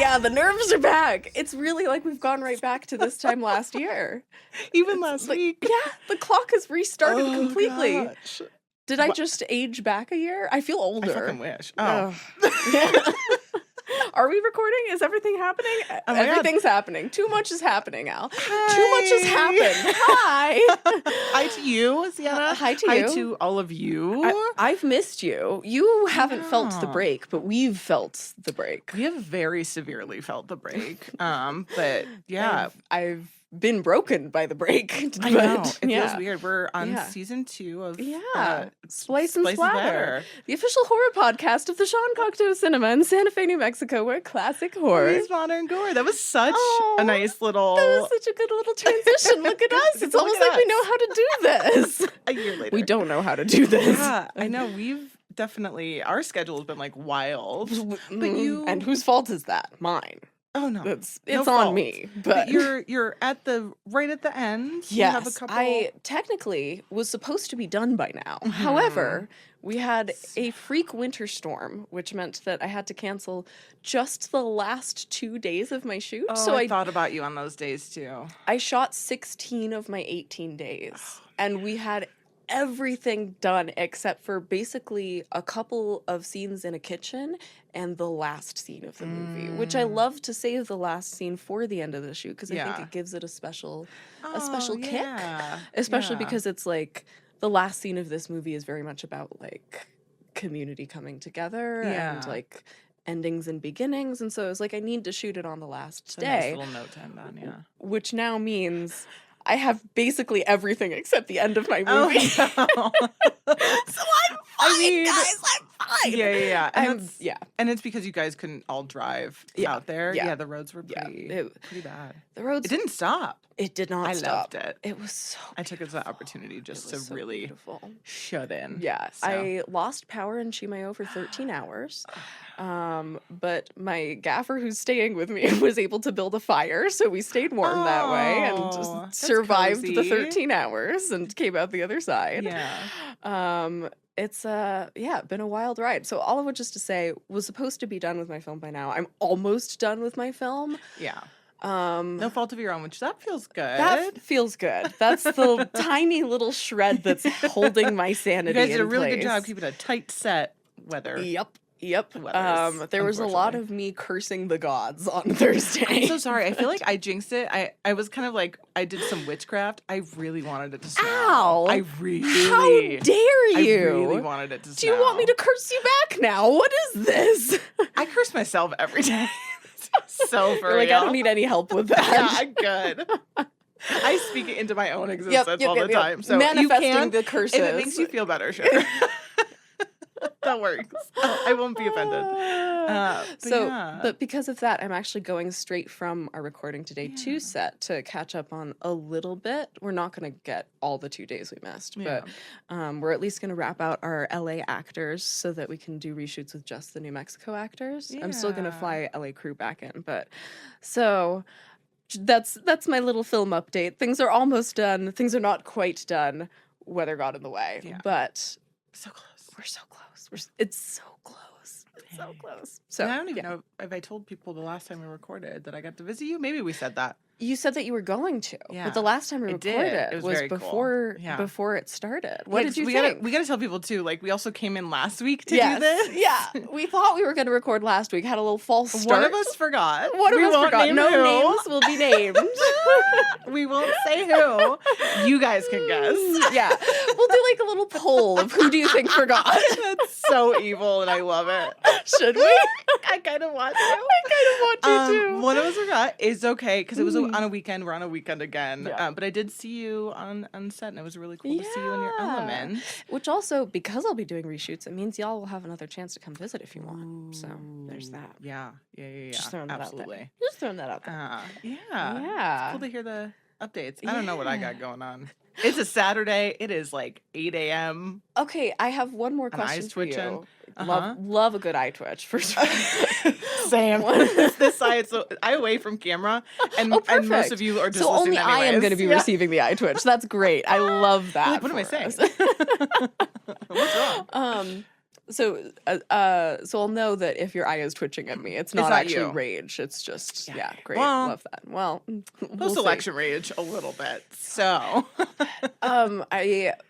yeah, the nerves are back. It's really like we've gone right back to this time last year. Even last week. Yeah, the clock has restarted completely. Gosh. Did I just age back a year? I feel older. I fucking wish. Oh. Are we recording? Is everything happening? Oh Everything's happening. Too much is happening, Al. Hi. Too much has happened. Hi. Hi to you, Siena. Hi to Hi you. to all of you. I've missed you. You haven't felt the break, but we've felt the break. We have very severely felt the break. But yeah. I've been broken by the break. I know. It feels weird. We're on season 2 of Splice Splatter, the official horror podcast of the Jean Cocteau Cinema in Santa Fe, New Mexico, where classic horror is modern gore. That was such a nice little... That was such a good little transition. Look at us. It's almost like we know how to do this. A year later. We don't know how to do this. Yeah, I know. We've definitely... Our schedule has been like wild. But you... And whose fault is that? Mine. Oh no, it's no on fault. Me. But you're at the right at the end. Yes, you have a couple... I technically was supposed to be done by now. Mm-hmm. However, we had a freak winter storm, which meant that I had to cancel just the last 2 days of my shoot. Oh, so I thought about you on those days too. I shot 16 of my 18 days, and we had everything done except for basically a couple of scenes in a kitchen and the last scene of the movie, which I love to save the last scene for the end of the shoot because I think it gives it a special kick, especially because it's like the last scene of this movie is very much about like community coming together and like endings and beginnings, and so it was like I need to shoot it on the last day. Nice little note to end on, which now means I have basically everything except the end of my movie. Oh, no. So I'm fine, guys. I'm fine. Yeah. And it's because you guys couldn't all drive out there. Yeah, the roads were pretty bad. The roads. It didn't stop. It did not stop. I loved it. It was so beautiful. I took it as an opportunity just to really shut in. Yeah. So. I lost power in Chimayo for 13 hours. But my gaffer who's staying with me was able to build a fire, so we stayed warm that way and just survived the 13 hours and came out the other side. Yeah. It's been a wild ride. So all of which is to say, was supposed to be done with my film by now. I'm almost done with my film. Yeah. No fault of your own, which that feels good. That feels good. That's the tiny little shred that's holding my sanity. You guys did a really good job keeping a tight set weather. Yep. There was a lot of me cursing the gods on Thursday. I'm so sorry. I feel like I jinxed it. I was kind of like, I did some witchcraft. I really wanted it to snow. Ow! I really. How dare you? I really wanted it to snow. Do you want me to curse you back now? What is this? I curse myself every day. So for You're like, I don't need any help with that. Yeah, I'm good. I speak it into my own existence all the time. So manifesting the curses. If it makes you feel better, sure. That works. I won't be offended. But because of that, I'm actually going straight from our recording today to set to catch up on a little bit. We're not going to get all the 2 days we missed, but we're at least going to wrap out our LA actors so that we can do reshoots with just the New Mexico actors. I'm still going to fly LA crew back in, but so that's my little film update. Things are almost done. Things are not quite done. Weather got in the way, but so close. We're so close. It's so close. It's so close. So and I don't even know if I told people the last time we recorded that I got to visit you. Maybe we said that. You said that you were going to, but the last time we recorded it was before it started. What did you think? We got to tell people too. Like we also came in last week to do this. Yeah, we thought we were going to record last week. Had a little false start. One of us forgot. No names will be named. We won't say who. You guys can guess. Yeah, we'll do like a little poll of who do you think forgot. That's so evil, and I love it. Should we? I kind of want to. Too. One of us forgot. It's okay because it was on a weekend. We're on a weekend again. Yeah. But I did see you on set, and it was really cool to see you in your element. Which also, because I'll be doing reshoots, it means y'all will have another chance to come visit if you want. So there's that. Yeah. Just throwing that Absolutely. out there. Just throwing that out there. Yeah. It's cool to hear the updates. I don't know what I got going on. It's a Saturday. It is like 8 a.m. Okay, I have one more question eyes for twitching. you. Love a good eye twitch, first of all. Same. This side, so I away from camera, and most of you are just listening only I am going to be receiving the eye twitch. That's great. I love that. Like, what am I saying? What's wrong? So I'll know that if your eye is twitching at me, it's not actually you. rage. It's just great. Well, Love that. Well, post-election rage a little bit. So,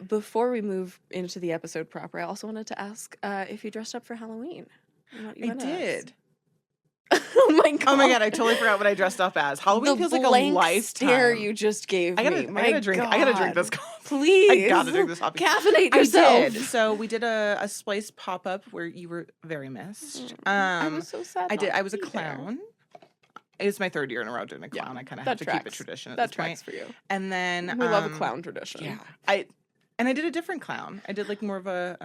before we move into the episode proper, I also wanted to ask if you dressed up for Halloween. I did. Oh my god! Oh my god! I totally forgot what I dressed up as. Halloween feels like a lifetime. Stare you just gave me. I gotta drink this coffee. Please, I gotta drink this coffee. Caffeinate yourself. I did. So we did a Splice pop-up where you were very missed. I was so sad. I was a clown. It was my 3rd year in a row doing a clown. I kind of have to keep it tradition at this point. For you. And then we love a clown tradition. Yeah. I did a different clown. I did like more of a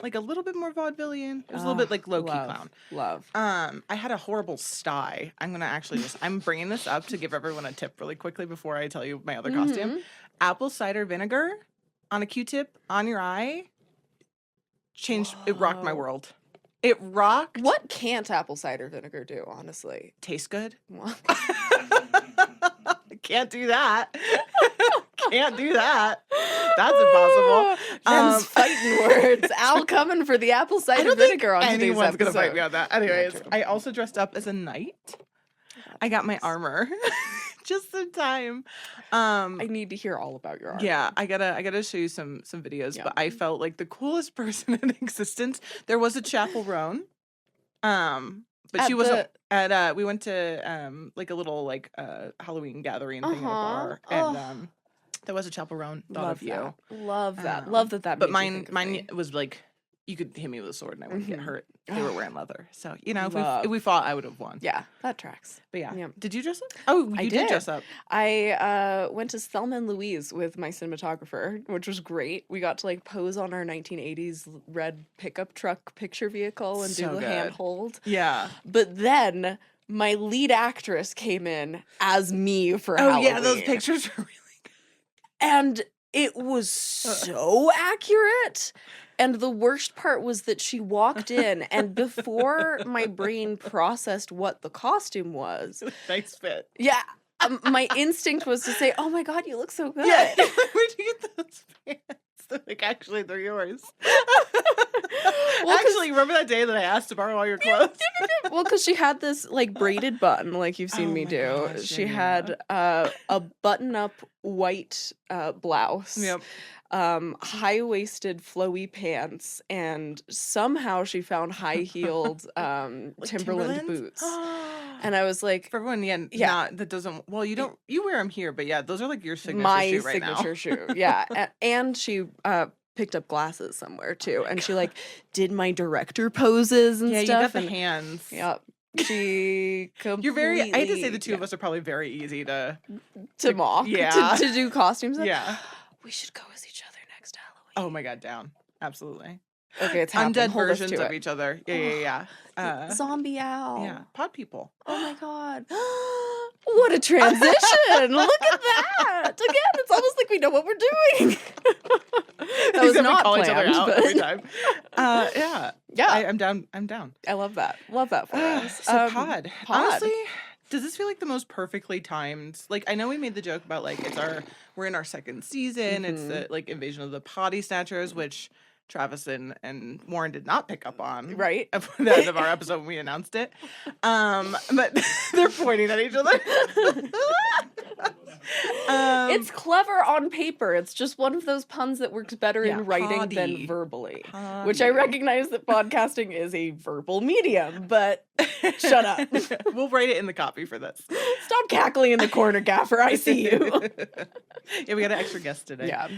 like a little bit more vaudevillian. It was a little bit like low-key clown. Love. I had a horrible sty. I'm bringing this up to give everyone a tip really quickly before I tell you my other costume. Apple cider vinegar on a Q-tip on your eye it rocked my world. It rocked. What can't apple cider vinegar do, honestly? Taste good? Well. Can't do that. Can't do that. That's impossible. Them's fighting words. Al coming for the apple cider vinegar on today's episode. Anyone's gonna fight me on that. Anyways, I also dressed up as a knight. I got my armor just in time. I need to hear all about your armor. Yeah, I gotta show you some videos. But I felt like the coolest person in existence. There was a chaperone. But she wasn't at we went to like a little like Halloween gathering thing at a bar. And there was a chaperone. Thought of you. Love that. Love that. But mine was like you could hit me with a sword and I wouldn't get hurt. They were wearing leather. So, if we fought, I would have won. Yeah, that tracks. But yeah. Did you dress up? Oh, you did dress up. I went to Thelma and Louise with my cinematographer, which was great. We got to like pose on our 1980s red pickup truck picture vehicle and do the handhold. Yeah. But then my lead actress came in as me for Halloween. Oh yeah, those pictures are really good. And it was so accurate. And the worst part was that she walked in, and before my brain processed what the costume was, nice fit. Yeah, my instinct was to say, "Oh my god, you look so good." Yeah, where'd you get those pants? Like, actually, they're yours. Well, actually, remember that day that I asked to borrow all your clothes? Well, because she had this like braided button, like you've seen me do. Gosh, she had a button-up white blouse. Yep. High-waisted flowy pants, and somehow she found high-heeled Timberland boots. And I was like, for everyone, that doesn't. Well, you wear them here, but yeah, those are like your signature shoe right now. My signature shoe, yeah. And she picked up glasses somewhere too, and she like did my director poses and stuff. Yeah, you got the hands. Yep. She completely. You're very. I hate to say the two of us are probably very easy to mock. Yeah. To do costumes. Yeah. We should go as each other next Halloween. Oh my god, down. Absolutely. Okay, it's happening. Undead versions of each other. Yeah. Zombie owl. Yeah. Pod people. Oh my god. What a transition. Look at that. Again, it's almost like we know what we're doing. That was not call planned, each other out every time. Yeah. I'm down. I love that. Love that for us. So pod. Honestly, does this feel like the most perfectly timed? Like, I know we made the joke about like we're in our second season. It's the like invasion of the potty snatchers, which Travis and Warren did not pick up on. Right. At the end of our episode when we announced it. But they're pointing at each other. It's clever on paper. It's just one of those puns that works better in writing than verbally. Which I recognize that podcasting is a verbal medium, but shut up. We'll write it in the copy for this. Stop cackling in the corner, Gaffer. I see you. Yeah, we got an extra guest today. Yeah.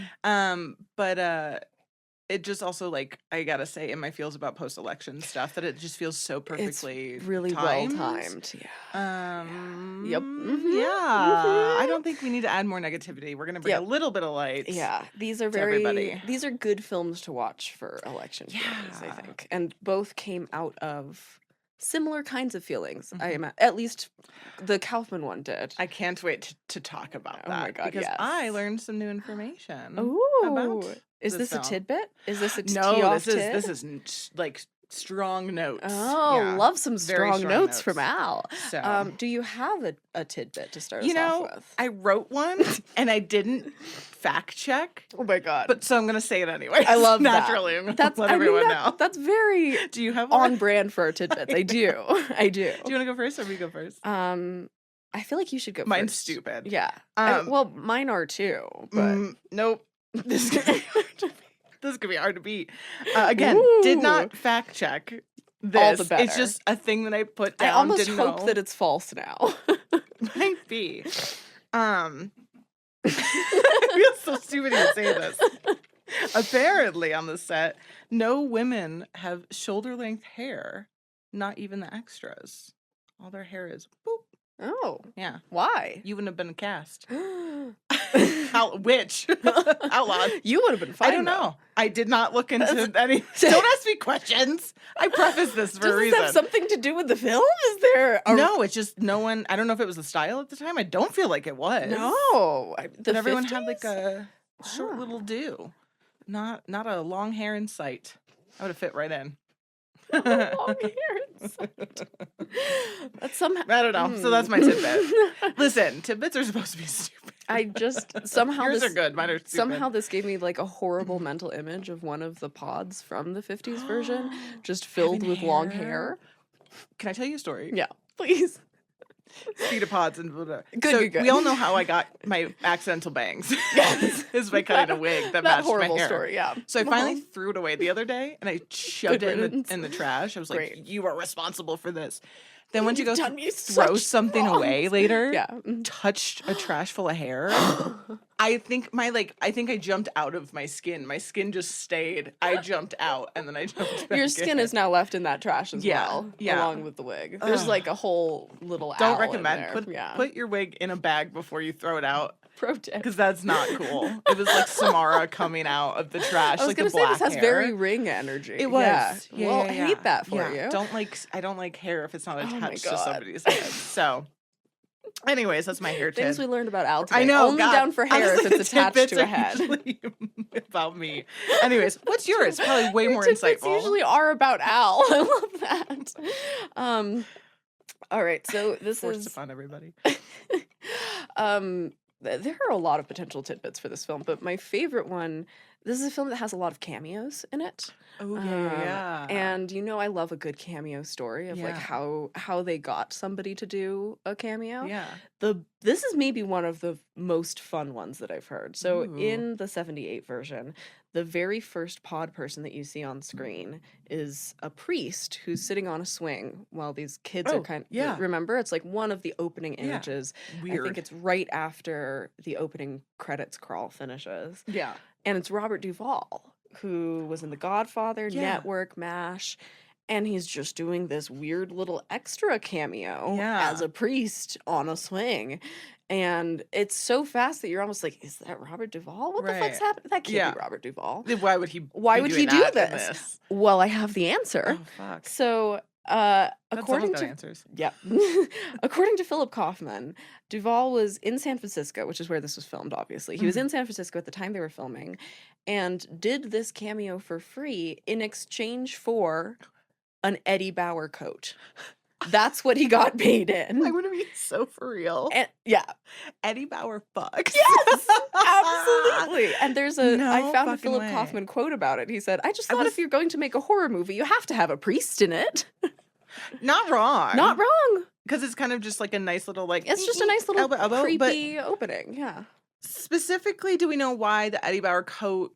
But it just also, like, I gotta say, in my feels about post-election stuff, that it just feels so perfectly it's really timed. well-timed. Yeah. Yep. Yeah. I don't think we need to add more negativity. We're gonna bring a little bit of light. Yeah. These are these are good films to watch for election feelings, I think. And both came out of similar kinds of feelings. At least the Kaufman one did. I can't wait to talk about that. Oh my god, because I learned some new information. Ooh. About Is this film. a tidbit? Is this a no? This is like strong notes. Oh, love some strong notes from Al. So, do you have a tidbit to start us off with? I wrote one and I didn't fact check. Oh my god! But so I'm gonna say it anyway. I love naturally. that. I'm gonna let everyone know. That's very. Do you have on brand for our tidbits? I do. I do. Do you want to go first, or we go first? I feel like you should go first. Mine's stupid. Yeah. Well, mine are too. But nope. This is gonna be hard to beat. Again, did not fact check this. All the better. It's just a thing that I put down. I almost hope that it's false now. Might be. I feel so stupid to say this. Apparently, on the set, no women have shoulder-length hair. Not even the extras. All their hair is boop. Oh. Yeah. Why? You wouldn't have been cast. Which? Outlawed. You would have been fine. I don't know. I did not look into any. Don't ask me questions. I preface this for a reason. Does this have something to do with the film? Is there No, it's just no one. I don't know if it was the style at the time. I don't feel like it was. No. But everyone had like a short little do. Not a long hair in sight. I would have fit right in. Long hair in sight. That's somehow. I don't know. So that's my tidbit. Listen, tidbits are supposed to be stupid. I just somehow yours are good. Mine are stupid. Somehow this gave me like a horrible mental image of one of the pods from the 50s version, just filled with long hair. Can I tell you a story? Yeah, please. Speed of pods and good. We all know how I got my accidental bangs. Yes, is by cutting a wig that matched my hair. Story, yeah. So I finally threw it away the other day, and I shoved it in the trash. I was like, "You are responsible for this." Then when you go throw something away later, touched a trash full of hair. I think I jumped out of my skin. My skin just stayed. I jumped out, and then I jumped back Your skin is now left in that trash as well, along with the wig. There's like a whole little owl. Don't recommend. Put your wig in a bag before you throw it out. Pro tip. Because that's not cool. It was like Samara coming out of the trash. I was gonna say this has very Ring energy. It was. Yeah. Well, I hate that for you. I don't like hair if it's not attached to somebody's head. So, anyways, that's my hair tip. Things we learned about Al today. I know. Only down for hair if it's attached to a head. About me. Anyways, what's yours? Probably way more insightful. Usually are about Al. I love that. All right. So this forced upon everybody. There are a lot of potential tidbits for this film, but my favorite one, this is a film that has a lot of cameos in it. Oh, yeah. And I love a good cameo story of like how they got somebody to do a cameo. Yeah. This is maybe one of the most fun ones that I've heard. So in the 78 version, the very first pod person that you see on screen is a priest who's sitting on a swing while these kids are remember? It's like one of the opening images. Weird. I think it's right after the opening credits crawl finishes. Yeah. And it's Robert Duvall, who was in The Godfather, Network, MASH, and he's just doing this weird little extra cameo as a priest on a swing. And it's so fast that you're almost like, is that Robert Duvall? What the fuck's happening? That can't be Robert Duvall. Why would he do this? Well, I have the answer. Oh, fuck. So, according to answers. Yeah. According to Philip Kaufman, Duvall was in San Francisco, which is where this was filmed, obviously. He was in San Francisco at the time they were filming and did this cameo for free in exchange for an Eddie Bauer coat. That's what he got paid in. I'm gonna be so for real. And, Eddie Bauer fucks. Yes, absolutely. And I found a Philip Kaufman quote about it. He said, "I just thought if you're going to make a horror movie, you have to have a priest in it." Not wrong. Not wrong. Because it's kind of just like a nice little It's just a nice little creepy opening. Yeah. Specifically, do we know why the Eddie Bauer coat?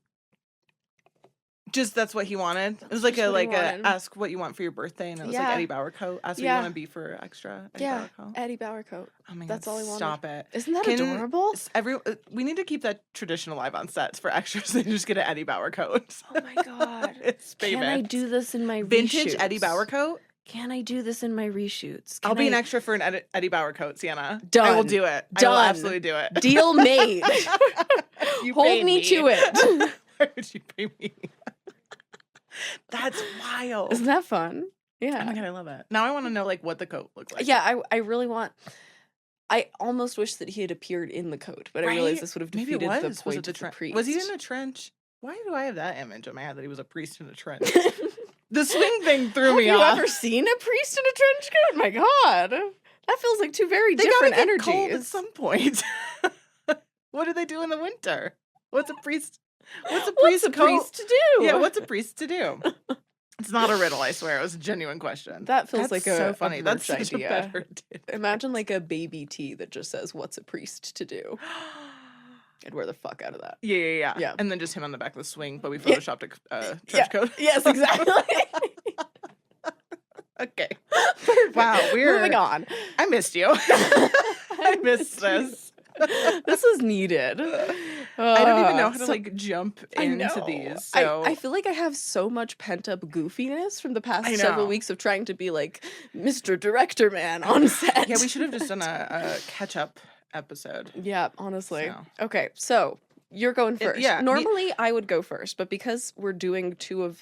Just that's what he wanted. It was like a ask what you want for your birthday, and it was like Eddie Bauer coat. Ask what you want to be for extra. Bauer coat. Eddie Bauer coat. Oh my god, that's all he wanted. Stop it! Isn't that adorable? We need to keep that tradition alive on sets for extras. They just get an Eddie Bauer coat. Oh my god! It's famous. Can I do this in my vintage reshoots? Eddie Bauer coat? Can I do this in my reshoots? I'll be an extra for an Eddie Bauer coat, Sienna. Done. I will do it. Done. I will absolutely do it. Deal made. Hold me to it. Why would you pay me? That's wild. Isn't that fun? Yeah. Oh my god, I love it. Now I want to know what the coat looked like. Yeah, I really want. I almost wish that he had appeared in the coat, but I realized this would have defeated the point of the priest. Was he in a trench? Why do I have that image in my head that he was a priest in a trench? The swing thing threw me Have off. you ever seen a priest in a trench coat? My God. That feels like two very different gotta get energies. cold at some point. What do they do in the winter? What's a priest to do? Yeah, what's a priest to do? It's not a riddle, I swear. It was a genuine question. That feels like so funny. That's such idea. a better Imagine like a baby tee that just says, "What's a priest to do?" I'd wear the fuck out of that. Yeah. And then just him on the back of the swing, but we photoshopped a trench coat. Yes, exactly. Okay. Perfect. Wow, we're moving on. I missed you. I missed this. This is needed. I don't even know how to like jump into these. So I feel like I have so much pent up goofiness from the past several weeks of trying to be like Mr. Director Man on set. Yeah, we should have just done a catch up episode. Yeah, honestly. So. Okay, so you're going first. Normally I would go first, but because we're doing two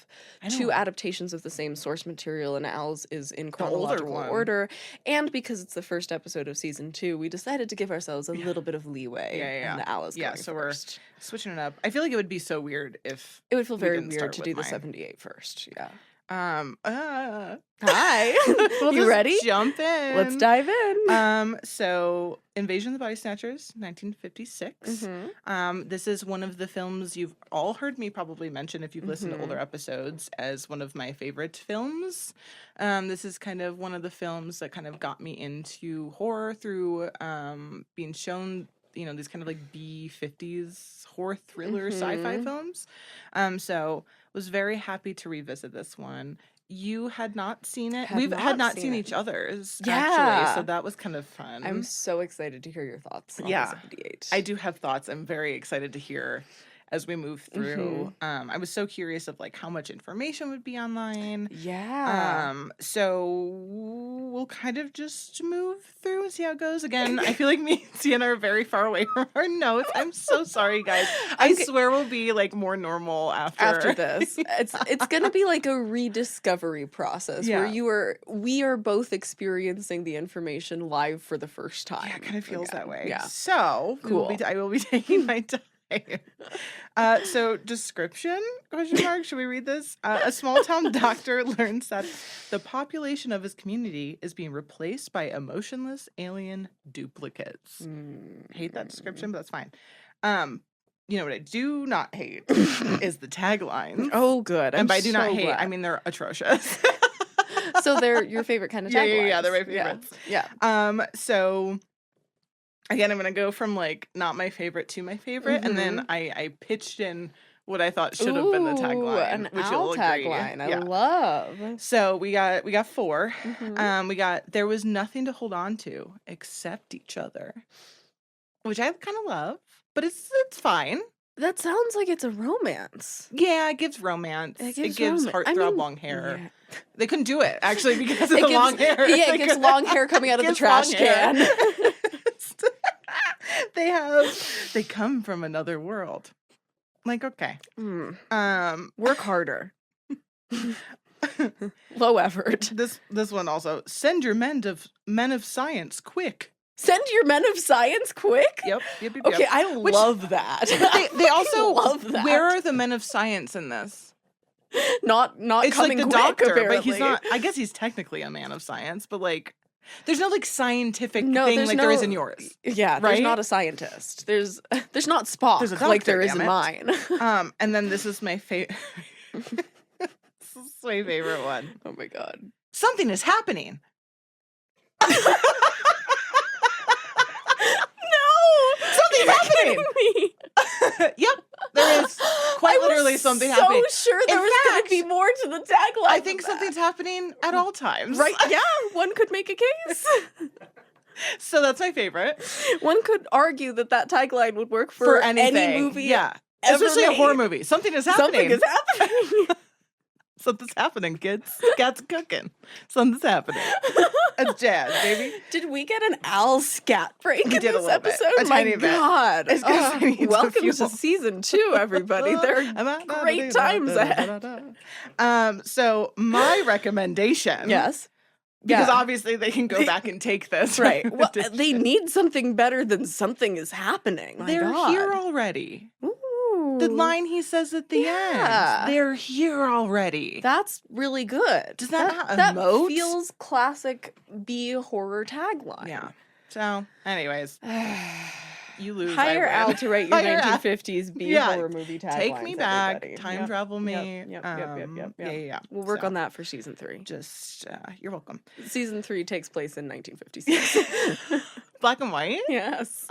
adaptations of the same source material and Al's is in chronological order, and because it's the first episode of season 2, we decided to give ourselves a little bit of leeway. And Al is going so first. We're switching it up. I feel like it would be so weird if it would feel very weird to do the 78 first. Yeah. Hi. You ready? Jump in. Let's dive in. So Invasion of the Body Snatchers, 1956. This is one of the films you've all heard me probably mention if you've listened to older episodes as one of my favorite films. This is kind of one of the films that kind of got me into horror through being shown, these kind of like B-50s horror thriller sci-fi films. So was very happy to revisit this one. You had not seen it. We had not seen each other's, actually, so that was kind of fun. I'm so excited to hear your thoughts on the 78. I do have thoughts. I'm very excited to hear as we move through. I was so curious of like how much information would be online. So we'll kind of just move through and see how it goes. Again, I feel like me and Siena are very far away from our notes. I'm so sorry, guys. I swear we'll be like more normal after this. It's gonna be like a rediscovery process where we are both experiencing the information live for the first time. Yeah, it kind of feels that way. Yeah. So cool. I will be taking my time. So description, ? Should we read this? A small town doctor learns that the population of his community is being replaced by emotionless alien duplicates. Hate that description, but that's fine. You know what I do not hate is the tagline. Oh, good. And by do not hate, I mean they're atrocious. So they're your favorite kind of taglines. Yeah, they're my favorites. Yeah. So again, I'm going to go from like not my favorite to my favorite, and then I pitched in what I thought should have been the tagline, which you'll agree. Tagline. I love. So we got 4. We got there was nothing to hold on to except each other, which I kind of love, but it's fine. That sounds like it's a romance. Yeah, it gives romance. It gives heartthrob long hair. Yeah. They couldn't do it actually because of the long hair. Yeah, it gives long hair coming out of the trash can. They come from another world. Like, okay. Work harder. Low effort. This one also. Send your men of science quick. Send your men of science quick? Yep. Okay, I love that. They also love that. Where are the men of science in this? Not it's coming like the quick, doctor, apparently. but he's not. I guess he's technically a man of science, but like there's no like scientific thing like there is in yours. Yeah, right? There's not a scientist. There's not Spock there's a doctor, like there is in mine. And then this is my favorite. This is my favorite one. Oh my God. Something is happening. Something's happening. Me. Yep, there is quite literally something happening. So sure there was going to be more to the tagline. I think something's happening at all times. Right? Yeah, one could make a case. So that's my favorite. One could argue that tagline would work for anything. Any movie. Yeah, especially a horror movie. Something is happening. Something is happening. Something's happening, kids. Cat's cooking. Something's happening. It's jazz, baby. Did we get an Al scat break in this episode? A tiny bit. God. It's welcome to season 2, everybody. There are great times ahead. So my recommendation. Yes. Because obviously they can go back and take this. Right. Well, they need something better than something is happening. They're here already. Ooh. The line he says at the end. They're here already. That's really good. Does that not emote? That feels classic B horror tagline. Yeah. So, anyways. You lose. Hire Al to write your 1950s B horror movie taglines. Take me back. Everybody. Time travel me. Yep. Yeah. We'll work on that for season 3. Just, you're welcome. Season 3 takes place in 1956. Black and white? Yes.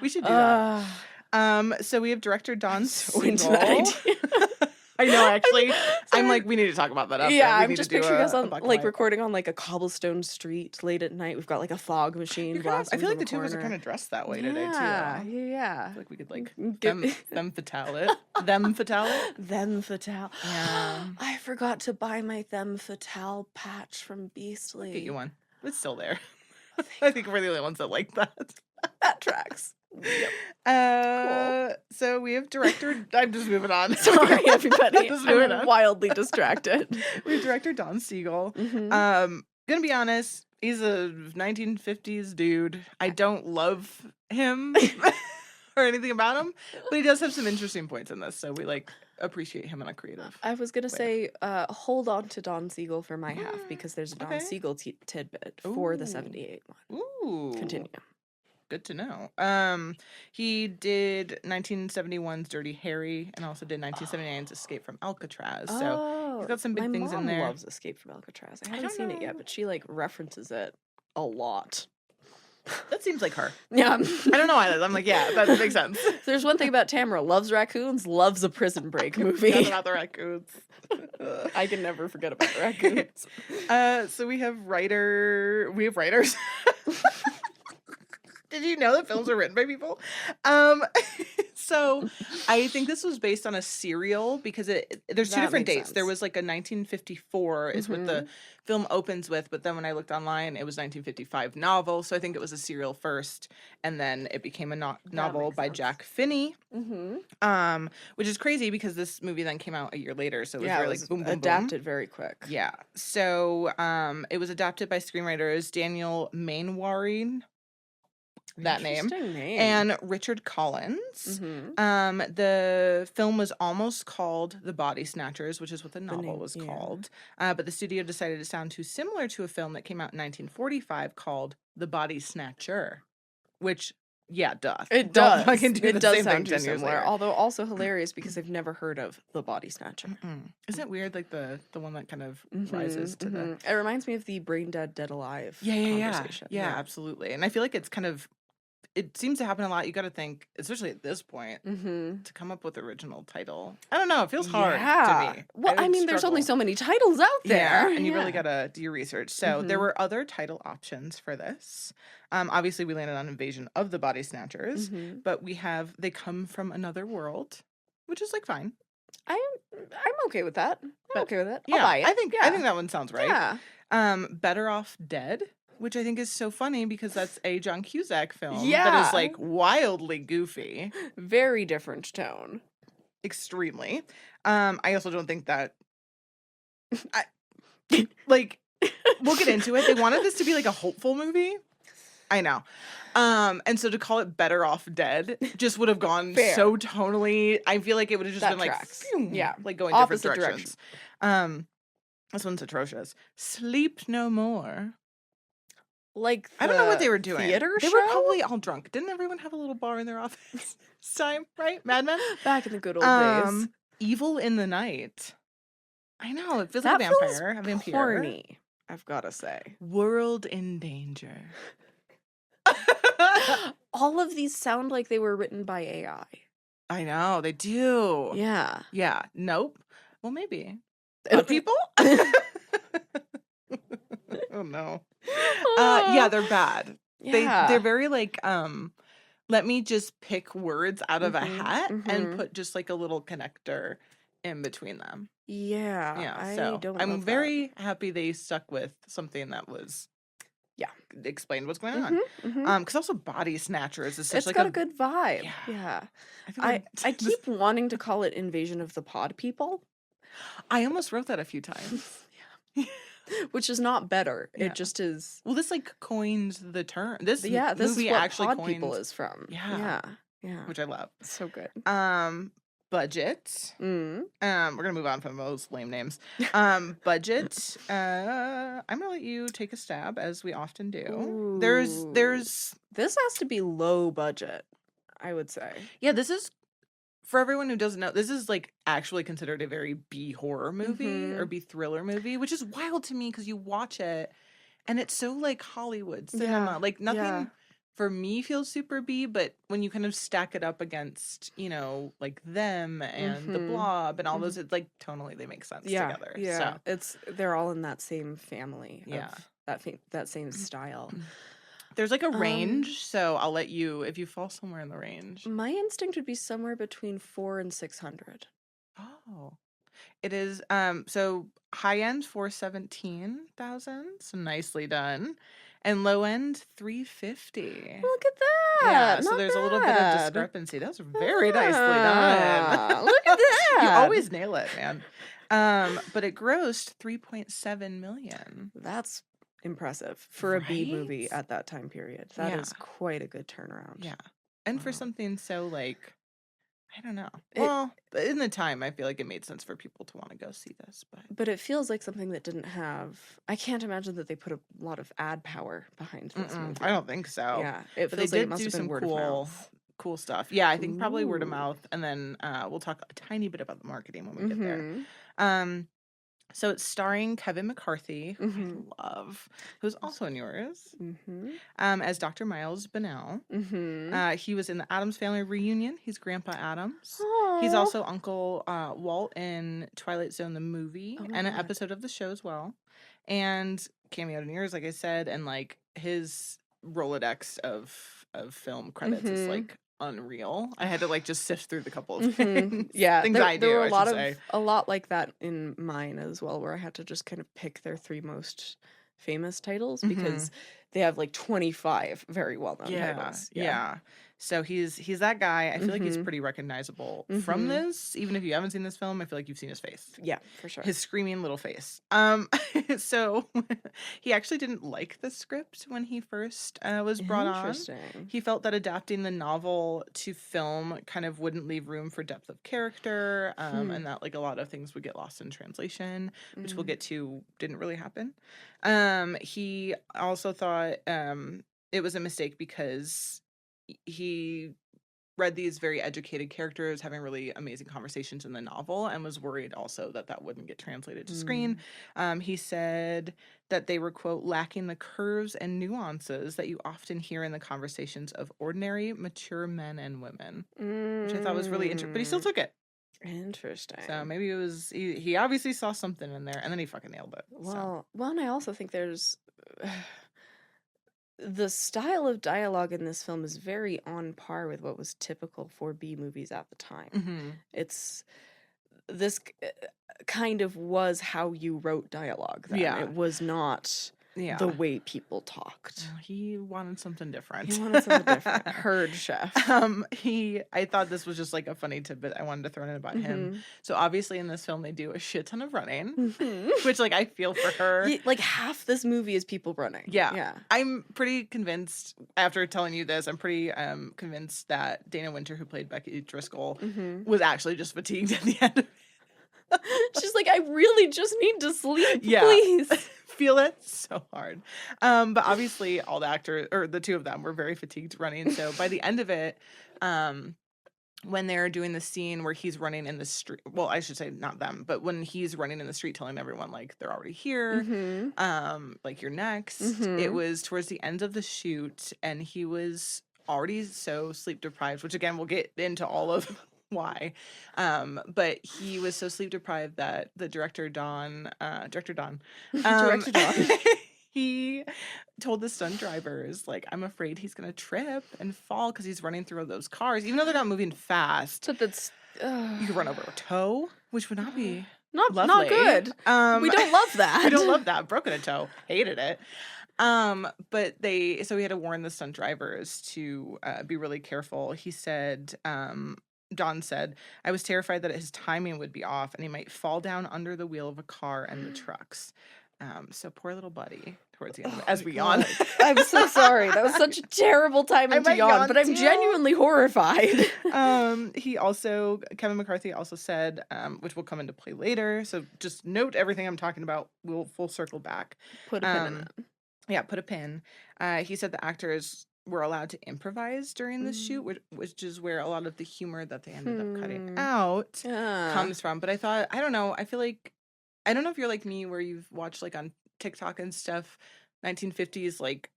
We should do that. So we have director Don Siegle. I know, actually. I'm like, we need to talk about that after. Yeah, I'm just picturing us on, like, recording on, like, a cobblestone street late at night. We've got, like, a fog machine. I feel like the two of us are kind of dressed that way today, too. Yeah. I feel like we could, like, them fatale it. Them fatale it? Them fatale. Yeah. I forgot to buy my them fatale patch from Beastly. I'll get you one. It's still there. I think we're the only ones that like that. That tracks. Yep. Cool. So we have director. I'm just moving on. Sorry, everybody. I'm wildly distracted. We have director Don Siegle. Gonna be honest, he's a 1950s dude. I don't love him or anything about him, but he does have some interesting points in this. So we like appreciate him in a creative. I was gonna say, hold on to Don Siegle for my half because there's a Don Siegle tidbit for the 78 one. Ooh. Continue. Good to know. He did 1971's Dirty Harry and also did 1979's Escape from Alcatraz. So he's got some big things in there. My mom loves Escape from Alcatraz. I haven't seen it yet, but she like references it a lot. That seems like her. Yeah. I don't know why. I'm like, yeah, that makes sense. There's one thing about Tamara. Loves raccoons, loves a Prison Break movie. Forgot about the raccoons. I can never forget about the raccoons. So we have writers. Did you know that films are written by people? So I think this was based on a serial because there's two different dates. Sense. There was like a 1954 is what the film opens with, but then when I looked online, it was 1955 novel. So I think it was a serial first, and then it became a novel by Jack Finney, which is crazy because this movie then came out a year later. So it was really like boom, boom, adapted very quick. Yeah. So it was adapted by screenwriters Daniel Mainwaring. That name. And Richard Collins. The film was almost called The Body Snatchers, which is what the novel was called. But the studio decided to sound too similar to a film that came out in 1945 called The Body Snatcher, which, yeah, duh. It does. It does sound too similar, although also hilarious because I've never heard of The Body Snatcher. Isn't it weird, like the one that kind of rises to the... It reminds me of the Brain Dead, Dead Alive conversation. Yeah, absolutely. And I feel like it's kind of... It seems to happen a lot. You got to think, especially at this point, to come up with the original title. I don't know. It feels hard to me. Well, I mean, there's only so many titles out there. Yeah, and you really got to do your research. So there were other title options for this. Obviously, we landed on Invasion of the Body Snatchers, but they come from another world, which is like fine. I'm okay with that. I'm okay with it. Yeah, I'll buy it. I think that one sounds right. Yeah. Better Off Dead. Which I think is so funny because that's a John Cusack film that is like wildly goofy. Very different tone. Extremely. I also don't think that we'll get into it. They wanted this to be like a hopeful movie. I know. And so to call it Better Off Dead just would have gone so tonally. I feel like it would have just been tracks. like, like going opposite different directions. This one's atrocious. Sleep No More. Like I don't know what they were doing. They were probably all drunk. Didn't everyone have a little bar in their office this time, right? Mad Men? Back in the good old days. Evil in the Night. I know, it feels like a vampire. A vampire. Corny, I've got to say. World in Danger. All of these sound like they were written by AI. I know, they do. Yeah. Yeah. Nope. Well, maybe. People? Oh no. Yeah, they're bad. Yeah. They're very like let me just pick words out of a hat and put just like a little connector in between them. Yeah. So I'm very happy they stuck with something that was explained what's going on. Because also Body Snatchers is such it's like got a good vibe. Yeah. I keep wanting to call it Invasion of the Pod People. I almost wrote that a few times. Which is not better. It just is. Well, this like coined the term. This this movie is what actually Pod coined People is from. Yeah. Which I love. So good. budget. We're gonna move on from those lame names. Budget. I'm gonna let you take a stab, as we often do. Ooh. There's This has to be low budget, I would say. Yeah, this is, for everyone who doesn't know, this is like actually considered a very B horror movie or B thriller movie, which is wild to me because you watch it and it's so like Hollywood cinema. Like nothing for me feels super B, but when you kind of stack it up against, you know, like Them and The Blob and all those, it's like tonally they make sense together. Yeah, so they're all in that same family. Yeah, of that same style. There's like a range, so I'll let you, if you fall somewhere in the range. My instinct would be somewhere between 400 and 600. Oh, it is. So high end 417,000, so nicely done, and low end 350. Look at that! Yeah, so there's a little bit of discrepancy. That was very nicely done. Look at that! You always nail it, man. But it grossed 3.7 million. That's impressive for a B movie at that time period. That is quite a good turnaround. Yeah, and for something so like, I don't know. Well, in the time, I feel like it made sense for people to want to go see this, but it feels like something that didn't have. I can't imagine that they put a lot of ad power behind this movie. I don't think so. Yeah, it feels like it must have been word of mouth. Cool stuff. Yeah, I think probably word of mouth, and then we'll talk a tiny bit about the marketing when we get there. So it's starring Kevin McCarthy, who I love, who's also in yours, as Dr. Miles Bennell. He was in the Addams Family Reunion. He's Grandpa Addams. Aww. He's also Uncle Walt in Twilight Zone the movie and an episode of the show as well. And cameoed in yours, like I said, and like his Rolodex of film credits is like unreal. I had to like just sift through the couple of things. Yeah, things there were a lot like that in mine as well, where I had to just kind of pick their 3 most famous titles because they have like 25 very well known titles. Yeah. So he's that guy. I feel like he's pretty recognizable from this. Even if you haven't seen this film, I feel like you've seen his face. Yeah, for sure. His screaming little face. So he actually didn't like the script when he first was brought on. Interesting. He felt that adapting the novel to film kind of wouldn't leave room for depth of character, and that like a lot of things would get lost in translation, which we'll get to didn't really happen. He also thought it was a mistake because he read these very educated characters having really amazing conversations in the novel and was worried also that wouldn't get translated to screen. He said that they were, quote, lacking the curves and nuances that you often hear in the conversations of ordinary, mature men and women, which I thought was really interesting. But he still took it. Interesting. So maybe it was, he obviously saw something in there and then he fucking nailed it. Well, and I also think there's... the style of dialogue in this film is very on par with what was typical for B movies at the time. This kind of was how you wrote dialogue then. Yeah. It was not the way people talked. He wanted something different. Herd chef. I thought this was just like a funny tidbit I wanted to throw in about him. So obviously in this film they do a shit ton of running, which like I feel for her. Like half this movie is people running. Yeah. I'm pretty convinced, after telling you this, I'm pretty convinced that Dana Winter, who played Becky Driscoll, was actually just fatigued at the end of it. She's like, I really just need to sleep, please. Feel it so hard. But obviously all the actors, or the 2 of them, were very fatigued running. So by the end of it, when they're doing the scene where he's running in the street, well, I should say not them, but when he's running in the street telling everyone like they're already here, like you're next, it was towards the end of the shoot and he was already so sleep deprived, which again, we'll get into all of why. But he was so sleep deprived that the director Don, he told the stunt drivers, like, I'm afraid he's gonna trip and fall because he's running through those cars, even though they're not moving fast. So that's you could run over a toe, which would not be not good. We don't love that. We don't love that. Broken a toe, hated it. But so he had to warn the stunt drivers to be really careful. He said, Don said, I was terrified that his timing would be off and he might fall down under the wheel of a car and the trucks. So poor little buddy towards the end as we yawn. I'm so sorry. That was such a terrible time to yawn, but I'm genuinely horrified. Kevin McCarthy also said, which will come into play later. So just note everything I'm talking about. We'll full circle back. Put a pin in it. Yeah, put a pin. He said the actors were allowed to improvise during the shoot, which is where a lot of the humor that they ended up cutting out comes from. But I don't know. I feel like, I don't know if you're like me where you've watched like on TikTok and stuff, 1950s, like,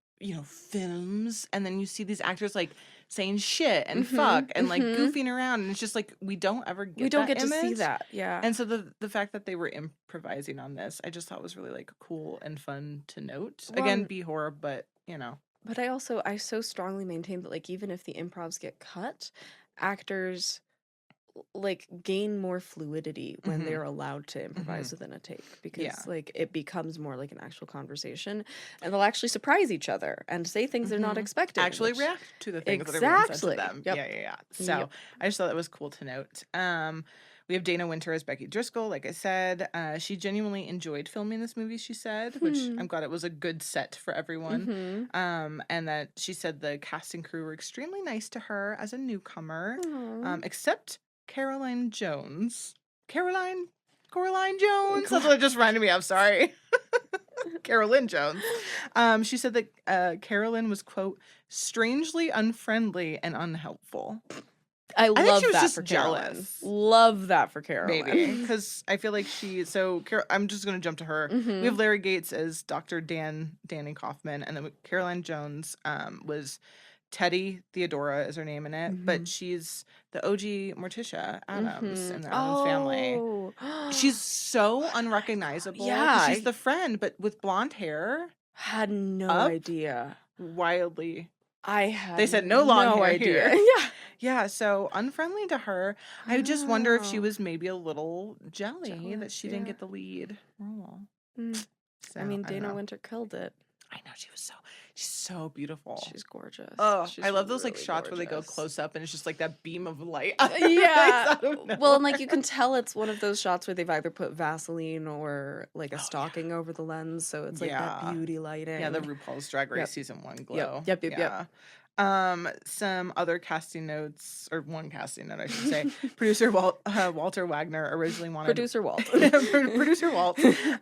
films, and then you see these actors like saying shit and fuck and like goofing around, and it's just like we don't get to see that. Yeah. And so the fact that they were improvising on this, I just thought was really like cool and fun to note. Well, again, be horror, but But I so strongly maintain that like even if the improvs get cut, actors like gain more fluidity when they're allowed to improvise within a take, because like it becomes more like an actual conversation, and they'll actually surprise each other and say things they're not expecting. Actually react to the things that everyone says to them. Yep. Yeah. So I just thought that was cool to note. We have Dana Winter as Becky Driscoll, like I said. She genuinely enjoyed filming this movie, she said, which I'm glad it was a good set for everyone. And that she said the cast and crew were extremely nice to her as a newcomer, except Caroline Jones. Caroline Jones? That's what it just reminded me of, sorry. Carolyn Jones. She said that Carolyn was, quote, strangely unfriendly and unhelpful. I love think she was that just for jealous. Carolyn. Love that for Carolyn. Maybe. Because I feel like I'm just going to jump to her. We have Larry Gates as Dr. Danny Kaufman, and then Caroline Jones was Teddy Theodora is her name in it, but she's the OG Morticia Addams in the Addams family. She's so unrecognizable. Yeah. She's the friend, but with blonde hair. Had no idea. Wildly. They said no long hair idea. Here. Yeah. Yeah, so unfriendly to her. I just wonder if she was maybe a little jealous that she didn't get the lead role. So, I mean, Dana Winter killed it. I know, she's so beautiful. She's gorgeous. Oh, I love those like shots where they go close up and it's just like that beam of light. Yeah. Well, and like you can tell it's one of those shots where they've either put Vaseline or like a stocking over the lens, so it's like that beauty lighting. Yeah, the RuPaul's Drag Race season 1 glow. Yep. Some other casting notes, or one casting note, I should say. Producer Walter Wagner originally wanted Producer Walt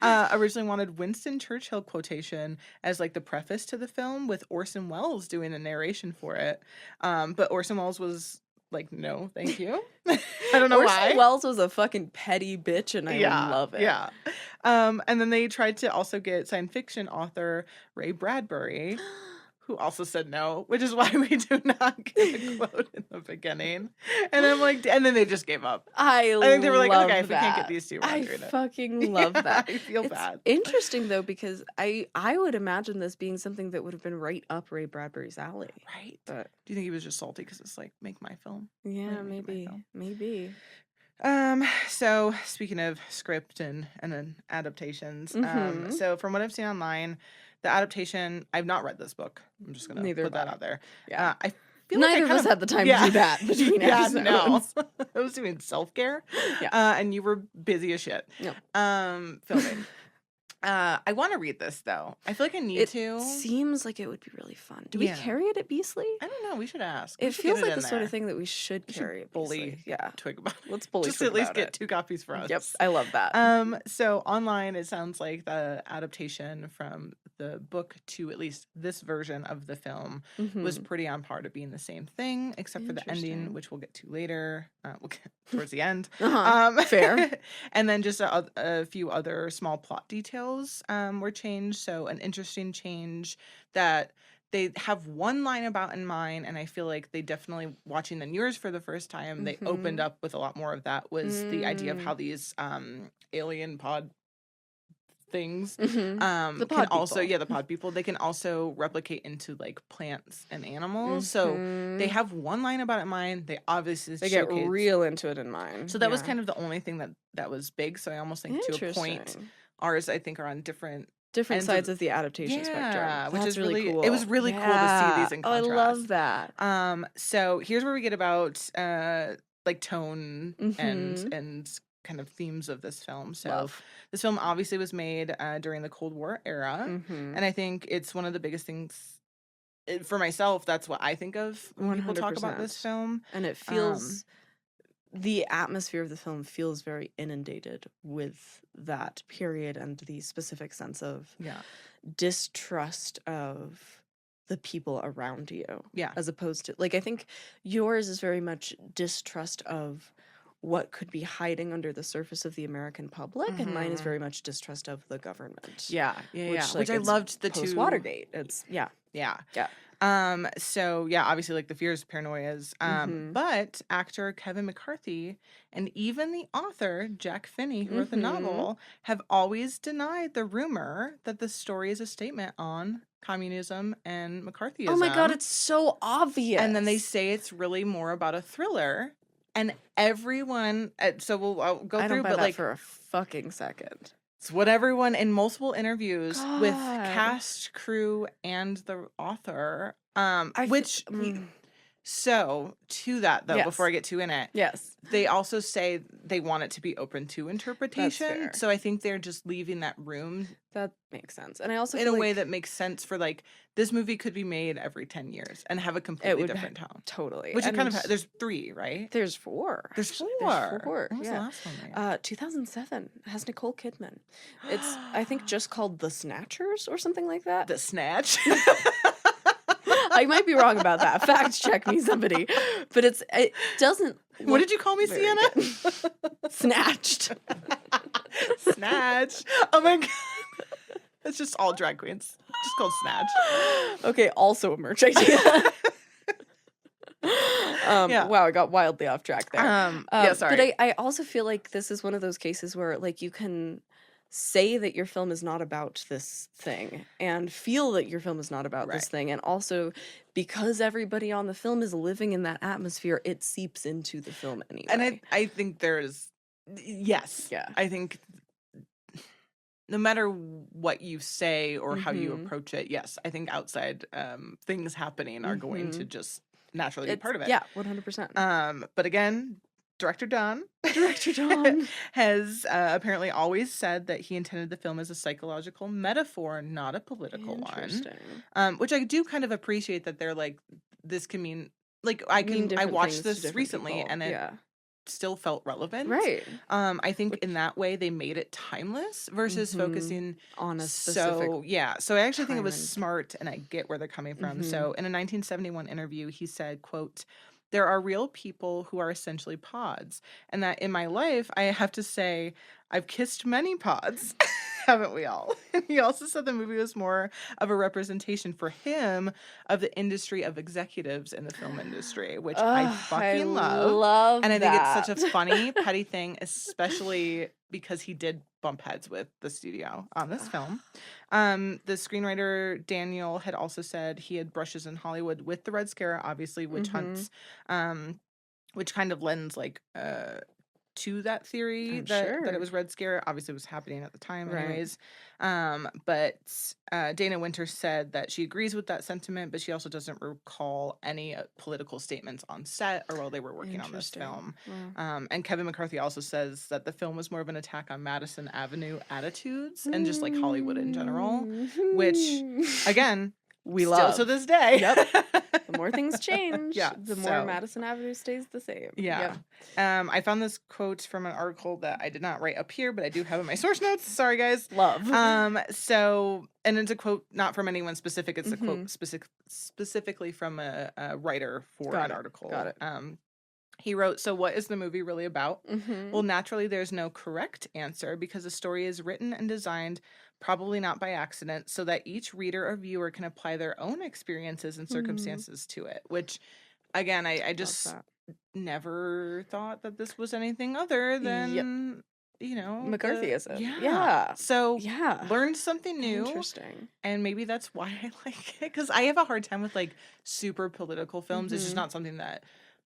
originally wanted Winston Churchill quotation as like the preface to the film, with Orson Welles doing the narration for it. But Orson Welles was like, no, thank you. I don't know why. Orson Welles was a fucking petty bitch, and I love it. Yeah. And then they tried to also get science fiction author Ray Bradbury, who also said no, which is why we do not get a quote in the beginning. And I'm like, and then they just gave up. I think they were like, okay, if we can't get these two, we're not doing it. I fucking love that. I feel bad. Interesting though, because I would imagine this being something that would have been right up Ray Bradbury's alley. Right. But do you think he was just salty because it's like, make my film? Yeah, maybe. So speaking of script and then adaptations, so from what I've seen online, the adaptation, I've not read this book. I'm just gonna put that out there. Yeah. I feel neither like of us had the time to do that between episodes. No. I was doing self-care. Yeah. And you were busy as shit. Yeah. Filming. I want to read this though. I feel like I need to. It seems like it would be really fun. Do we carry it at Beasley? I don't know. We should ask. It feels like the sort of thing that we should carry at Beasley. Twig about it. Let's bully just Twig at least about get it. 2 copies for us. Yep, I love that. So online, it sounds like the adaptation from the book to at least this version of the film was pretty on par to being the same thing, except for the ending, which we'll get to later. We'll get towards the end. Fair. And then just a few other small plot details were changed. So an interesting change that they have one line about in mind, and I feel like they definitely, watching the News for the first time, they opened up with a lot more of that, was the idea of how these alien pod things the pod can people. also the pod people, they can also replicate into like plants and animals. So they have one line about it in mind. They obviously get real into it in mind. So that was kind of the only thing that was big. So I almost think to a point ours I think are on different sides of the adaptation spectrum. Which is really cool. It was really cool to see these in contrast. I love that. So here's where we get about like tone and kind of themes of this film. So this film obviously was made during the Cold War era. Mm-hmm. And I think it's one of the biggest things for myself. That's what I think of when people talk about this film. And it feels, the atmosphere of the film feels very inundated with that period and the specific sense of distrust of the people around you. Yeah. As opposed to, like, I think yours is very much distrust of what could be hiding under the surface of the American public, and mine is very much distrust of the government. Yeah, which I loved the two. Watergate. It's so obviously, like, the fears, paranoias, but actor Kevin McCarthy and even the author Jack Finney, who wrote the novel, have always denied the rumor that the story is a statement on communism and McCarthyism. Oh my God, it's so obvious. And then they say it's really more about a thriller. And everyone, so I'll go through, but like for a fucking second. It's what everyone in multiple interviews with cast, crew, and the author, so to that though, before I get too in it, they also say they want it to be open to interpretation. So I think they're just leaving that room. That makes sense. And I also in a way that makes sense for, like, this movie could be made every 10 years and have a completely different tone. Totally. Which it kind of there's 3, right? There's 4. There's 4. When was the last one made? 2007. It has Nicole Kidman. It's, I think, just called The Snatchers or something like that. The Snatch? I might be wrong about that. Fact check me, somebody. But it doesn't. What did you call me, Siena? Snatched. Snatch. Oh my God. It's just all drag queens. Just called Snatch. Okay, also a merch idea. Wow, I got wildly off track there. Sorry. But I also feel like this is one of those cases where, like, you can say that your film is not about this thing and feel that your film is not about this thing, and also because everybody on the film is living in that atmosphere, it seeps into the film anyway. And I think there's I think no matter what you say or how you approach it, I think outside things happening are going to just naturally be part of it. Yeah, 100%. But again, Director Don has apparently always said that he intended the film as a psychological metaphor, not a political one. Which I do kind of appreciate, that they're like, this can mean, like, I watched this recently and it still felt relevant. Right. I think in that way they made it timeless versus focusing on a specific So I actually think it was smart, and I get where they're coming from. So in a 1971 interview, he said, quote, "There are real people who are essentially pods, and that in my life, I have to say, I've kissed many pods." Haven't we all? And he also said the movie was more of a representation for him of the industry of executives in the film industry, which I fucking love. And I think it's such a funny, petty thing, especially because he did bump heads with the studio on this film. The screenwriter Daniel had also said he had brushes in Hollywood with the Red Scare, obviously witch hunts, which kind of lends like to that theory that it was Red Scare. Obviously it was happening at the time anyways. But Dana Winter said that she agrees with that sentiment, but she also doesn't recall any political statements on set or while they were working on this film. And Kevin McCarthy also says that the film was more of an attack on Madison Avenue attitudes and just like Hollywood in general, which again, we love to this day. The more things change, the more Madison Avenue stays the same. I found this quote from an article that I did not write up here, but I do have in my source notes. Sorry, guys. So, and it's a quote not from anyone specific. It's a quote specifically from a writer for an article. Got it. He wrote, "So what is the movie really about? Well, naturally, there's no correct answer because the story is written and designed probably not by accident, so that each reader or viewer can apply their own experiences and circumstances to it," which, again, I just never thought that this was anything other than, you know, McCarthyism. So, learned something new. Interesting. And maybe that's why I like it, because I have a hard time with, like, super political films. It's just not something that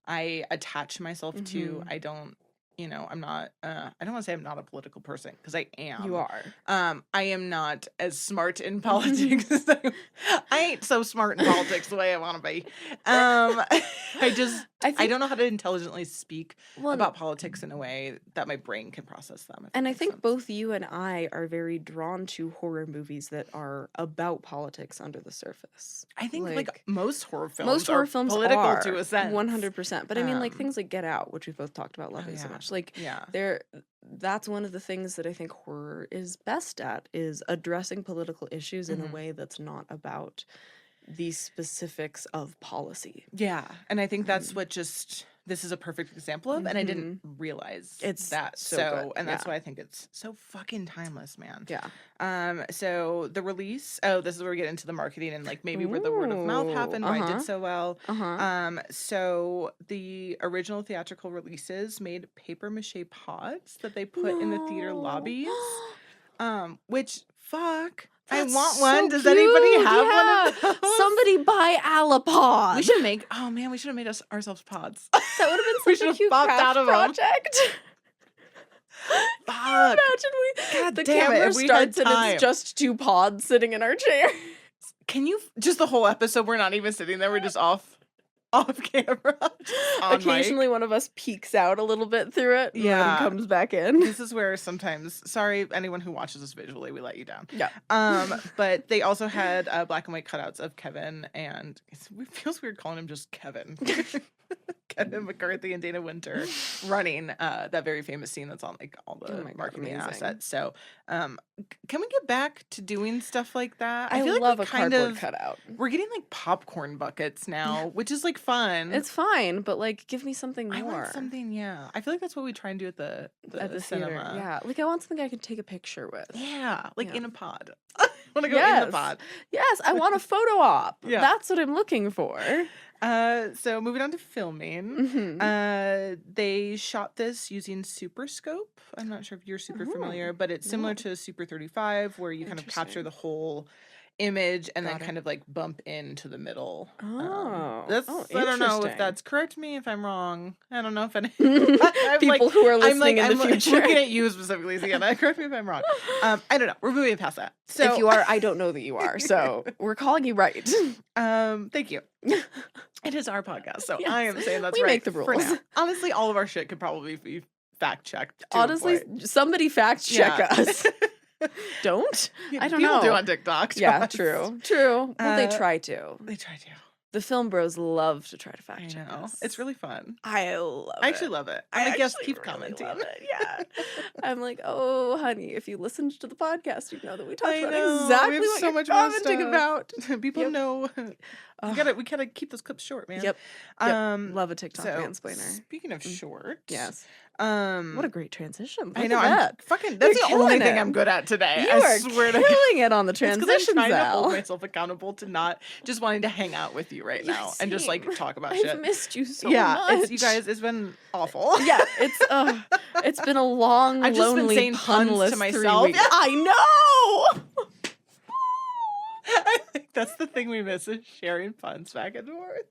I attach myself to. I don't, you know, I'm not, I don't want to say I'm not a political person, because I am. You are. I am not as smart in politics as I ain't so smart in politics the way I want to be. I just I don't know how to intelligently speak about politics in a way that my brain can process them. And I think both you and I are very drawn to horror movies that are about politics under the surface. I think like most horror films are political to a sense. 100%. But I mean, like things like Get Out, which we've both talked about loving so much. Like, that's one of the things that I think horror is best at, is addressing political issues in a way that's not about the specifics of policy. Yeah. And I think that's what this is a perfect example of, and I didn't realize it's that. So good. And that's why I think it's so fucking timeless, man. Yeah. So the release, this is where we get into the marketing and like maybe where the word of mouth happened, why it did so well. So the original theatrical releases made paper mache pods that they put in the theater lobbies. Which I want one. So Does cute. Anybody have one of those? Somebody buy Alapod. We should make. Oh man, we should have made ourselves pods. That would have been such a cute craft project. Fuck. Imagine the camera starts and it's just 2 pods sitting in our chair. Can you just the whole episode? We're not even sitting there. We're just off camera. Occasionally, one of us peeks out a little bit through it, and then comes back in. This is where sometimes, sorry, anyone who watches this visually, we let you down. Yeah. But they also had black and white cutouts of Kevin, and it feels weird calling him just Kevin. Kevin McCarthy and Dana Winter running that very famous scene that's on like all the marketing assets. So can we get back to doing stuff like that? I feel love like a cardboard cutout. We're getting like popcorn buckets now, which is like fun. It's fine, but like give me something more. I want something, I feel like that's what we try and do at the cinema. Theater. Yeah, like I want something I can take a picture with. Yeah, like in a pod. I want to go in the pod. Yes, I want a photo op. Yeah. That's what I'm looking for. So moving on to filming, they shot this using Super Scope. I'm not sure if you're super familiar, but it's similar to Super 35, where you kind of capture the whole image and then kind of like bump into the middle. I don't know if that's correct me if I'm wrong. I don't know if any people who are listening in the future. I'm looking at you specifically, Sienna. Correct me if I'm wrong. I don't know. We're moving past that. So if you are, I don't know that you are. So we're calling you right. Thank you. It is our podcast, so I am saying that's we right. We make the rules. For now. Honestly, all of our shit could probably be fact checked. Honestly, somebody fact check us. Don't? I don't know. People do on TikTok. Yeah, true. Well, they try to. They try to. The film bros love to try to fact check us. It's really fun. I actually love it. I guess keep commenting. Love it. Yeah. I'm like, oh, honey, if you listened to the podcast, you know that we talked about exactly what you're commenting about. People know. We gotta keep those clips short, man. Yep. Love a TikTok mansplainer. Speaking of short, yes. What a great transition! I know. That's the only thing I'm good at today. I swear to God. Killing it on the transitions. I'm trying to hold myself accountable to not just wanting to hang out with you right now and just like talk about shit. I've missed you so much. You guys, it's been awful. Yeah, it's been a long, I've just lonely, been saying puns to myself. Yeah, I know. I think that's the thing we miss is sharing puns back and forth.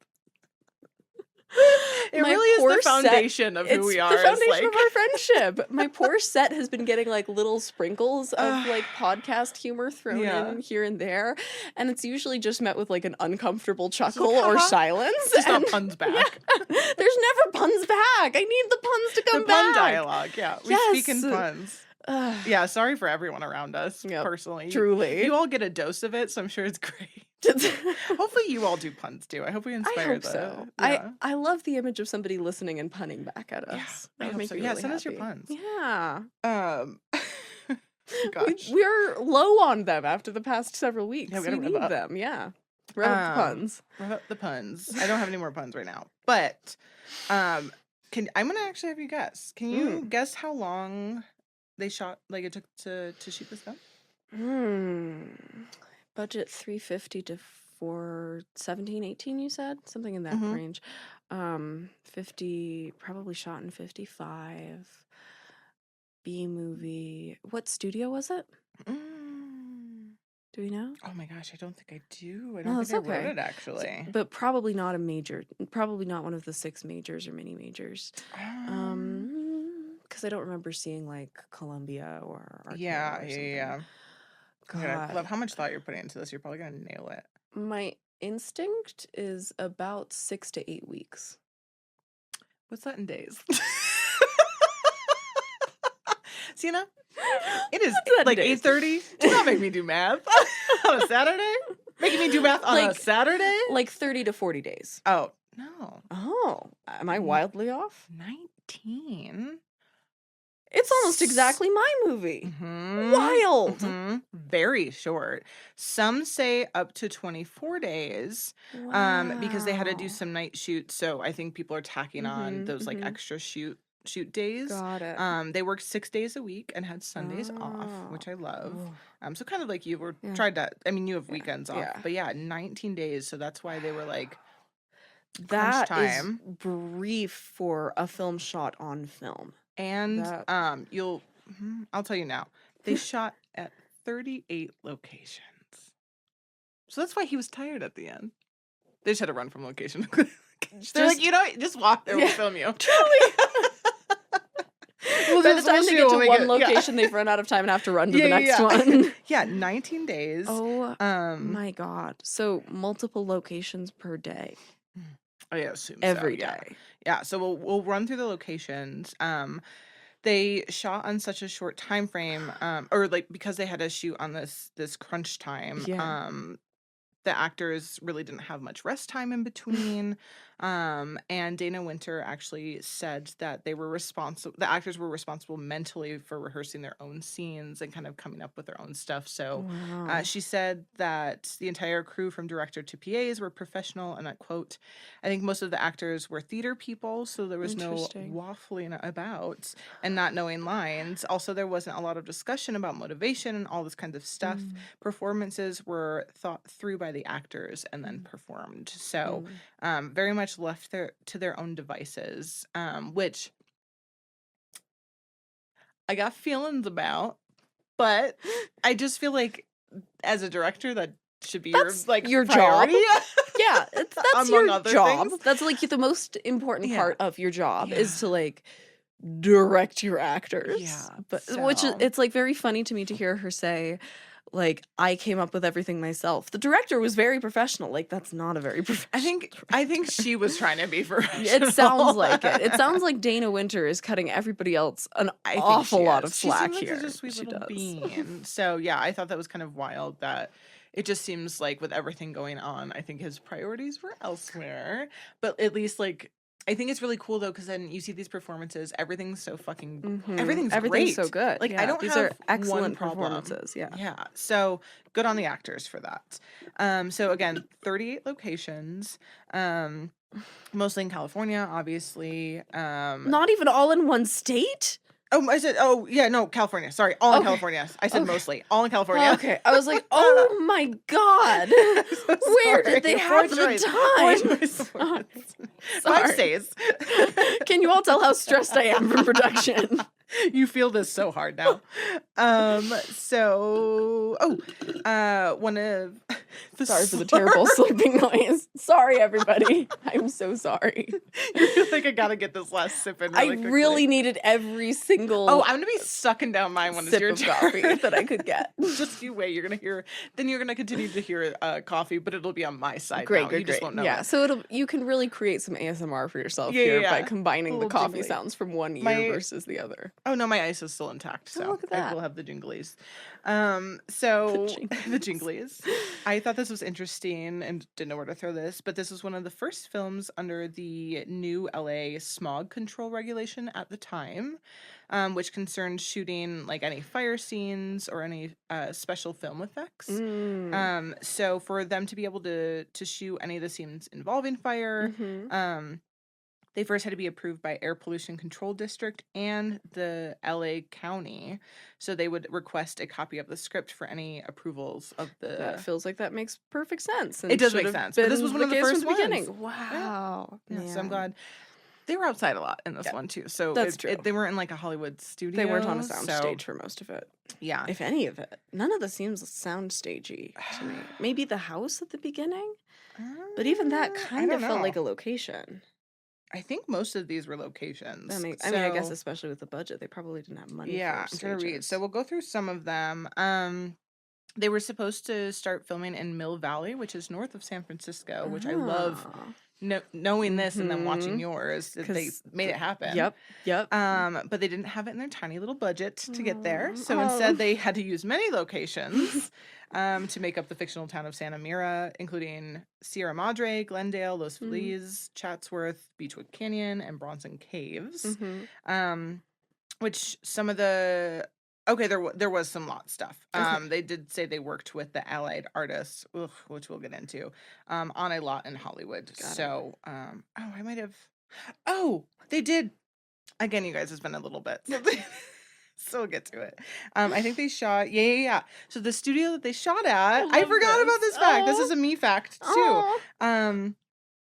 It really is the foundation of who we are. It's the foundation of our friendship. My poor set has been getting like little sprinkles of like podcast humor thrown in here and there, and it's usually just met with like an uncomfortable chuckle or silence. It's not puns back. Yeah, there's never puns back. I need the puns to come back. The pun dialogue. Yeah, we speak in puns. Yeah, sorry for everyone around us, personally. Truly. You all get a dose of it, so I'm sure it's great. Hopefully you all do puns too. I hope we inspire I hope so. Yeah. I love the image of somebody listening and punning back at us. Yeah, I hope so. Really send us your puns. Yeah. Gosh. We're low on them after the past several weeks. Yeah, we need them. Yeah. Rev up the puns. Rev up the puns. I don't have any more puns right now. But I'm gonna actually have you guess. Can you guess how long they shot, like it took to shoot this film? Budget $350 to $417, $18, you said? Something in that range. 50, probably shot in 55. B movie. What studio was it? Do we know? Oh my gosh, I don't think I do. I don't think I wrote it actually. But probably not a major. Probably not one of the 6 majors or mini majors. Because I don't remember seeing like Columbia or RKO yeah. God. I love how much thought you're putting into this. You're probably gonna nail it. My instinct is about 6 to 8 weeks. What's that in days? Siena, it is like 8:30. Do not make me do math on a Saturday. Making me do math on a Saturday? Like 30 to 40 days. Oh, no. Oh, am I wildly off? 19. It's almost exactly my movie. Wild. Very short. Some say up to 24 days because they had to do some night shoots. So I think people are tacking on those like extra shoot days. Got it. They worked 6 days a week and had Sundays off, which I love. So kind of like you were tried that. I mean, you have weekends off, but 19 days. So that's why they were like, that time. Is brief for a film shot on film. And I'll tell you now, they shot at 38 locations. So that's why he was tired at the end. They just had to run from location. They're like, just walk there, we'll film you. Truly. By the time they get to one location, they've run out of time and have to run to the next one. 19 days. Oh, my God. So multiple locations per day. I assume every so, day. Yeah, so we'll run through the locations. They shot on such a short time frame, or like because they had to shoot on this crunch time. The actors really didn't have much rest time in between. And Dana Winter actually said that the actors were responsible mentally for rehearsing their own scenes and kind of coming up with their own stuff. So she said that the entire crew from director to PAs were professional, and I quote, I think most of the actors were theater people, so there was no waffling about and not knowing lines. Also, there wasn't a lot of discussion about motivation and all this kind of stuff. Performances were thought through by the actors and then performed. So very much left to their own devices, which I got feelings about, but I just feel like as a director that should be your job. Yeah, that's your job. Things. That's like the most important part of your job is to like direct your actors. Yeah, but which is, it's like very funny to me to hear her say, like, I came up with everything myself. The director was very professional. Like, that's not a very professional. I think she was trying to be professional. It sounds like it. It sounds like Dana Winter is cutting everybody else an awful lot of slack here. She's a sweet little bean. So yeah, I thought that was kind of wild that it just seems like with everything going on, I think his priorities were elsewhere. But at least like I think it's really cool though, because then you see these performances. Everything's so fucking. Everything's great. So good. Like I don't these have are excellent one problem. performances. Yeah. So good on the actors for that. So again, 38 locations. Mostly in California, obviously. Not even all in one state. Oh, I said, no, California. Sorry, all in California. I said mostly. All in California. Okay. I was like, oh my God. So where did they have the time? Sorry. 5 stays. Can you all tell how stressed I am from production? You feel this so hard now. One of sorry for the terrible sleeping noise. Sorry, everybody. I'm so sorry. You feel like I gotta get this last sip in really quickly. Really needed every single. Oh, I'm gonna be sucking down mine when it's your coffee that I could get. Just you wait. You're gonna continue to hear coffee, but it'll be on my side. Great. You just won't know. Yeah, so you can really create some ASMR for yourself here by combining the coffee sounds from one ear versus the other. Oh no, my ice is still intact, so look at that. I will have the jinglies. The jinglies. I thought this was interesting and didn't know where to throw this, but this was one of the first films under the new LA smog control regulation at the time, which concerned shooting like any fire scenes or any special film effects. So for them to be able to shoot any of the scenes involving fire, they first had to be approved by Air Pollution Control District and the LA County. So they would request a copy of the script for any approvals of the... That feels like that makes perfect sense. It does make sense. But this was one of the first ones. Beginning. Wow. Yeah, so I'm glad. They were outside a lot in this one, too. So that's true. They weren't in like a Hollywood studio. They weren't on a soundstage for most of it. Yeah. If any of it. None of the scenes sound stagey to me. Maybe the house at the beginning? But even that kind of felt like a location. I think most of these were locations. I mean, I guess especially with the budget, they probably didn't have money. Yeah, I'm trying to read. So we'll go through some of them. They were supposed to start filming in Mill Valley, which is north of San Francisco, which I love knowing this and then watching yours. They made it happen. Yep. But they didn't have it in their tiny little budget to get there. So instead, they had to use many locations to make up the fictional town of Santa Mira, including Sierra Madre, Glendale, Los Feliz, Chatsworth, Beechwood Canyon, and Bronson Caves. Which some of the... Okay, there was some lot stuff. They did say they worked with the Allied artists, which we'll get into, on a lot in Hollywood. I might have... Oh, they did... Again, you guys, it's been a little bit. So we'll get to it. I think they shot... Yeah. So the studio that they shot at... I forgot about this fact. This is a me fact, too.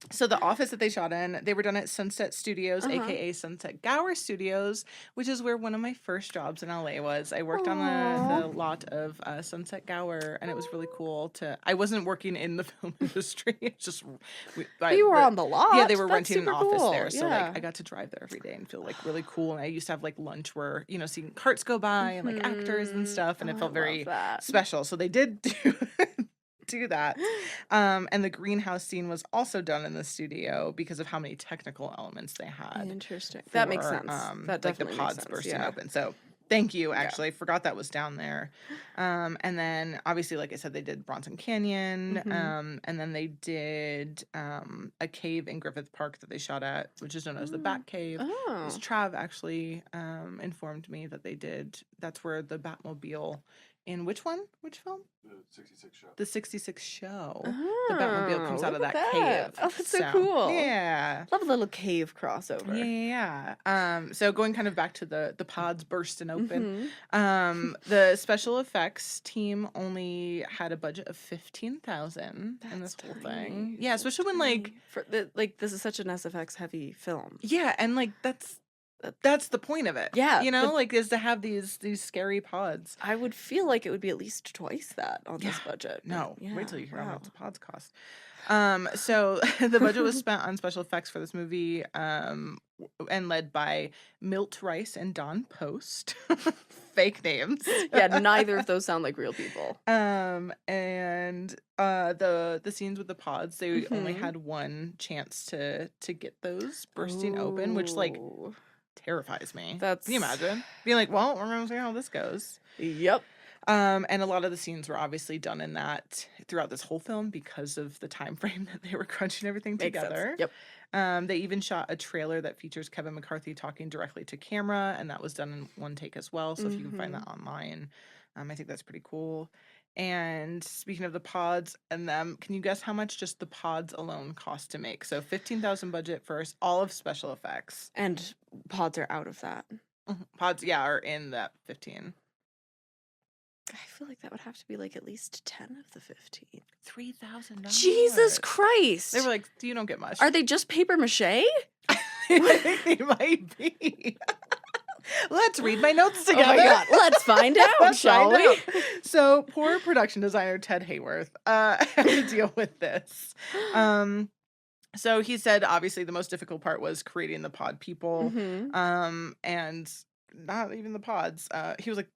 So the office that they shot in, they were done at Sunset Studios, a.k.a. Sunset Gower Studios, which is where one of my first jobs in LA was. I worked on the lot of Sunset Gower, and it was really cool to... I wasn't working in the film industry. It's just... You were on the lot? Yeah, they were renting an office cool. there. So, I got to drive there every day and feel, really cool. And I used to have, lunch where, seeing carts go by and, actors and stuff, and it felt very special. So they did do that. And the greenhouse scene was also done in the studio because of how many technical elements they had. Interesting. That makes sense. That definitely the pods makes sense. bursting open. So thank you, actually. I forgot that was down there. And then obviously, like I said, they did Bronson Canyon. And then they did a cave in Griffith Park that they shot at, which is known as the Bat Cave. Trav actually informed me that they did. That's where the Batmobile... In which one? Which film? The 66 show. The 66 show. The Batmobile comes out of that cave. Oh, that's so cool. Yeah. Love a little cave crossover. Yeah. So going kind of back to the pods bursting open. The special effects team only had a budget of $15,000 in this whole thing. Yeah, especially when this is such an SFX heavy film. Yeah, and that's the point of it. Yeah. Is to have these scary pods. I would feel like it would be at least twice that on this budget. No. Wait till you hear how much the pods cost. So the budget was spent on special effects for this movie, and led by Milt Rice and Don Post. Fake names. Yeah, neither of those sound like real people. And the scenes with the pods, they only had one chance to get those bursting open, which terrifies me. Can you imagine being like, well, we're gonna see how this goes? Yep. And a lot of the scenes were obviously done in that throughout this whole film because of the time frame that they were crunching everything together. Yep. They even shot a trailer that features Kevin McCarthy talking directly to camera, and that was done in one take as well. So if you can find that online, I think that's pretty cool. And speaking of the pods and them, can you guess how much just the pods alone cost to make? So $15,000 budget for all of special effects. And pods are out of that. Pods, are in that 15. I feel like that would have to be at least 10 of the 15. $3,000. Jesus Christ. They were like, you don't get much. Are they just paper mache? They might be. Let's read my notes together. Oh my God. Let's find out, shall we? So, poor production designer Ted Hayworth had to deal with this. So he said, obviously, the most difficult part was creating the pod people, and not even the pods. He was like,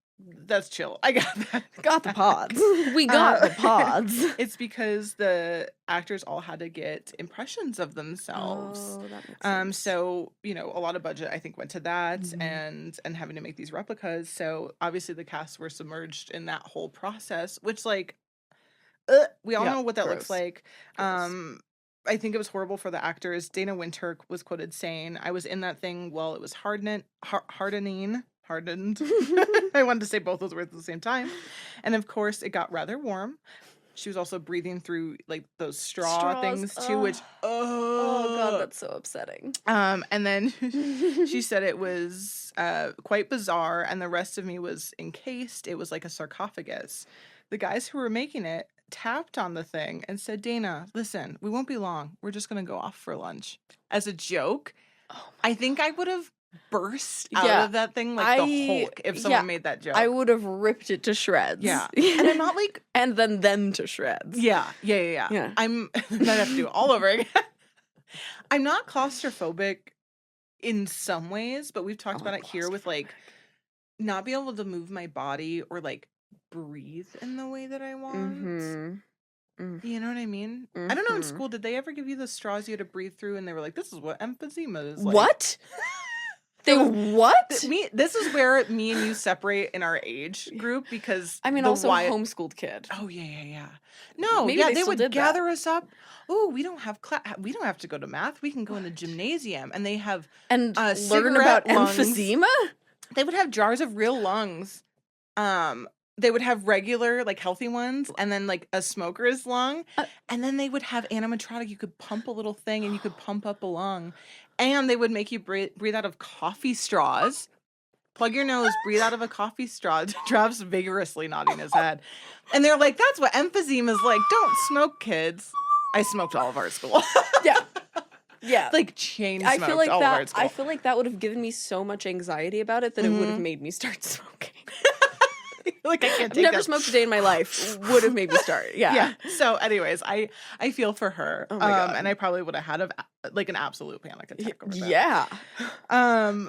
that's chill. I got that. Got the pods. We got the pods. It's because the actors all had to get impressions of themselves. Oh, that makes sense. So, a lot of budget, I think, went to that and having to make these replicas. So, obviously, the cast were submerged in that whole process, which, we all know what that looks like. I think it was horrible for the actors. Dana Wynter was quoted saying, "I was in that thing while it was hardened. I wanted to say both those words at the same time. And of course, it got rather warm. She was also breathing through those straws things too, which oh God, that's so upsetting. And then she said it was quite bizarre, and the rest of me was encased. It was like a sarcophagus. The guys who were making it tapped on the thing and said, "Dana, listen, we won't be long. We're just gonna go off for lunch." As a joke. I think I would have burst out of that thing like the Hulk if someone made that joke. I would have ripped it to shreds. Yeah. And I'm not and then them to shreds. Yeah. I'm I'd have to do it all over again. I'm not claustrophobic in some ways, but we've talked about it here with not being able to move my body or breathe in the way that I want. Mm-hmm. You know what I mean? Mm-hmm. I don't know, in school, did they ever give you the straws you had to breathe through and they were like, this is what emphysema is like? What? What? This is where me and you separate in our age group, because I mean, also homeschooled kid. Oh yeah. No, Maybe they would gather that. us up. Oh, we don't have to go to math. We can go in the gymnasium, and they have and learn about emphysema. They would have jars of real lungs. They would have regular, like, healthy ones, and then, like, a smoker's lung, and then they would have animatronic. You could pump a little thing, and you could pump up a lung, and they would make you breathe out of coffee straws. Plug your nose, breathe out of a coffee straw. Trav's vigorously nodding his head. And they're like, that's what emphysema is like. Don't smoke, kids. I smoked all of our school. Yeah. Like, chain smoked all of our school. I feel like that would have given me so much anxiety about it that it would have made me start smoking. Like, I can't take Never smoked a day in my life. Would have made me start. Yeah. So, anyways, I feel for her. Oh my God. And I probably would have had an absolute panic attack over that. Yeah.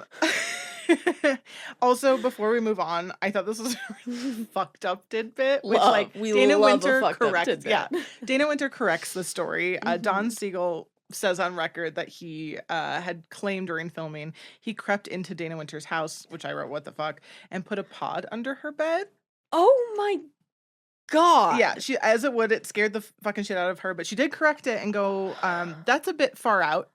Also, before we move on, I thought this was a really fucked up tidbit, which Dana Winter corrects. Yeah, Dana Winter corrects the story. Don Siegle says on record that he had claimed during filming he crept into Dana Winter's house, which I wrote, what the fuck, and put a pod under her bed. Oh my God. Yeah, it scared the fucking shit out of her, but she did correct it and go, that's a bit far out.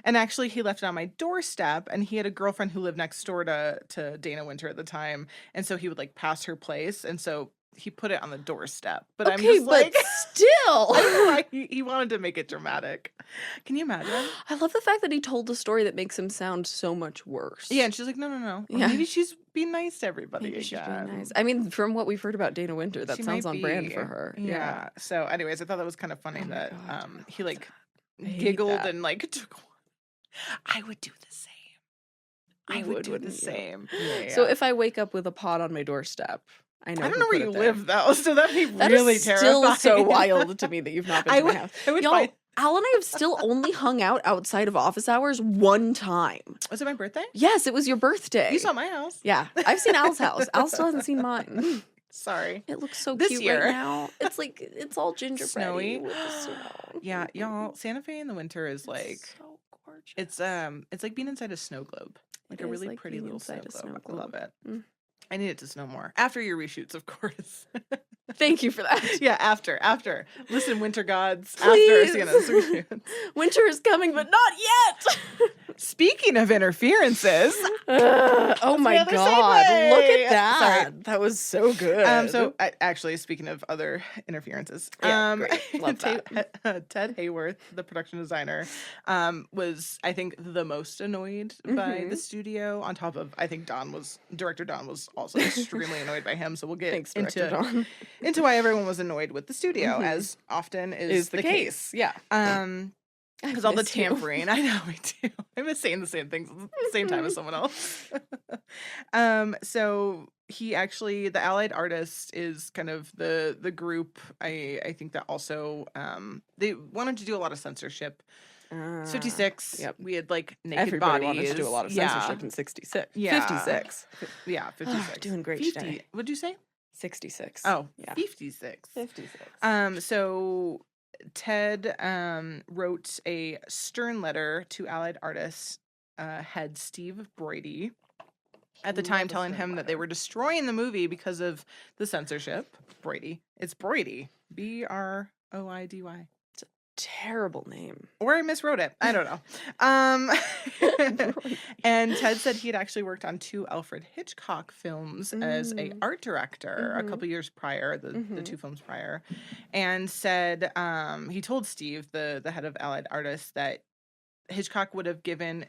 And actually, he left it on my doorstep, and he had a girlfriend who lived next door to Dana Winter at the time, and so he would, like, pass her place, and so he put it on the doorstep. But I'm just like, still, I don't know why he wanted to make it dramatic. Can you imagine? I love the fact that he told a story that makes him sound so much worse. Yeah, and she's like, no. Yeah. Maybe she's being nice to everybody again. She's being nice. I mean, from what we've heard about Dana Winter, that sounds on brand for her. Yeah. So, anyways, I thought that was kind of funny that he, like, giggled and, like, took. I would do the same. I would do the same. Yeah. So if I wake up with a pot on my doorstep, I don't know where you live, though, so that'd be really terrifying. Still so wild to me that you've not been to my house. Y'all, Al and I have still only hung out outside of office hours one time. Was it my birthday? Yes, it was your birthday. You saw my house. Yeah, I've seen Al's house. Al still hasn't seen mine. Sorry. It looks so this cute year. Right now. It's like, it's all gingerbread. Snowy. With the snow. Yeah, y'all, Santa Fe in the winter is like, so gorgeous. It's like being inside a snow globe. Like a really pretty little snow globe. I love it. I need it to snow more. After your reshoots, of course. Thank you for that. Yeah, after. Listen, winter gods. Please. After Siena's reshoots. Winter is coming, but not yet. Speaking of interferences. Oh my God. Look at that. Sorry. That was so good. So actually, speaking of other interferences, great. Love that. Ted Hayworth, the production designer, was, I think, the most annoyed by the studio. On top of, I think director Don was also extremely annoyed by him. So we'll get into why everyone was annoyed with the studio, as often is the case. Yeah. Because all the tampering. I know, me too. I miss saying the same things at the same time as someone else. So he actually, the Allied Artists is kind of the group. I think that also they wanted to do a lot of censorship. 56. Yep. We had, like, naked Everybody bodies. wanted to do a lot of censorship in 66. Yeah. 56. Yeah, 56. Doing great 50. today. What'd you say? 66. Oh, yeah. 56. 56. So Ted wrote a stern letter to Allied Artists head Steve Broidy at the time, telling him that they were destroying the movie because of the censorship. Broidy. It's Broidy. Broidy. It's a terrible name. Or I miswrote it. I don't know. And Ted said he had actually worked on 2 Alfred Hitchcock films as a art director a couple years prior, the 2 films prior, and said he told Steve, the head of Allied Artists, that Hitchcock would have given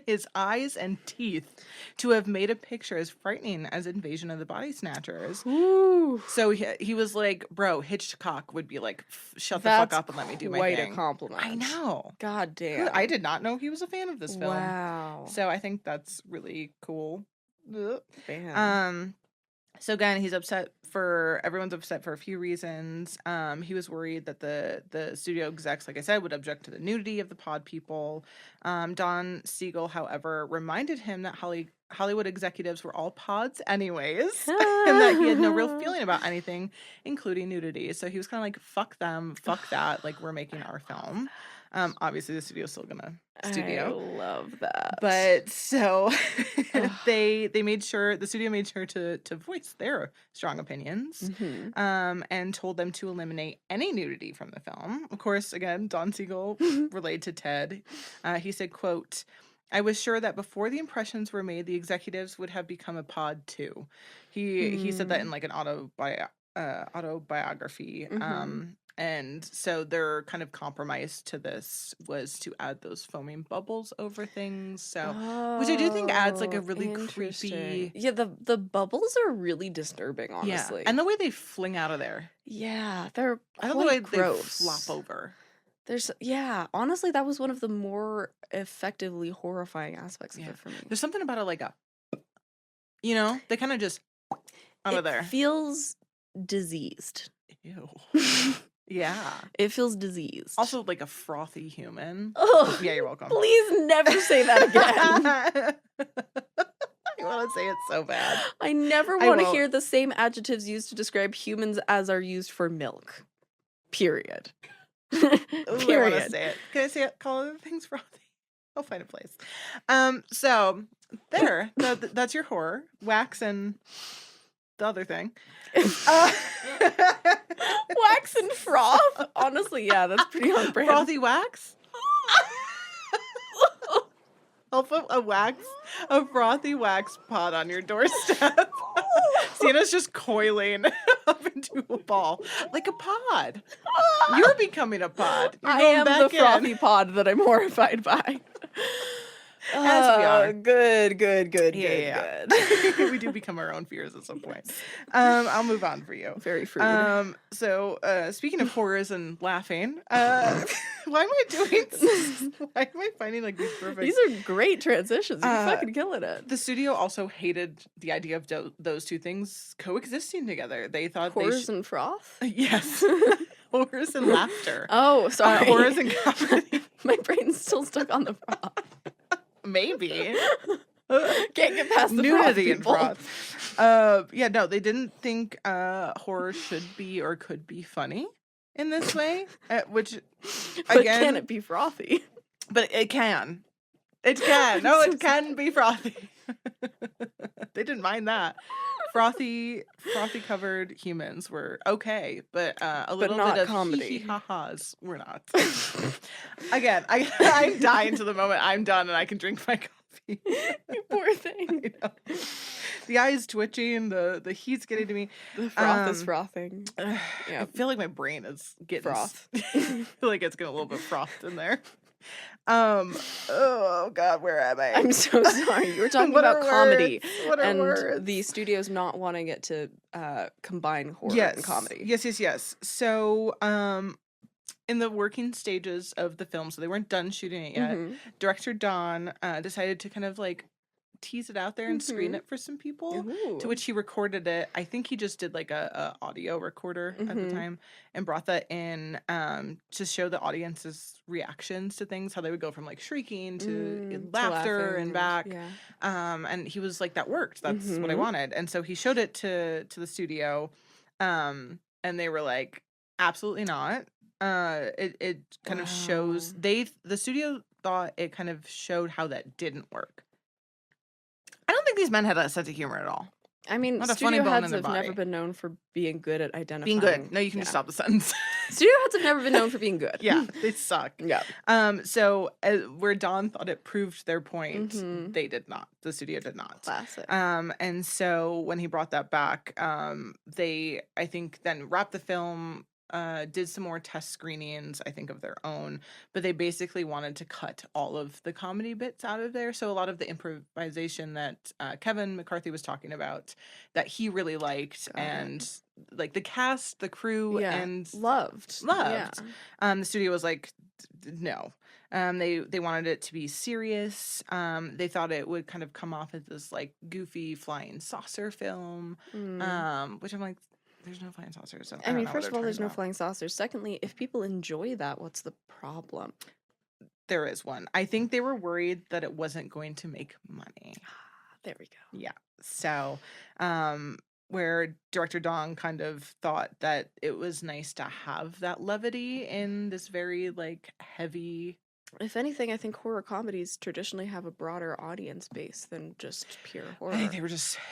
his eyes and teeth to have made a picture as frightening as Invasion of the Body Snatchers. Ooh. So he was like, bro, Hitchcock would be like, shut the fuck up and let me do my thing. Quite a compliment. I know. God damn. I did not know he was a fan of this film. Wow. So I think that's really cool. Man. So again, everyone's upset for a few reasons. He was worried that the studio execs, like I said, would object to the nudity of the pod people. Don Siegle, however, reminded him that Hollywood executives were all pods anyways, and that he had no real feeling about anything, including nudity. So he was kind of like, fuck them, fuck that, like, we're making our film. Obviously the studio's still gonna studio. I love that. But so the studio made sure to voice their strong opinions, and told them to eliminate any nudity from the film. Of course, again, Don Siegle relayed to Ted. He said, quote, "I was sure that before the impressions were made, the executives would have become a pod too." He said that in like an autobiography. And so their kind of compromise to this was to add those foaming bubbles over things. So, which I do think adds like a really creepy. Yeah, the bubbles are really disturbing, honestly. Yeah, and the way they fling out of there. Yeah, they're I don't know the way gross. they flop over. Honestly, that was one of the more effectively horrifying aspects of it for me. There's something about it, like they kind of just out of there. It feels diseased. Ew. Yeah. It feels diseased. Also, like a frothy human. Oh, yeah, you're welcome. Please never say that again. I want to say it so bad. I never want to hear the same adjectives used to describe humans as are used for milk. Period. Period. I want to say it. Can I say it? Call other things frothy? I'll find a place. So there. That's your horror. Wax and the other thing. Wax and froth? Honestly, yeah, that's pretty on brand. Frothy wax? I'll put a frothy wax pod on your doorstep. Siena's just coiling up into a ball. Like a pod. You're becoming a pod. I am the frothy pod that I'm horrified by. As we are. Good. We do become our own fears at some point. I'll move on for you. Very fruity. So speaking of horrors and laughing, why am I finding like these perfect? These are great transitions. You're fucking killing it. The studio also hated the idea of those two things coexisting together. They thought horrors and froth? Yes. Horrors and laughter. Oh, sorry. Horrors and comedy. My brain's still stuck on the froth. Maybe. Can't get past the nudity and froth. No, they didn't think horror should be or could be funny in this way. Which, but again, can it be frothy? But it can. It can. No, it can be frothy. They didn't mind that. Frothy covered humans were okay, but a little bit of comedy ha-has were not. Again, I'm dying to the moment I'm done and I can drink my coffee. You poor thing. The eyes twitching, the heat's getting to me. The froth is frothing. Yeah. I feel like my brain is getting froth. I feel like it's getting a little bit frothed in there. Oh God, where am I? I'm so sorry. You were talking about comedy and words? The studio's not wanting it to combine horror and comedy. Yes. So, in the working stages of the film, so they weren't done shooting it yet. Director Don decided to kind of like tease it out there and screen it for some people. Ooh. To which he recorded it. I think he just did like a audio recorder at the time and brought that in to show the audience's reactions to things, how they would go from like shrieking to laughter and back. Yeah. And he was like, that worked. That's what I wanted. And so he showed it to the studio, and they were like, absolutely not. It kind of shows the studio thought it kind of showed how that didn't work. I don't think these men had a sense of humor at all. I mean, not a studio funny bone heads in their have body. never been known for being good at identifying. Being good. No, you can just stop the sentence. Studio heads have never been known for being good. Yeah, they suck. Yeah. So where Don thought it proved their point, they did not. The studio did not. Classic. And so when he brought that back, they, I think, then wrapped the film, did some more test screenings, I think, of their own, but they basically wanted to cut all of the comedy bits out of there. So a lot of the improvisation that Kevin McCarthy was talking about that he really liked, and like the cast, the crew, and loved. The studio was like, no. They wanted it to be serious. They thought it would kind of come off as this like goofy flying saucer film, which I'm like, there's no flying saucers. So I mean, first of all, there's no flying saucers. Secondly, if people enjoy that, what's the problem? There is one. I think they were worried that it wasn't going to make money. There we go. Yeah. So, where director Don kind of thought that it was nice to have that levity in this very like heavy. If anything, I think horror comedies traditionally have a broader audience base than just pure horror. I think they were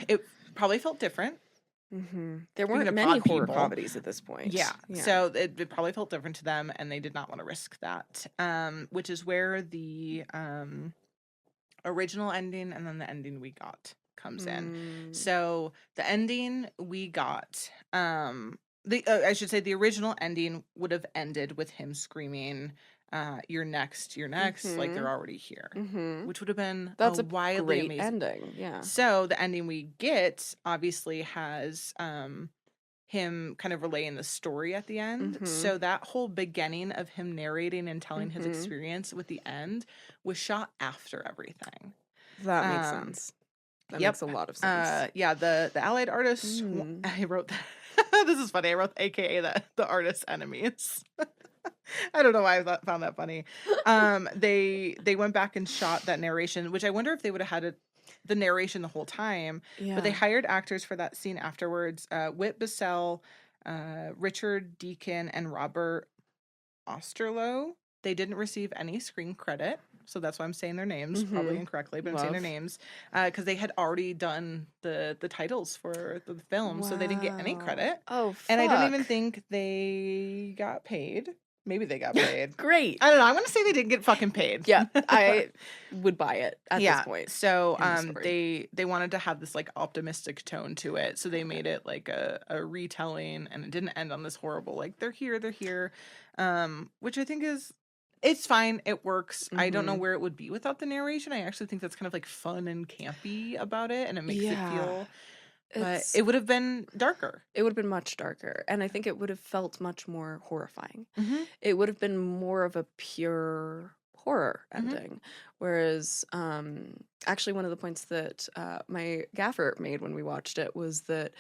it probably felt different. There weren't many horror comedies at this point. Yeah. So it probably felt different to them, and they did not want to risk that. Which is where the original ending and then the ending we got comes in. So the ending we got, I should say the original ending would have ended with him screaming, "You're next, you're next!" Like they're already here, which would have been a wildly great amazing ending. Yeah. So the ending we get obviously has him kind of relaying the story at the end. So that whole beginning of him narrating and telling his experience with the end was shot after everything. That makes sense. That makes a lot of sense. Yeah, the allied artists. I wrote that. This is funny. I wrote AKA the artist's enemies. I don't know why I found that funny. They went back and shot that narration, which I wonder if they would have had the narration the whole time. Yeah. But they hired actors for that scene afterwards. Whit Bissell, Richard Deacon, and Robert Osterloh. They didn't receive any screen credit, so that's why I'm saying their names, probably incorrectly, but I'm saying their names, because they had already done the titles for the film, so they didn't get any credit. Oh, fuck. And I don't even think they got paid. Maybe they got paid. Great. I don't know. I'm going to say they didn't get fucking paid. Yeah, I would buy it at this point. So they wanted to have this like optimistic tone to it. So they made it like a retelling, and it didn't end on this horrible like they're here, which I think it's fine. It works. I don't know where it would be without the narration. I actually think that's kind of like fun and campy about it, and it makes it feel. But it would have been darker. It would have been much darker. And I think it would have felt much more horrifying. It would have been more of a pure horror ending. Whereas, actually, one of the points that my gaffer made when we watched it was that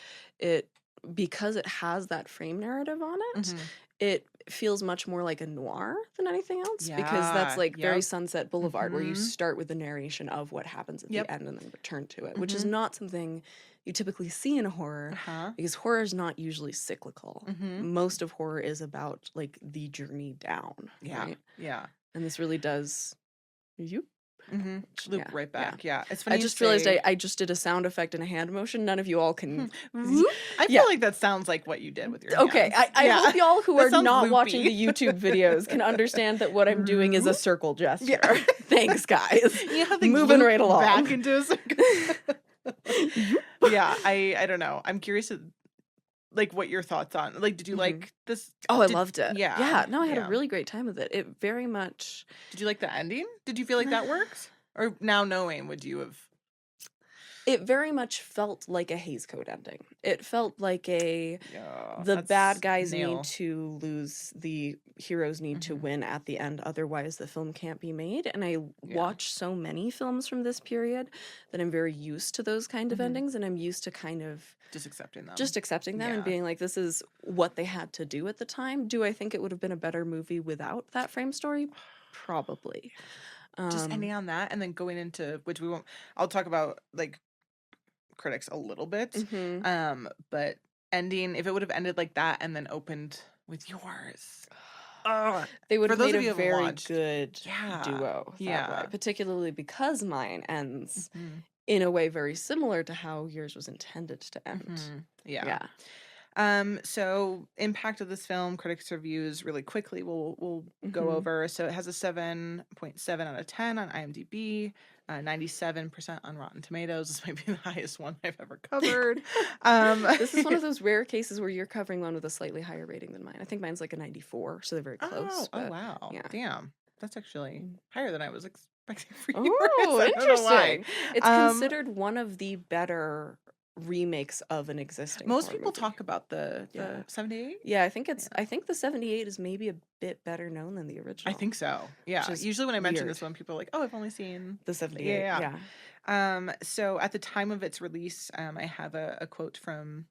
because it has that frame narrative on it, it feels much more like a noir than anything else, because that's like very Sunset Boulevard, where you start with the narration of what happens at the end and then return to it, which is not something you typically see in horror, because horror is not usually cyclical. Most of horror is about like the journey down. Right? Yeah. And this really does loop right back. Yeah. It's funny. I just realized I just did a sound effect and a hand motion. None of you all can. I feel like that sounds like what you did with your hands. Okay. I hope y'all who are not watching the YouTube videos can understand that what I'm doing is a circle gesture. Thanks, guys. You have to moving right along back into a circle. I don't know. I'm curious like what your thoughts on, like, did you like this? I loved it. Yeah. No, I had a really great time with it. It very much. Did you like the ending? Did you feel like that works? Or now knowing, would you have? It very much felt like a Hays Code ending. It felt like the bad guys need to lose, the heroes need to win at the end, otherwise the film can't be made. And I watch so many films from this period that I'm very used to those kind of endings, and I'm used to kind of just accepting them and being like, this is what they had to do at the time. Do I think it would have been a better movie without that frame story? Probably. Just ending on that, and then going into, which we won't, I'll talk about like critics a little bit, but ending, if it would have ended like that and then opened with yours, they would have made a very good duo that way, particularly because mine ends in a way very similar to how yours was intended to end. So impact of this film, critics' reviews really quickly we'll go over. So it has a 7.7 out of 10 on IMDb, 97% on Rotten Tomatoes. This might be the highest one I've ever covered. This is one of those rare cases where you're covering one with a slightly higher rating than mine. I think mine's like a 94, so they're very close. Oh wow. Yeah. Damn. That's actually higher than I was expecting for you. Oh, interesting. It's considered one of the better remakes of an existing Most horror people movie. talk about the 78. Yeah, I think the 78 is maybe a bit better known than the original. I think so. Yeah. Usually when I mention this one, people are like, "Oh, I've only seen the 78." Yeah. So at the time of its release, I have a quote from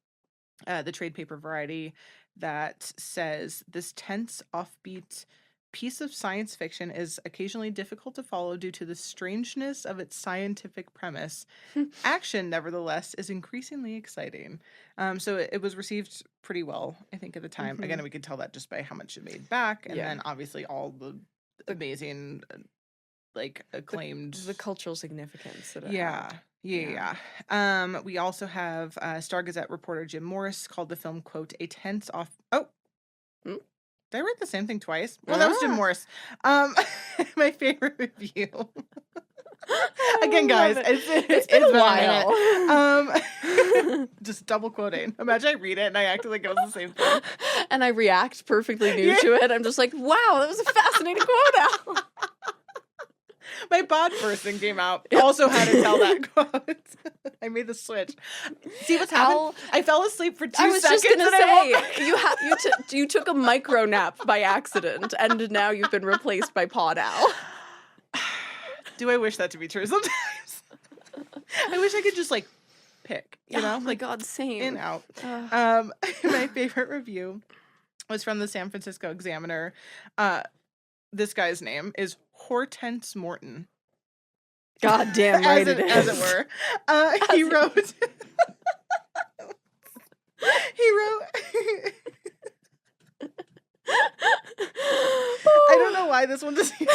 the trade paper Variety that says, "This tense, offbeat piece of science fiction is occasionally difficult to follow due to the strangeness of its scientific premise. Action, nevertheless, is increasingly exciting." So it was received pretty well, I think, at the time. Again, we could tell that just by how much it made back, and then obviously all the amazing, like, acclaimed the cultural significance that it had. Yeah. We also have Star Gazette reporter Jim Morris called the film, quote, "a tense off." Oh. Did I write the same thing twice? Well, that was Jim Morris. My favorite review. Again, guys, it's been a while. Just double quoting. Imagine I read it and I acted like it was the same thing. And I react perfectly new to it. I'm just like, wow, that was a fascinating quote, Al. My pod person came out, also had to tell that quote. I made the switch. See what's happened? I fell asleep for 2 seconds. I was just going to say, you took a micro nap by accident, and now you've been replaced by Pod Al. Do I wish that to be true sometimes? I wish I could just, like, pick, you know? Oh my like, God, same. In, out. My favorite review was from the San Francisco Examiner. This guy's name is Hortense Morton. God damn right it is. As it were. He wrote... I don't know why this one doesn't even...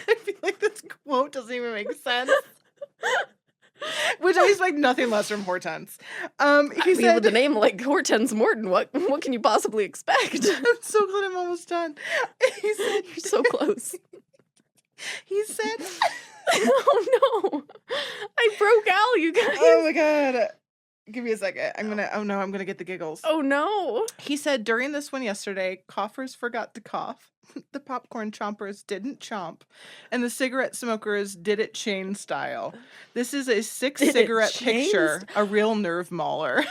I feel like this quote doesn't even make sense. Which I expect nothing less from Hortense. He said, with a name like Hortense Morton, what can you possibly expect? I'm so glad I'm almost done. He said, "You're so close." He said, "Oh no, I broke Al, you guys." Oh my God. Give me a second. I'm gonna get the giggles. Oh no. He said, "During this one yesterday, coughers forgot to cough. The popcorn chompers didn't chomp. And the cigarette smokers did it chain style. This is a 6-cigarette picture, a real nerve mauler."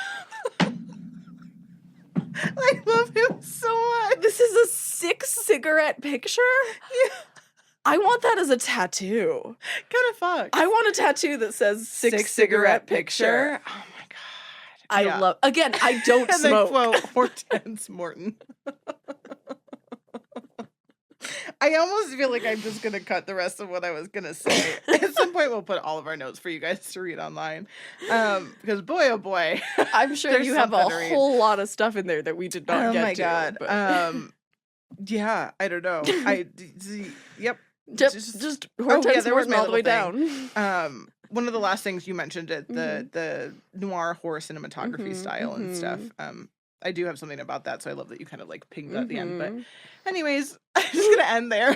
I love him so much. This is a 6-cigarette picture? Yeah. I want that as a tattoo. Kind of fucked. I want a tattoo that says 6-cigarette picture. Oh my God. I love, again, I don't and smoke. Then quote Hortense Morton. I almost feel like I'm just going to cut the rest of what I was going to say. At some point, we'll put all of our notes for you guys to read online. Because boy, oh boy. I'm sure you have a whole lot of stuff in there that we did not get to. Oh my God. But... yeah, I don't know. Yep. Just Hortense Morton all the way down. One of the last things you mentioned it, the noir horror cinematography style and stuff. I do have something about that, so I love that you kind of like pinged that at the end. But anyways, I'm just gonna end there.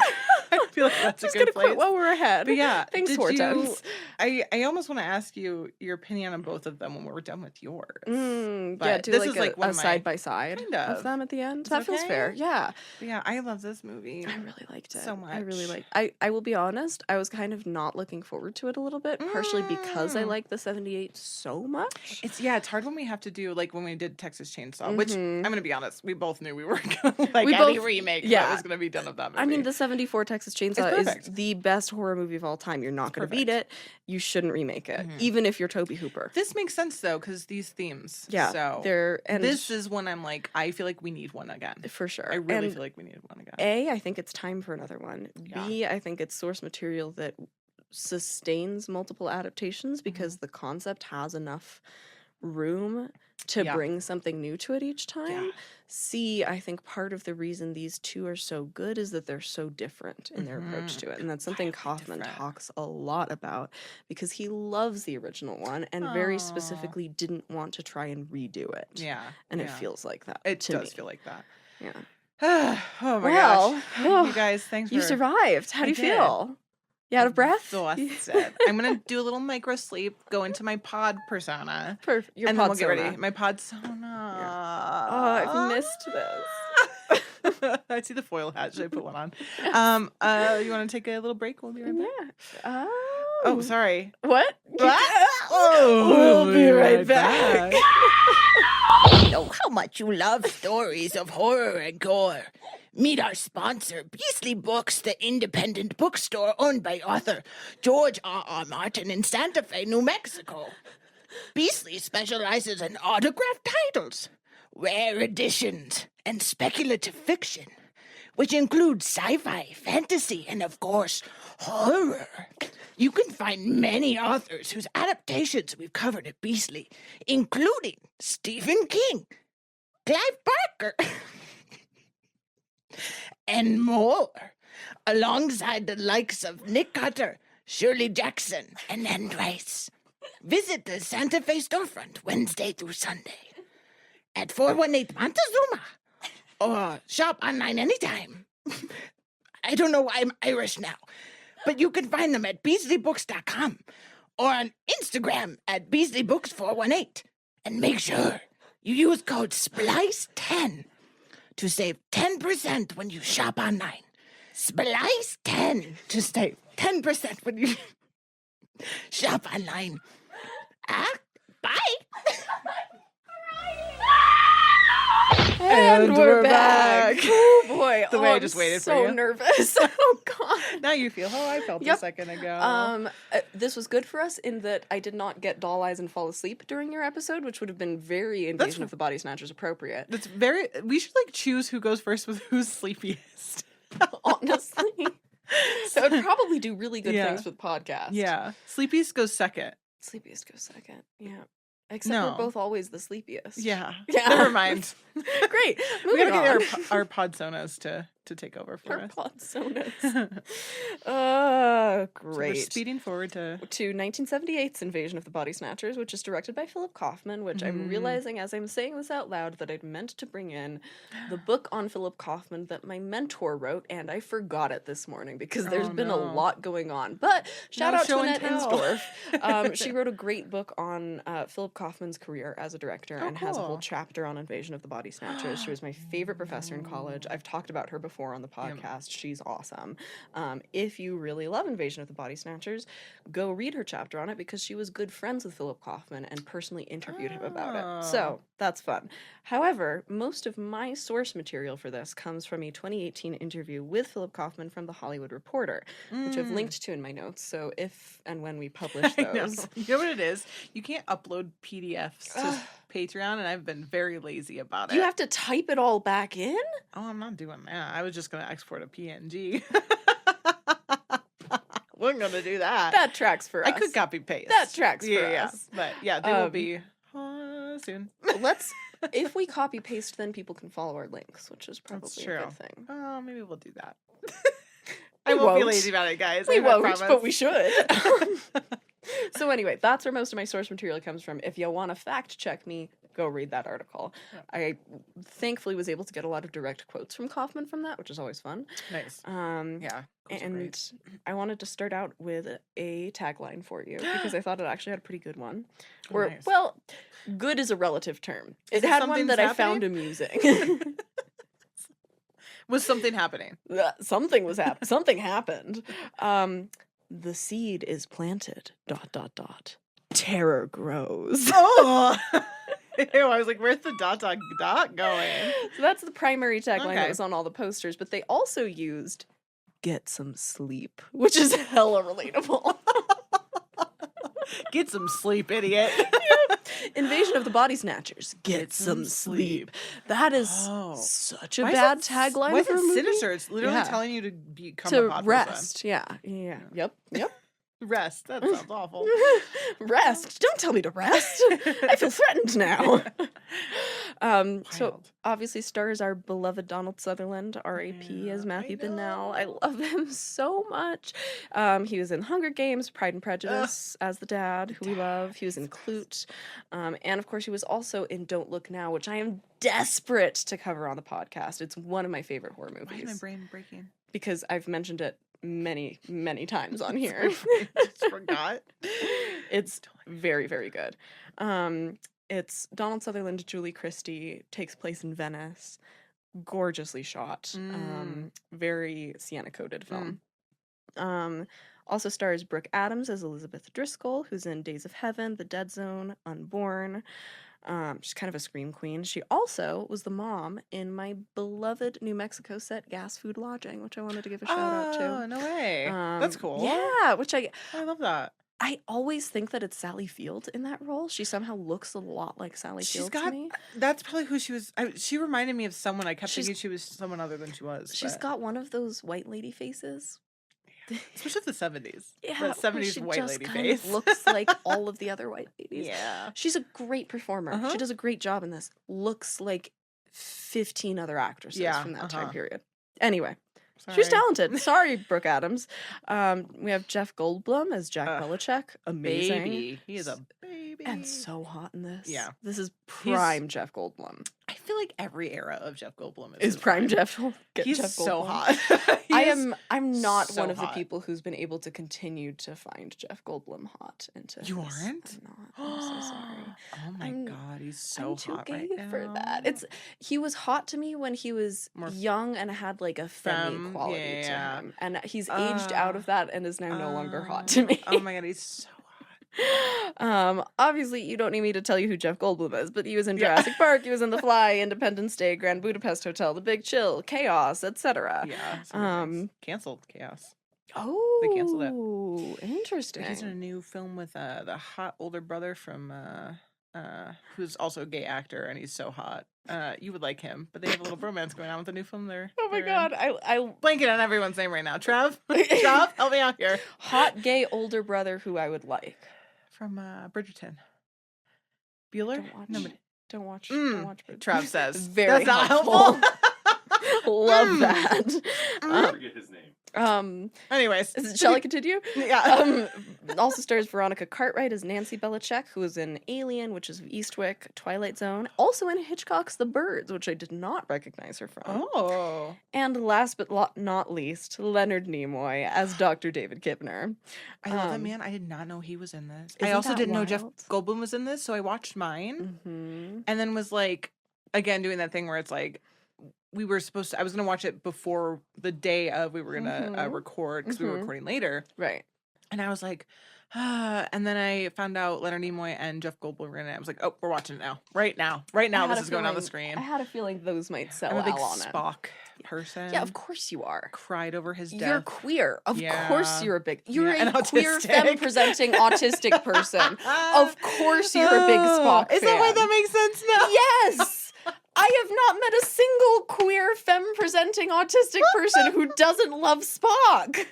I feel like that's just a good place. Quit while we're ahead. But yeah, thanks, Hortense. I almost want to ask you your opinion on both of them when we're done with yours. But yeah, do this is like a side by side of them at the end. That feels fair. Yeah. But yeah, I love this movie. I really liked it so much. I really liked. I will be honest. I was kind of not looking forward to it a little bit, partially because I like the 78 so much. It's hard when we have to do like when we did Texas Chainsaw, which I'm gonna be honest, we both knew we weren't gonna like any remake that was gonna be done of that movie. I mean, the 74 Texas Chainsaw is the best horror movie of all time. You're not going to beat it. You shouldn't remake it, even if you're Tobe Hooper. This makes sense though, because these themes. Yeah, so this is when I'm like, I feel like we need one again. For sure. I really feel like we need one again. A, I think it's time for another one. Yeah. B, I think it's source material that sustains multiple adaptations because the concept has enough room to bring something new to it each time. C, I think part of the reason these two are so good is that they're so different in their approach to it. And that's something Kaufman talks a lot about because he loves the original one and very specifically didn't want to try and redo it. Yeah. And it feels like that. It does feel like that. Yeah. Oh my gosh. You guys, thanks for... You survived. How do you feel? You out of breath? Exhausted. I'm going to do a little micro sleep, go into my pod persona. Perfect. Your and pod then we'll get ready. My pod persona. Yeah. Oh, I've missed this. I see the foil hat. Should I put one on? You want to take a little break? We'll be right back. Yeah. Oh, sorry. What? Oh, we'll be right back. I know how much you love stories of horror and gore. Meet our sponsor, Beasley Books, the independent bookstore owned by author George R.R. Martin in Santa Fe, New Mexico. Beasley specializes in autographed titles, rare editions, and speculative fiction, which includes sci-fi, fantasy, and, of course, horror. You can find many authors whose adaptations we've covered at Beasley, including Stephen King, Clive Barker, and more, alongside the likes of Nick Cutter, Shirley Jackson, and Anne Rice. Visit the Santa Fe storefront Wednesday through Sunday at 418 Montezuma, or shop online anytime. I don't know why I'm Irish now, but you can find them at BeasleyBooks.com or on Instagram at BeasleyBooks418. And make sure you use code SPLICE10 to save 10% when you shop online. SPLICE10 to save 10% when you shop online. Bye. And we're back. Oh boy. The way I just waited for you. So nervous. Oh god. Now you feel how I felt a second ago. This was good for us in that I did not get doll eyes and fall asleep during your episode, which would have been very Invasion of the Body Snatchers appropriate. That's very. We should choose who goes first with who's sleepiest. Honestly. So it'd probably do really good things with podcasts. Yeah. Sleepiest goes second. Sleepiest goes second. Yeah. Except we're both always the sleepiest. Yeah. Never mind. Great. We gotta get our podsonas to take over for us. Podsonas. Great. So we're speeding forward to 1978's Invasion of the Body Snatchers, which is directed by Philip Kaufman, which I'm realizing as I'm saying this out loud that I'd meant to bring in the book on Philip Kaufman that my mentor wrote, and I forgot it this morning because there's been a lot going on. But shout out to Annette Insdorf. She wrote a great book on Philip Kaufman's career as a director and has a whole chapter on Invasion of the Body Snatchers. She was my favorite professor in college. I've talked about her before on the podcast. She's awesome. If you really love Invasion of the Body Snatchers, go read her chapter on it because she was good friends with Philip Kaufman and personally interviewed him about it. So that's fun. However, most of my source material for this comes from a 2018 interview with Philip Kaufman from The Hollywood Reporter, which I've linked to in my notes. So if and when we publish those. You know what it is? You can't upload PDFs to Patreon, and I've been very lazy about it. You have to type it all back in? Oh, I'm not doing that. I was just going to export a PNG. We're going to do that. That tracks for us. I could copy paste. That tracks for us. But yeah, they will be soon. If we copy paste, then people can follow our links, which is probably a good thing. Oh, maybe we'll do that. I won't be lazy about it, guys. We won't, but we should. So anyway, that's where most of my source material comes from. If you want to fact check me, go read that article. Yeah. I thankfully was able to get a lot of direct quotes from Kaufman from that, which is always fun. Nice. Yeah. And I wanted to start out with a tagline for you because I thought it actually had a pretty good one. Well, good is a relative term. It had one that I found amusing. Was something happening? Something was happening. Something happened. The seed is planted. ... Terror grows. Oh. Ew, I was like, where's the ... going? So that's the primary tagline that was on all the posters, but they also used get some sleep, which is hella relatable. Get some sleep, idiot. Invasion of the Body Snatchers. Get some sleep. That is such a bad tagline. Why is it sinister? It's literally telling you to become a pod rest. person. Yeah. Yep. Rest. That sounds awful. Rest. Don't tell me to rest. I feel threatened now. So obviously stars our beloved Donald Sutherland, R.A.P. as Matthew Bennell. I love him so much. He was in Hunger Games, Pride and Prejudice as the dad, who we love. He was in Clute. And of course he was also in Don't Look Now, which I am desperate to cover on the podcast. It's one of my favorite horror movies. Why is my brain breaking? Because I've mentioned it many times on here. I just forgot. It's very, very good. It's Donald Sutherland, Julie Christie, takes place in Venice. Gorgeously shot. Very Siena coded film. Also stars Brooke Adams as Elizabeth Driscoll, who's in Days of Heaven, The Dead Zone, Unborn. She's kind of a scream queen. She also was the mom in my beloved New Mexico set Gas Food Lodging, which I wanted to give a shout out to. Oh, no way. That's cool. Yeah, which I love that. I always think that it's Sally Field in that role. She somehow looks a lot like Sally Field to me. That's probably who she was. She reminded me of someone. I kept thinking she was someone other than she was. She's got one of those white lady faces. Especially the 70s. Yeah, that 70s white lady face. Looks like all of the other white ladies. Yeah. She's a great performer. She does a great job in this. Looks like 15 other actresses from that time period. Anyway. Sorry. She's talented. Sorry, Brooke Adams. We have Jeff Goldblum as Jack Belichick. Amazing. Baby. He is a baby. And so hot in this. Yeah. This is prime Jeff Goldblum. I feel like every era of Jeff Goldblum is prime Jeff. He's Jeff so Goldblum. hot. I'm not so one of the hot. people who's been able to continue to find Jeff Goldblum hot into You this. aren't? I'm not. I'm so sorry. Oh my god, he's so I'm too hot gay right now. for that. He was hot to me when he was young and had like a femme quality to him. And he's aged out of that and is now no longer hot to me. Oh my god, he's so hot. Obviously you don't need me to tell you who Jeff Goldblum is, but he was in Jurassic Park, he was in The Fly, Independence Day, Grand Budapest Hotel, The Big Chill, Chaos, etc. Yeah. Canceled Chaos. Oh, they canceled it. Interesting. He's in a new film with the hot older brother from who's also a gay actor, and he's so hot. You would like him, but they have a little bromance going on with the new film there. Oh my god, I blanket on everyone's name right now. Trev, help me out here. Hot gay older brother who I would like from Bridgerton. Bueller. Don't watch. Bridgerton. Trev says very that's helpful. not helpful. Love that. I forget his name. Anyways, shall I continue? Yeah. Also stars Veronica Cartwright as Nancy Belichick, who was in Alien, which is Eastwick, Twilight Zone, also in Hitchcock's The Birds, which I did not recognize her from. Oh. And last but not least, Leonard Nimoy as Dr. David Kibner. I love that man. I did not know he was in this. I Isn't also that didn't know wild? Jeff Goldblum was in this, so I watched mine, and then was like, again doing that thing where it's like, I was going to watch it before the day of we were going to record, because we were recording later. Right. And I was like, and then I found out Leonard Nimoy and Jeff Goldblum were in it. I was like, oh, we're watching it now. Right now. This is going on the screen. I had a feeling those might sell I'm a big on it. Spock person. Yeah, of course you are. Cried over his death. You're queer. Of course you're a queer autistic. femme-presenting autistic person. Of course you're a big Spock fan. Is that why that makes sense now? Yes! I have not met a single queer femme-presenting autistic person who doesn't love Spock.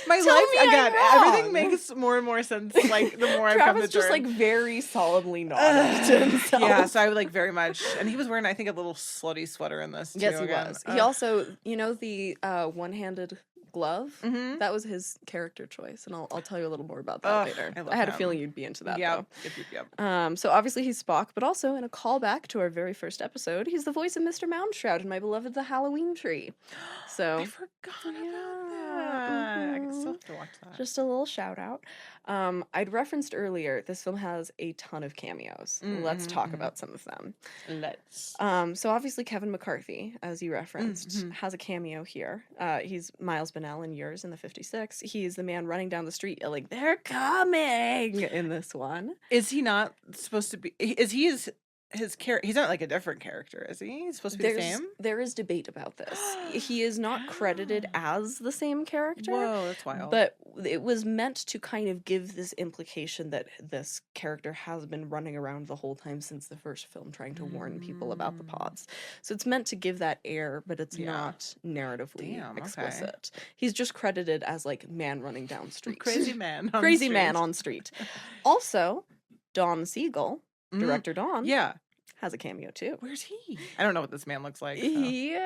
My Tell life, me again, I'm everything wrong. makes more and more sense, like, the more I've come to Travis just, terms. like, very solemnly nodded to himself. Yeah, so I would, like, very much, and he was wearing, I think, a little slutty sweater in this, too. Yes, he again. was. He also, the one-handed glove? Mm-hmm. That was his character choice, and I'll tell you a little more about that later. I had a feeling you'd be into that, though. Yep. So obviously he's Spock, but also in a callback to our very first episode, he's the voice of Mr. Moundshroud in my beloved The Halloween Tree. So I forgot about that. I can still have to watch that. Just a little shout out. I'd referenced earlier, this film has a ton of cameos. Let's talk about some of them. Let's. So obviously Kevin McCarthy, as you referenced, has a cameo here. He's Miles Bennell in Yours in the 56. He's the man running down the street yelling, "They're coming!" in this one. Is he not supposed to be? Is he his character? He's not like a different character, is he? He's supposed to be the same? There is debate about this. He is not credited as the same character. Whoa, that's wild. But it was meant to kind of give this implication that this character has been running around the whole time since the first film trying to warn people about the pods. So it's meant to give that air, but it's not narratively explicit. He's just credited as like man running down street. Crazy man. Crazy man on street. Also, Don Siegle, director Don. Yeah. Has a cameo too. Where's he? I don't know what this man looks like. So. He,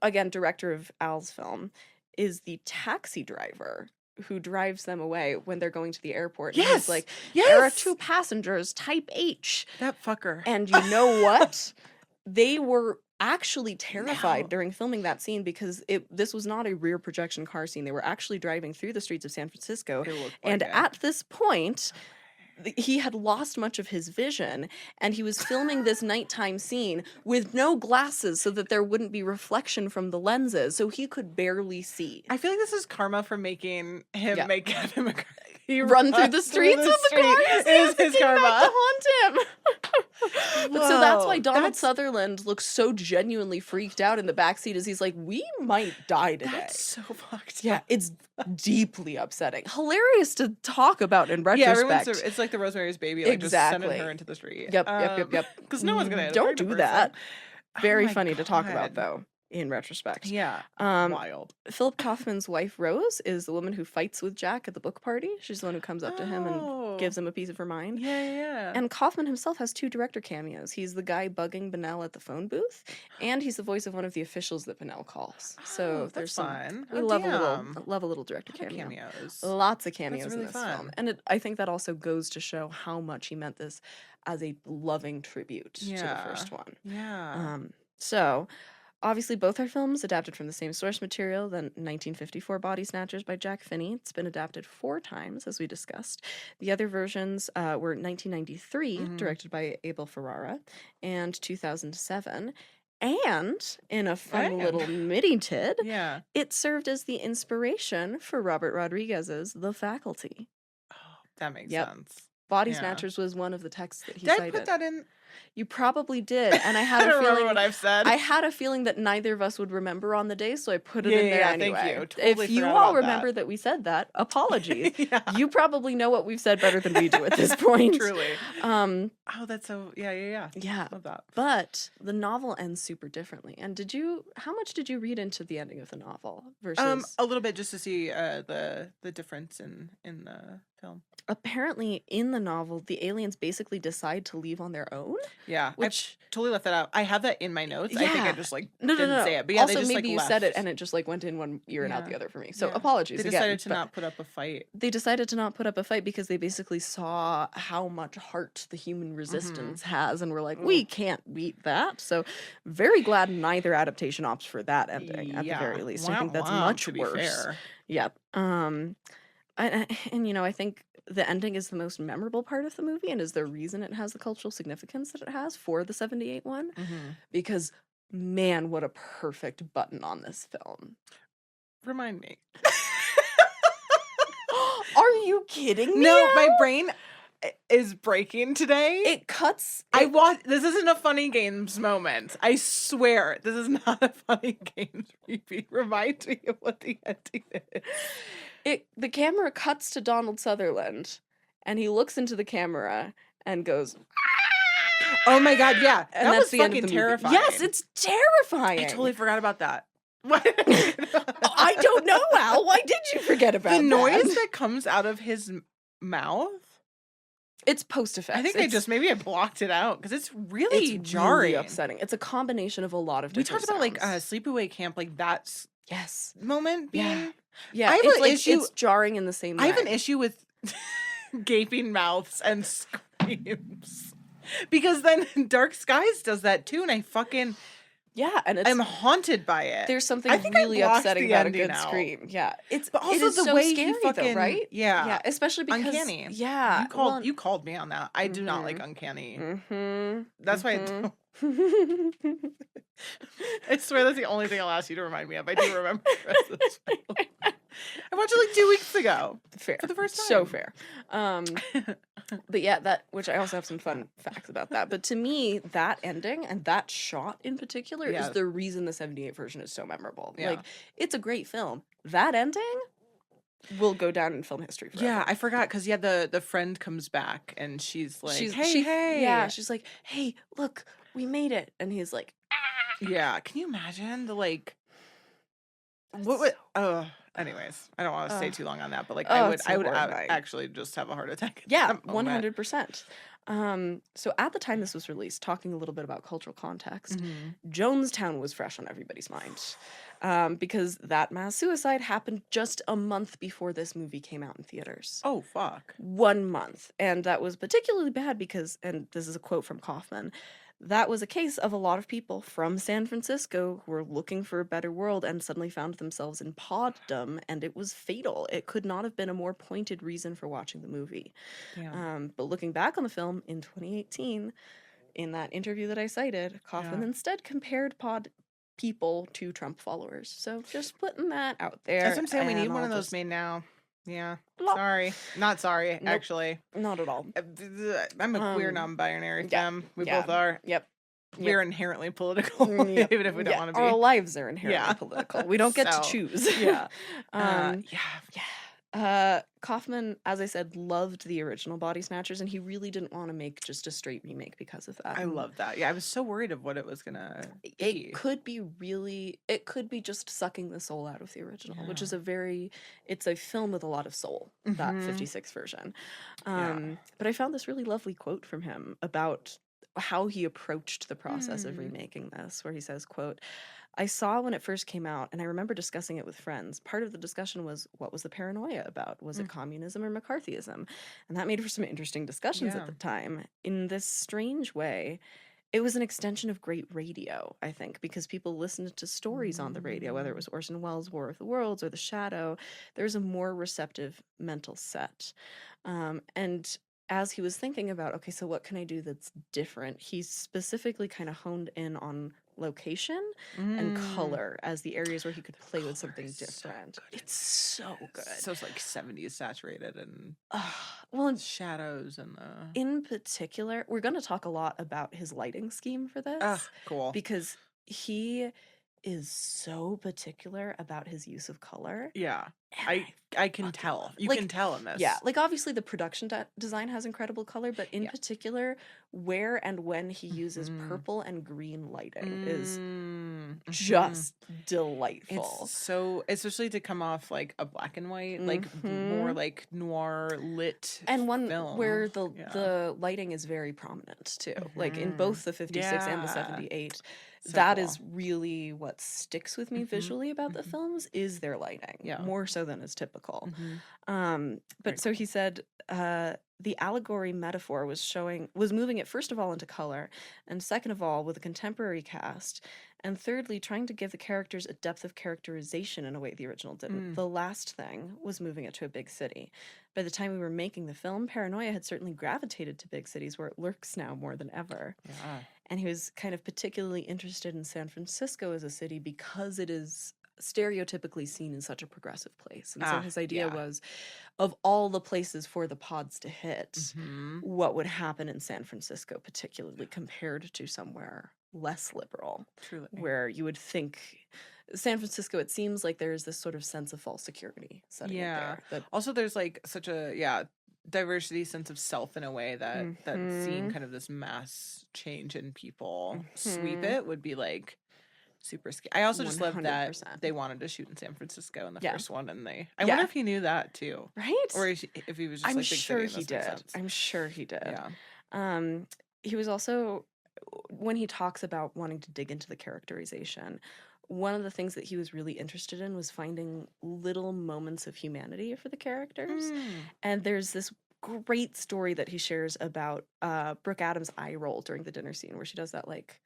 again, director of Al's film, is the taxi driver who drives them away when they're going to the airport. Yes! And he's like, there are 2 passengers, type H. That fucker. And you know what? They were actually terrified during filming that scene because this was not a rear projection car scene. They were actually driving through the streets of San Francisco. And at this point, he had lost much of his vision, and he was filming this nighttime scene with no glasses so that there wouldn't be reflection from the lenses, so he could barely see. I feel like this is karma for making him make Kevin McCarthy run through the streets with the cars. Is his karma to haunt him? But so that's why Donald Sutherland looks so genuinely freaked out in the backseat as he's like, we might die today. That's so fucked. Yeah, it's deeply upsetting. Hilarious to talk about in retrospect. Yeah, it's like the Rosemary's Baby, like just sending her into the street. Yep. Because no one's gonna hit don't do that. Very funny God. to talk about though. In retrospect. Yeah. Wild. Philip Kaufman's wife, Rose, is the woman who fights with Jack at the book party. She's the one who comes up to him and gives him a piece of her mind. Yeah. And Kaufman himself has 2 director cameos. He's the guy bugging Bennell at the phone booth, and he's the voice of one of the officials that Bennell calls. So there's fun. We love a little director cameos. Lots of cameos really in this fun. film. And I think that also goes to show how much he meant this as a loving tribute to the first one. Yeah. So obviously, both are films adapted from the same source material, the 1954 Body Snatchers by Jack Finney. It's been adapted 4 times, as we discussed. The other versions were 1993, directed by Abel Ferrara, and 2007. And in a fun little midi-tid, it served as the inspiration for Robert Rodriguez's The Faculty. Oh, that makes sense. Body Snatchers was one of the texts that he cited. Did I put that in? You probably did, and I had a feeling. Remember what I've said. I had a feeling that neither of us would remember on the day, so I put it in there anyway. Thank you. Totally if you all remember that we said that, apologies. You probably know what we've said better than we do at this point. Truly. Oh, that's so. Yeah. Love that. But the novel ends super differently. And how much did you read into the ending of the novel versus? A little bit, just to see the difference in the film. Apparently, in the novel, the aliens basically decide to leave on their own. Yeah, which I totally left that out. I have that in my notes. Yeah. I think I just didn't say it. But also, they just maybe you left. said it and it just went in one ear and out the other for me. So apologies. They decided to not put up a fight. They decided to not put up a fight because they basically saw how much heart the human resistance has, and were like, we can't beat that. So very glad neither adaptation opts for that ending at the very least. I think that's much worse. Fair. Yep. And I think the ending is the most memorable part of the movie and is the reason it has the cultural significance that it has for the 78 one. Because, man, what a perfect button on this film. Remind me. Are you kidding me? No, my brain is breaking today. It cuts. This isn't a funny games moment. I swear, this is not a funny games repeat. Remind me of what the ending is. The camera cuts to Donald Sutherland, and he looks into the camera and goes, "Oh my god, yeah!" And that was the end fucking of the terrifying. Yes, it's terrifying. I totally forgot about that. I don't know, Al. Why did you forget about the noise that comes out of his mouth? It's post effects. I think maybe I blocked it out because it's really jarring, really upsetting. It's a combination of a lot of different sounds. We talked about sleepaway camp, like that's moment being. Yeah, it's jarring in the same way. I have an issue with gaping mouths and screams. Because then Dark Skies does that too, and I fucking... Yeah, and I'm haunted by it. There's something really upsetting about a good scream. Yeah. But also the way scary, he fucking... though, right? Yeah, especially because... Uncanny. Yeah. You called me on that. I do not like uncanny. That's why I don't... I swear that's the only thing I'll ask you to remind me of. I do remember the rest of this film. I watched it like 2 weeks ago. Fair. For the first time. So fair. But yeah, which I also have some fun facts about that. But to me, that ending and that shot in particular is the reason the 78 version is so memorable. Yeah. Like, it's a great film. That ending will go down in film history forever. Yeah, I forgot because the friend comes back and she's like, hey. Yeah, she's like, hey, look, we made it. And he's like, yeah, can you imagine the anyways, I don't want to stay too long on that, but I would actually just have a heart attack. Yeah, 100%. So at the time this was released, talking a little bit about cultural context, Jonestown was fresh on everybody's mind. Because that mass suicide happened just a month before this movie came out in theaters. Oh, fuck. 1 month. And that was particularly bad because, and this is a quote from Kaufman, that was a case of a lot of people from San Francisco who were looking for a better world and suddenly found themselves in poddom, and it was fatal. It could not have been a more pointed reason for watching the movie. But looking back on the film in 2018, in that interview that I cited, Kaufman instead compared pod people to Trump followers. So just putting that out there. That's what I'm saying. We need one of those made now. Yeah. Sorry. Not sorry, Nope. actually. Not at all. I'm a queer non-binary femme. We yeah, both are. Yep. We're inherently political, even if we don't want to be. Our lives are inherently political. We don't get to choose. Yeah. Kaufman, as I said, loved the original Body Snatchers, and he really didn't want to make just a straight remake because of that. I love that. Yeah, I was so worried of what it was gonna be. It could be just sucking the soul out of the original, which is it's a film with a lot of soul, that 56 version. But I found this really lovely quote from him about how he approached the process of remaking this, where he says, quote, "I saw when it first came out, and I remember discussing it with friends. Part of the discussion was, what was the paranoia about? Was it communism or McCarthyism? And that made for some interesting discussions at the time. In this strange way, it was an extension of great radio, I think, because people listened to stories on the radio, whether it was Orson Welles' War of the Worlds or The Shadow. There's a more receptive mental set. And as he was thinking about, okay, so what can I do that's different? He specifically kind of honed in on location and color as the areas where he could play with something different. So it's so good. So it's like 70s saturated and shadows and in particular, we're going to talk a lot about his lighting scheme for this. Cool. Because he is so particular about his use of color. Yeah. I can tell. You can tell in this. Yeah, like obviously the production design has incredible color, but in particular, where and when he uses purple and green lighting is just delightful. It's so, especially to come off like a black and white, like more like noir lit and one film. where the lighting is very prominent too, like in both the 56 and the 78. So that is really what sticks with me visually about the films is their lighting, more so than is typical. But so he said the allegory metaphor was moving it first of all into color, and second of all with a contemporary cast, and thirdly trying to give the characters a depth of characterization in a way the original didn't. The last thing was moving it to a big city. By the time we were making the film, paranoia had certainly gravitated to big cities where it lurks now more than ever. Yeah. And he was kind of particularly interested in San Francisco as a city because it is stereotypically seen in such a progressive place. And so his idea was, of all the places for the pods to hit, what would happen in San Francisco, particularly compared to somewhere less liberal. Truly. Where you would think San Francisco, it seems like there's this sort of sense of false security setting up there. Also, there's like such a, diversity, sense of self in a way that seeing kind of this mass change in people sweep it would be like super scary. I also just love that they wanted to shoot in San Francisco in the first one, and I wonder if he knew that too, right? Or if he was just I'm like, big sure city, he did. I'm sure he did. Yeah. He was also, when he talks about wanting to dig into the characterization, one of the things that he was really interested in was finding little moments of humanity for the characters. And there's this great story that he shares about Brooke Adams' eye roll during the dinner scene where she does that like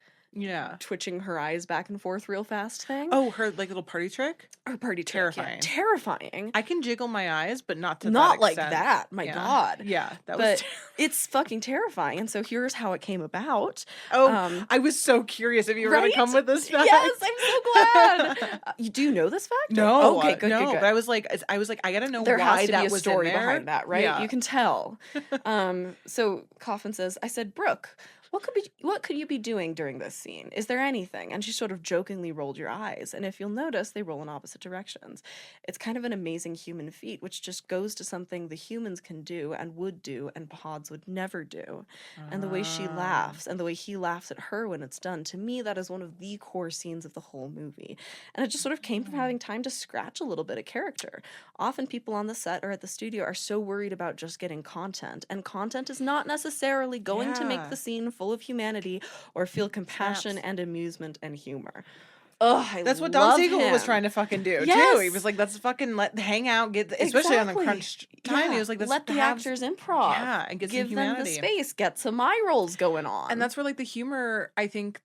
twitching her eyes back and forth real fast thing. Oh, her like little party trick? Her party trick. Terrifying. Yeah. Terrifying. I can jiggle my eyes, but not to not that like extent. that. My God. Yeah, that was it's fucking terrifying. And so here's how it came about. Oh, I was so curious if you were going to come with this fact. Yes, I'm so glad. You do know this fact? No. Okay, good, good. But I was like, I gotta know there why has to that be a was story in there. behind that, right? Yeah. You can tell. So Kaufman says, I said, Brooke, what could you be doing during this scene? Is there anything? And she sort of jokingly rolled your eyes. And if you'll notice, they roll in opposite directions. It's kind of an amazing human feat, which just goes to something the humans can do and would do and pods would never do. And the way she laughs and the way he laughs at her when it's done, to me, that is one of the core scenes of the whole movie. And it just sort of came from having time to scratch a little bit of character. Often people on the set or at the studio are so worried about just getting content. And content is not necessarily going to make the scene full of humanity or feel compassion and amusement and humor. That's what Don Siegle was him. trying to fucking do Yes. too. He was like, let's fucking hang out, especially on the Exactly. crunch time. Yeah. He was like, let's let the have, actors improv. yeah, and get Give some them the humanity. space. Get some eye rolls going on. And that's where like the humor, I think,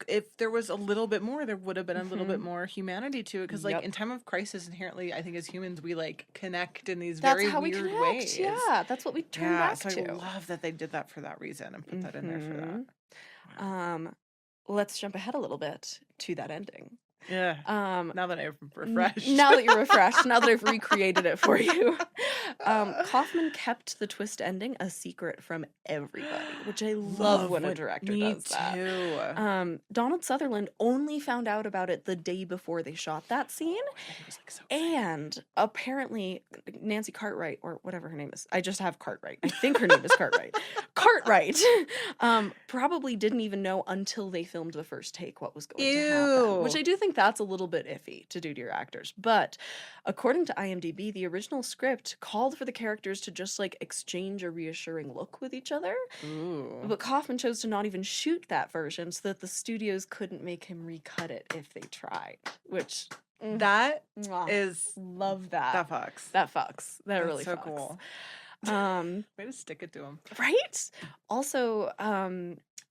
if there was a little bit more, there would have been a little bit more humanity to it. Because like in time of crisis, inherently, I think as humans, we like connect in these very weird ways. Yeah, that's what we turn back so to. I love that they did that for that reason and put that in there for that. Wow. Let's jump ahead a little bit to that ending. Yeah. Now that I'm refreshed. Now that you're refreshed, now that I've recreated it for you. Kaufman kept the twist ending a secret from everybody, which I love when a director does that. Too. Donald Sutherland only found out about it the day before they shot that scene. Was, like, so and apparently Nancy Cartwright, or whatever her name is, I just have Cartwright. I think her name is Cartwright. Cartwright probably didn't even know until they filmed the first take what was going to happen, which I do think that's a little bit iffy to do to your actors. But according to IMDb, the original script called for the characters to just like exchange a reassuring look with each other. But Kaufman chose to not even shoot that version so that the studios couldn't make him recut it if they tried, which that is love that. That fucks. That That's really so fucks. Cool. Way to stick it to him. Right? Also,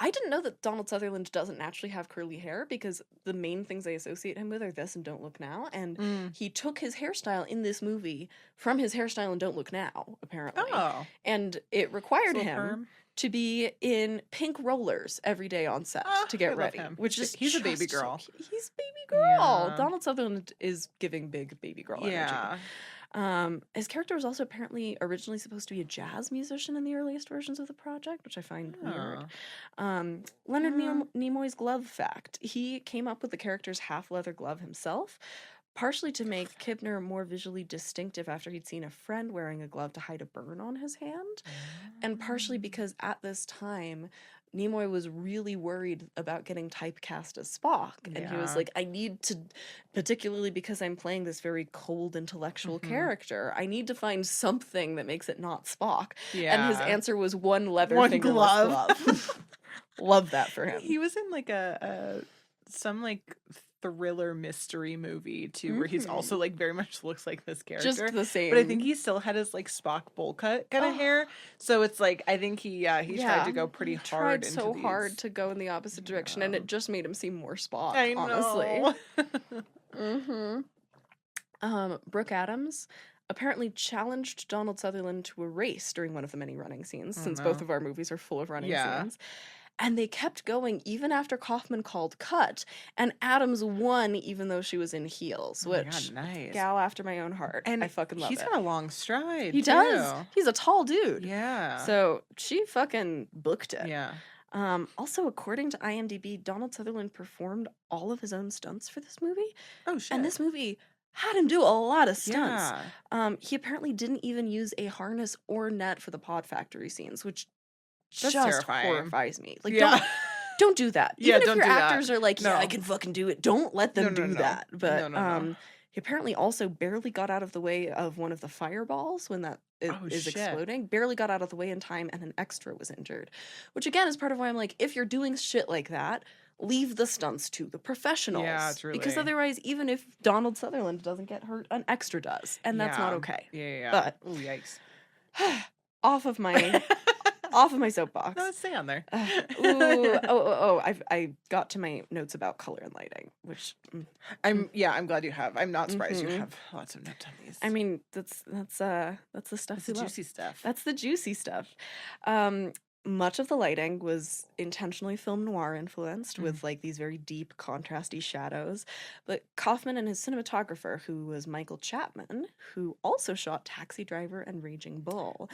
I didn't know that Donald Sutherland doesn't naturally have curly hair because the main things I associate him with are this and Don't Look Now. And he took his hairstyle in this movie from his hairstyle in Don't Look Now, apparently. Oh. And it required him to be in pink rollers every day on set to get ready. Which is he's a baby girl. He's baby girl. Yeah. Donald Sutherland is giving big baby girl energy. His character was also apparently originally supposed to be a jazz musician in the earliest versions of the project, which I find weird. Leonard Nimoy's glove fact. He came up with the character's half-leather glove himself, partially to make Kibner more visually distinctive after he'd seen a friend wearing a glove to hide a burn on his hand, and partially because at this time, Nimoy was really worried about getting typecast as Spock. And he was like, I need to, particularly because I'm playing this very cold intellectual character, I need to find something that makes it not Spock. Yeah. And his answer was one glove. Love that for him. He was in like some like thriller mystery movie too, where he's also like very much looks like this character, just the same. But I think he still had his like Spock bowl cut kind of hair, so it's like I think he tried to go pretty hard. Tried so hard to go in the opposite direction, and it just made him seem more Spock. I know. Honestly. Brooke Adams apparently challenged Donald Sutherland to a race during one of the many running scenes, since both of our movies are full of running scenes. And they kept going even after Kaufman called cut, and Adams won even though she was in heels, which nice. Gal after my own heart. And I fucking love it. He's got a long stride. He does. He's a tall dude. Yeah. So she fucking booked it. Yeah. Also, according to IMDb, Donald Sutherland performed all of his own stunts for this movie. Oh shit. And this movie had him do a lot of stunts. Yeah. He apparently didn't even use a harness or net for the Pod Factory scenes, which that's just terrifying. Horrifies me. Like, don't do that. Even if your actors are like, I can fucking do it, don't let them do that. But he apparently also barely got out of the way of one of the fireballs when that is exploding. Barely got out of the way in time, and an extra was injured. Which again is part of why I'm like, if you're doing shit like that, leave the stunts to the professionals. Yeah, truly. Because otherwise, even if Donald Sutherland doesn't get hurt, an extra does. And that's not okay. Yeah. But ooh, yikes. off of my soapbox. No, stay on there. I got to my notes about color and lighting, which I'm glad you have. I'm not surprised you have lots of notes on these. I mean, that's the stuff. That's the juicy stuff. That's the juicy stuff. Much of the lighting was intentionally film noir influenced with like these very deep contrasty shadows. But Kaufman and his cinematographer, who was Michael Chapman, who also shot Taxi Driver and Raging Bull,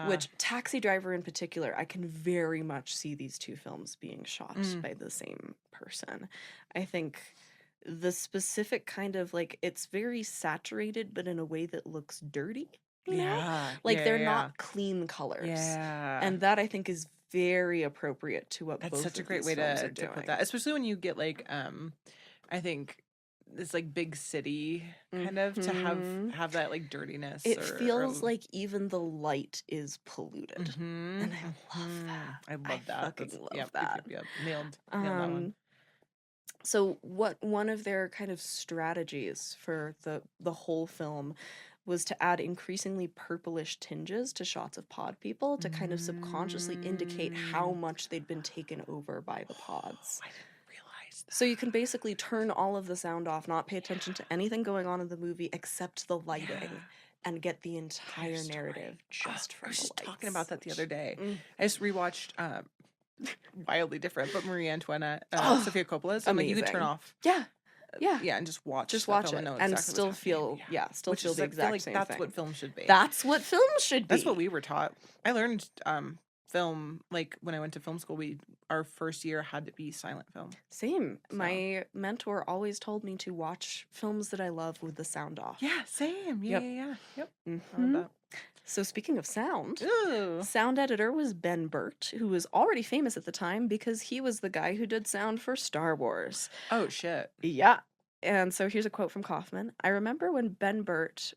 which Taxi Driver in particular, I can very much see these two films being shot by the same person. I think the specific kind of like, it's very saturated, but in a way that looks dirty. They're not clean colors. Yeah. And that I think is very appropriate to what that's such a great way to put that. Especially when you get like I think this like big city kind of to have that like dirtiness. It feels like even the light is polluted. And I love that. I love that. Fucking love that. Nailed that one. So one of their kind of strategies for the whole film was to add increasingly purplish tinges to shots of pod people to kind of subconsciously indicate how much they'd been taken over by the pods. I didn't realize that. So you can basically turn all of the sound off, not pay attention to anything going on in the movie except the lighting, and get the entire narrative just from the lights. I was just talking about that the other day. I just rewatched wildly different, but Marie Antoinette, Sofia Coppola's. And like, you could turn off. Yeah, and just watch it and and still feel feel the exact same that's thing. what film should be. That's what film should be. That's what we were taught. I learned film like when I went to film school. Our first year had to be silent film. Same. So. My mentor always told me to watch films that I love with the sound off. Yeah, same. Yep. Mm-hmm. I love that. So speaking of sound, Ooh. sound editor was Ben Burtt, who was already famous at the time because he was the guy who did sound for Star Wars. Oh, shit. Yeah. And so here's a quote from Kaufman. I remember when Ben Burtt,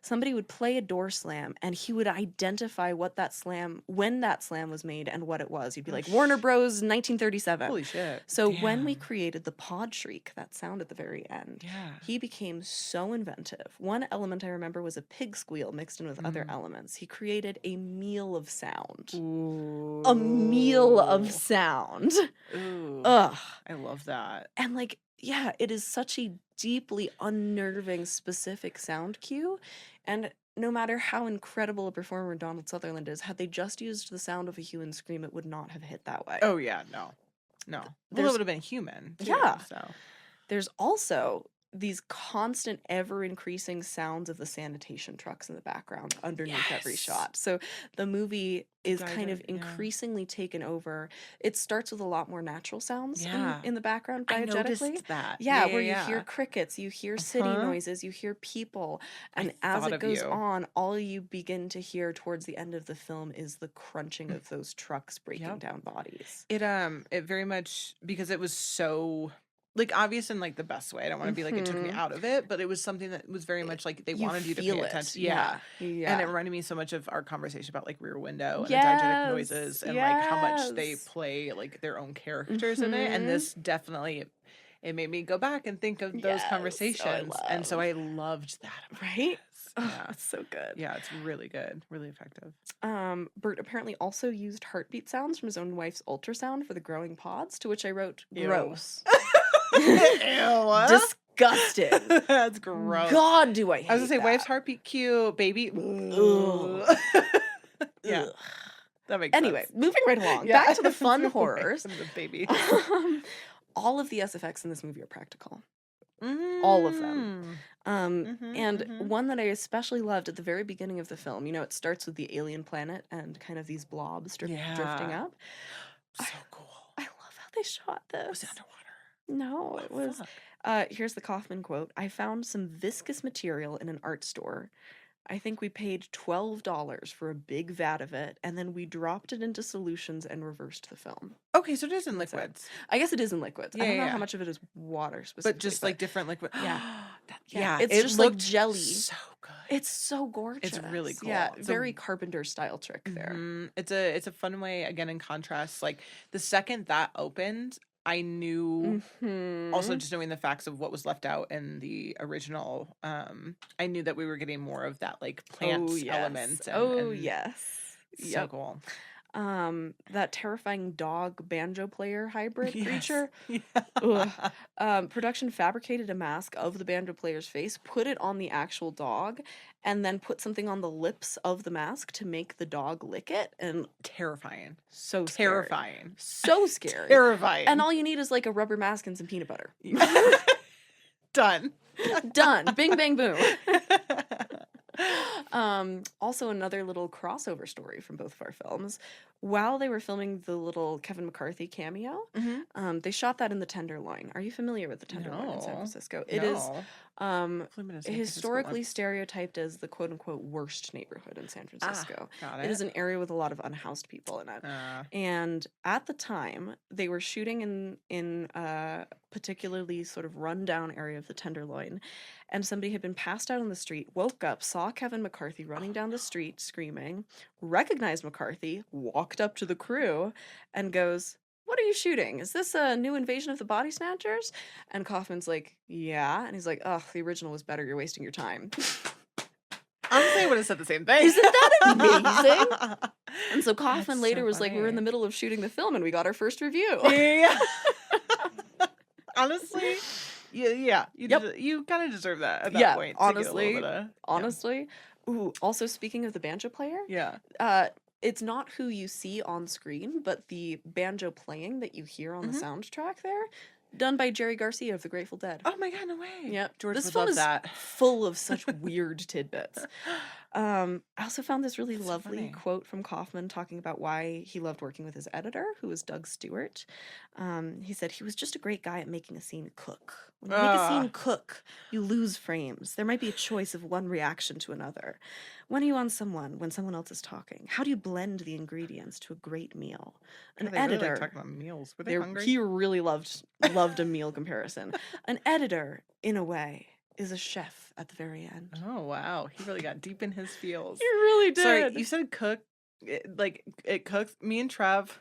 somebody would play a door slam and he would identify when that slam was made and what it was. He'd be like, Warner Bros. 1937. Holy shit. So when we created the pod shriek, that sound at the very end, yeah. he became so inventive. One element I remember was a pig squeal mixed in with other elements. He created a meal of sound. Ooh. A meal of sound. Ooh. Ugh. I love that. And like, yeah, it is such a deeply unnerving, specific sound cue. And no matter how incredible a performer Donald Sutherland is, had they just used the sound of a human scream, it would not have hit that way. Oh, yeah, no. Well, it would have been human, too, yeah. So. There's also these constant, ever-increasing sounds of the sanitation trucks in the background underneath every shot. So the movie is kind of increasingly taken over. It starts with a lot more natural sounds in the background diegetically. I noticed that. Where you hear crickets, you hear city noises, you hear people. And as it goes on, all you begin to hear towards the end of the film is the crunching of those trucks breaking down bodies. It very much, because it was so... like, obvious in, like, the best way. I don't want to be like, it took me out of it, but it was something that was very much like they wanted you to pay attention. Yeah. And it reminded me so much of our conversation about, like, Rear Window and the diegetic noises and, like, how much they play, like, their own characters in it. And this definitely, it made me go back and think of those conversations. And so I loved that. Right? Yeah. It's so good. Yeah, it's really good. Really effective. Bert apparently also used heartbeat sounds from his own wife's ultrasound for the growing pods, to which I wrote, gross. Ew. Disgusted. That's gross. God, do I hate I was gonna say, that. wife's heartbeat cute, baby. Ugh. Yeah. That makes anyway, sense. Moving right along. Back to the fun horrors. The baby. All of the SFX in this movie are practical. All of them. And one that I especially loved at the very beginning of the film, it starts with the alien planet and kind of these blobs drifting up. So cool. I love how they shot this. Was it underwater? No, it was. Here's the Kaufman quote. I found some viscous material in an art store. I think we paid $12 for a big vat of it, and then we dropped it into solutions and reversed the film. Okay, so it is in liquids. I guess it is in liquids. I don't know how much of it is water specifically. But just like different liquid. Yeah. It's just like jelly. So good. It's so gorgeous. It's really cool. Yeah, very Carpenter style trick there. It's a fun way, again, in contrast. Like the second that opened, I knew, also just knowing the facts of what was left out in the original, I knew that we were getting more of that, like, plant element. So cool. That terrifying dog banjo player hybrid creature. Production fabricated a mask of the banjo player's face, put it on the actual dog, and then put something on the lips of the mask to make the dog lick it. And terrifying. So terrifying. So scary. Terrifying. And all you need is like a rubber mask and some peanut butter. Done. Done. Bing, bang, boom. Also another little crossover story from both of our films. While they were filming the little Kevin McCarthy cameo, they shot that in the Tenderloin. Are you familiar with the Tenderloin in San Francisco? It is historically stereotyped as the quote-unquote worst neighborhood in San Francisco. It is an area with a lot of unhoused people in it. And at the time, they were shooting in a particularly sort of rundown area of the Tenderloin, and somebody had been passed out on the street, woke up, saw Kevin McCarthy running down the street screaming, recognized McCarthy, walked up to the crew, and goes, what are you shooting? Is this a new invasion of the Body Snatchers? And Kaufman's like, yeah. And he's like, ugh, the original was better. You're wasting your time. Honestly, I would have said the same thing. Isn't that amazing? And so Kaufman later was like, we're in the funny. middle of shooting the film and we got our first review. Yeah. Honestly, you Yep. you kind of deserve that at that point. To get a little bit of, Honestly. Ooh, also speaking of the banjo player, yeah. it's not who you see on screen, but the banjo playing that you hear on the soundtrack there, done by Jerry Garcia of the Grateful Dead. Oh my god, no way. Yep. George This would film love is that. full of such weird tidbits. I also found this really That's lovely funny. quote from Kaufman talking about why he loved working with his editor, who was Doug Stewart. He said, he was just a great guy at making a scene cook. When you make a scene cook, you lose frames. There might be a choice of one reaction to another. When are you on someone when someone else is talking? How do you blend the ingredients to a great meal? An God, they really editor... like talking about meals. Were they hungry? He really loved a meal comparison. An editor, in a way, is a chef at the very end. Oh wow, he really got deep in his feels. He really did. Sorry, you said cook. It cooks. Me and Trev,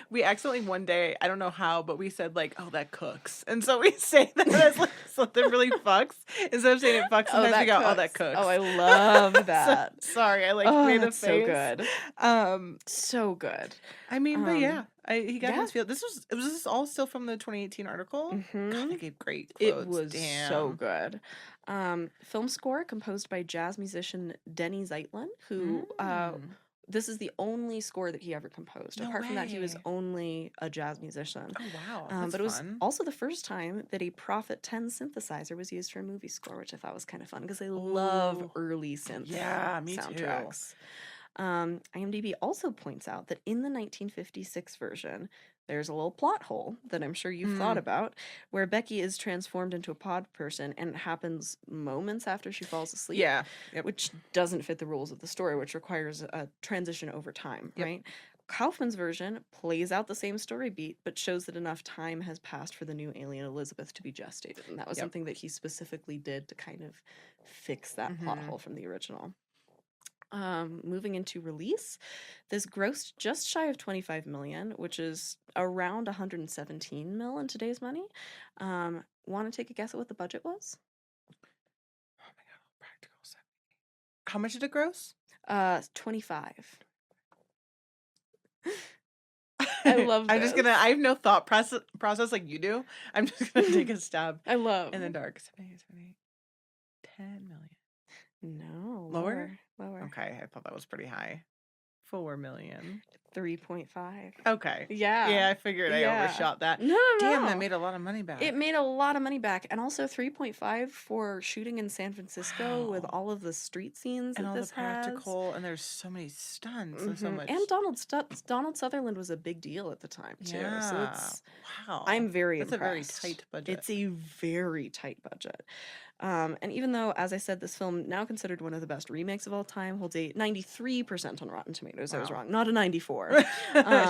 we accidentally one day, I don't know how, but we said like, "Oh, that cooks," and so we say that as like something really fucks instead of saying it fucks. Sometimes we go, "Oh, that cooks." Oh, I love that. Sorry, I made a face. So good. So good. I mean, but yeah, he got yeah. his feel. Was this all still from the 2018 article? Mhm. God, they gave great quotes. It was so good. Film score composed by jazz musician Denny Zeitlin, who this is the only score that he ever composed. No Apart from that, he was way. only a jazz musician. Oh wow, that's but it was fun. also the first time that a Prophet 10 synthesizer was used for a movie score, which I thought was kind of fun because I love Ooh. early synth Yeah, me too. soundtracks. IMDb also points out that in the 1956 version, there's a little plot hole that I'm sure you've thought about, where Becky is transformed into a pod person, and it happens moments after she falls asleep. Yeah. Yep. Which doesn't fit the rules of the story, which requires a transition over time, right? Kaufman's version plays out the same story beat, but shows that enough time has passed for the new alien Elizabeth to be gestated, and that was something that he specifically did to kind of fix that plot hole from the original. Moving into release, this grossed just shy of 25 million, which is around 117 mil in today's money. Want to take a guess at what the budget was? Oh my god, practical 70. How much did it gross? 25. I love this. I'm just gonna. I have no thought process like you do. I'm just gonna take a stab I love. in the dark. 78, 10 million. No. Lower? Lower. Okay, I thought that was pretty high. 4 million. 3.5. Okay. Yeah. Yeah, I figured I overshot that. No. Damn, that made a lot of money back. It made a lot of money back, and also 3.5 for shooting in San Francisco with Wow. all of the street scenes and that all this the practical, and there's so many stunts and so much. And Donald Sutherland was a big deal at the time too. Yeah. So it's wow. I'm very That's impressed. a very tight budget. It's a very tight budget. And even though, as I said, this film, now considered one of the best remakes of all time, holds a 93% on Rotten Tomatoes. I was wrong. Not a 94.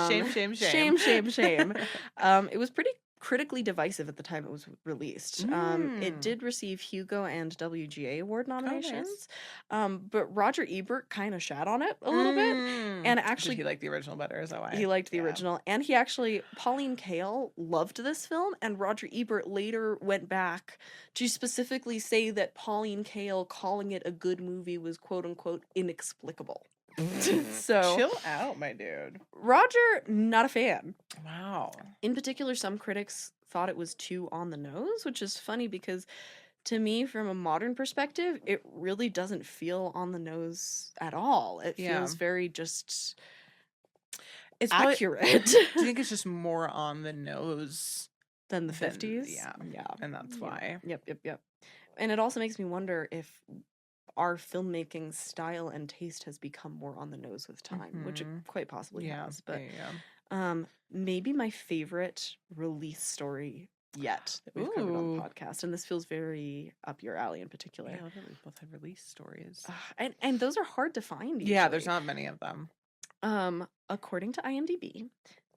Shame. Shame. It was pretty critically divisive at the time it was released. It did receive Hugo and WGA award nominations, but Roger Ebert kind of shat on it a little bit, and actually Did he like the original better? Is that why? he liked the original, and he actually, Pauline Kael loved this film, and Roger Ebert later went back to specifically say that Pauline Kael calling it a good movie was quote unquote inexplicable. So chill out, my dude. Roger, not a fan. Wow. In particular, some critics thought it was too on the nose, which is funny because to me, from a modern perspective, it really doesn't feel on the nose at all. It feels very just It's accurate. Do you think it's just more on the nose than the 50s? Yeah. Yeah. And that's why. Yep. And it also makes me wonder if our filmmaking style and taste has become more on the nose with time, which it quite possibly has. But maybe my favorite release story yet that we've covered on the podcast, and this feels very up your alley in particular. Yeah, we both have release stories. And those are hard to find usually. Yeah, there's not many of them. According to IMDb,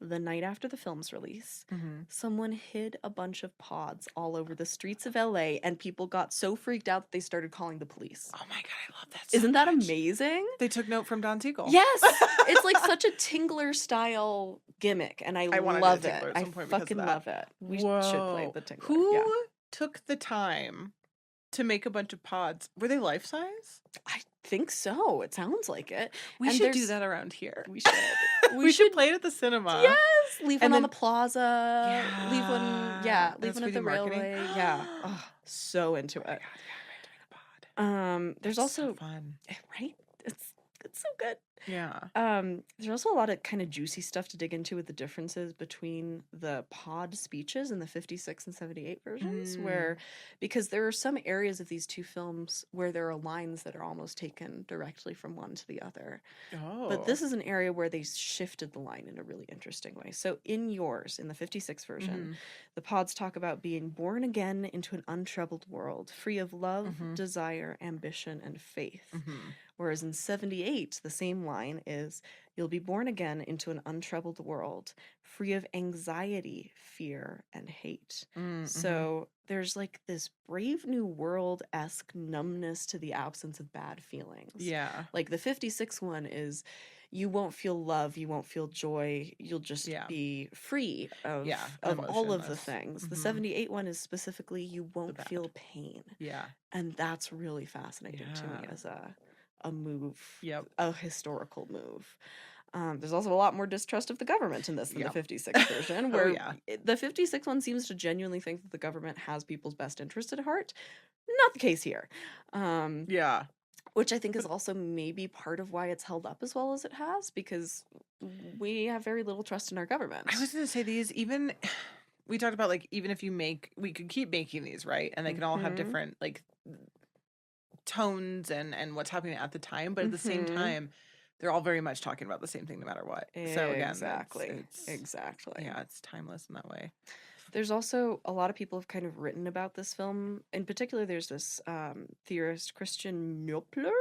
the night after the film's release, someone hid a bunch of pods all over the streets of LA, and people got so freaked out that they started calling the police. Oh my god, I love that so Isn't that much. amazing? They took note from Don Siegle. Yes! It's like such a Tingler style gimmick, and I wanted love to it. Tingler at I some point because of fucking that. love it. We should play Whoa. the Tingler. Who Yeah. took the time to make a bunch of pods? Were they life size? I think so. It sounds like it. We And should do that around here. We should. We should play it at the cinema. Yes. Leave And one on then- the plaza. Yeah. Leave one. Yeah. And Leave it's one at 3D the marketing. railway. Yeah. Oh, so into Oh my it. God, yeah, we're doing a pod. There's That's so also fun. right. It's so good. Yeah. There's also a lot of kind of juicy stuff to dig into with the differences between the pod speeches and the 56 and 78 versions, where because there are some areas of these two films where there are lines that are almost taken directly from one to the other. Oh. But this is an area where they shifted the line in a really interesting way. So in the 56 version, the pods talk about being born again into an untroubled world, free of love, desire, ambition, and faith. Whereas in 78, the same line is, you'll be born again into an untroubled world, free of anxiety, fear, and hate. So there's like this Brave New World-esque numbness to the absence of bad feelings. Yeah. Like the 56 one is, you won't feel love, you won't feel joy, you'll just be free of all of the things. The 78 one is specifically, you won't feel pain. Yeah. And that's really fascinating to me as a move, a historical move. There's also a lot more distrust of the government in this than the 56 version, where the 56 one seems to genuinely think that the government has people's best interest at heart. Not the case here. Which I think is also maybe part of why it's held up as well as it has, because we have very little trust in our government. I was going to say these, even we talked about like, even if we could keep making these, right? And they can all have different like tones and what's happening at the time, but at the same time, they're all very much talking about the same thing no matter what. So again, exactly. Yeah, it's timeless in that way. There's also a lot of people have kind of written about this film. In particular, there's this theorist, Christian Nöppler.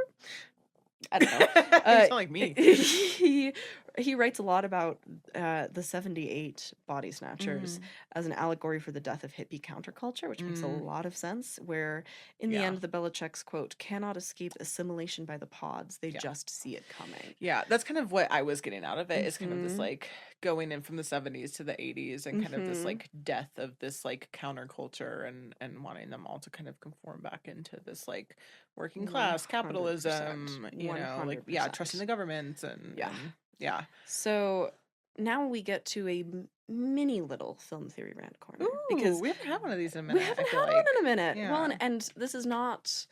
I don't know. You sound like me. He writes a lot about the 78 body snatchers as an allegory for the death of hippie counterculture, which makes a lot of sense, where in the end, the Belichick's, quote, cannot escape assimilation by the pods. They just see it coming. Yeah, that's kind of what I was getting out of it, is kind of this like going in from the 70s to the 80s and kind of this like death of this like counterculture and wanting them all to kind of conform back into this like working class capitalism, you know, like trusting the government and So now we get to a mini little film theory rant corner. Ooh, because we haven't had one of these in a minute. We haven't had one in a minute. Yeah. Well, and this is not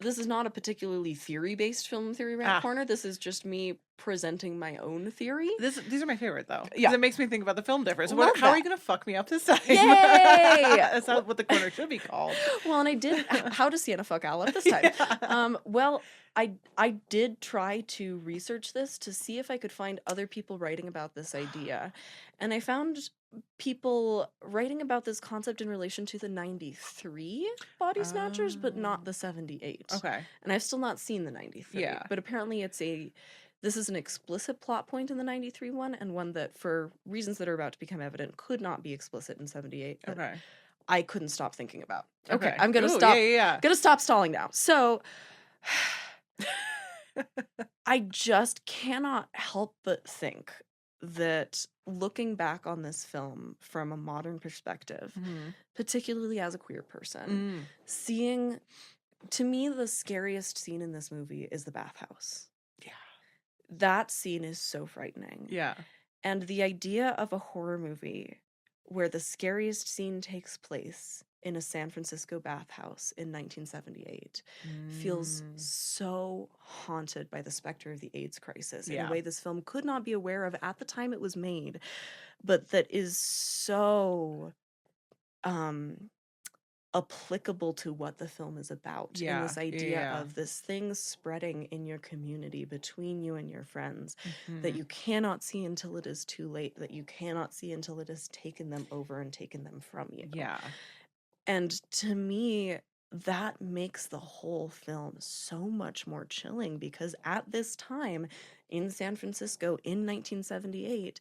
a particularly theory-based film theory rant corner. This is just me presenting my own theory. These are my favorite, though. Yeah. It makes me think about the film difference. How are you going to fuck me up this time? Yay! That's what the corner should be called. Well, and I did. How does Siena fuck Al up this time? Well, I did try to research this to see if I could find other people writing about this idea. And I found people writing about this concept in relation to the 93 body snatchers, but not the 78. Okay. And I've still not seen the 93. Yeah. But apparently this is an explicit plot point in the 93 one, and one that, for reasons that are about to become evident, could not be explicit in 78. Okay. I couldn't stop thinking about. Okay. I'm gonna Ooh, stop. Yeah. Gonna stop stalling now. So I just cannot help but think that looking back on this film from a modern perspective, particularly as a queer person, seeing, to me, the scariest scene in this movie is the bathhouse. Yeah. That scene is so frightening. Yeah. And the idea of a horror movie where the scariest scene takes place in a San Francisco bathhouse in 1978 feels so haunted by the specter of the AIDS crisis in a way this film could not be aware of at the time it was made, but that is so applicable to what the film is about. In this idea of this thing spreading in your community between you and your friends that you cannot see until it is too late, that you cannot see until it has taken them over and taken them from you. Yeah. And to me, that makes the whole film so much more chilling, because at this time, in San Francisco in 1978,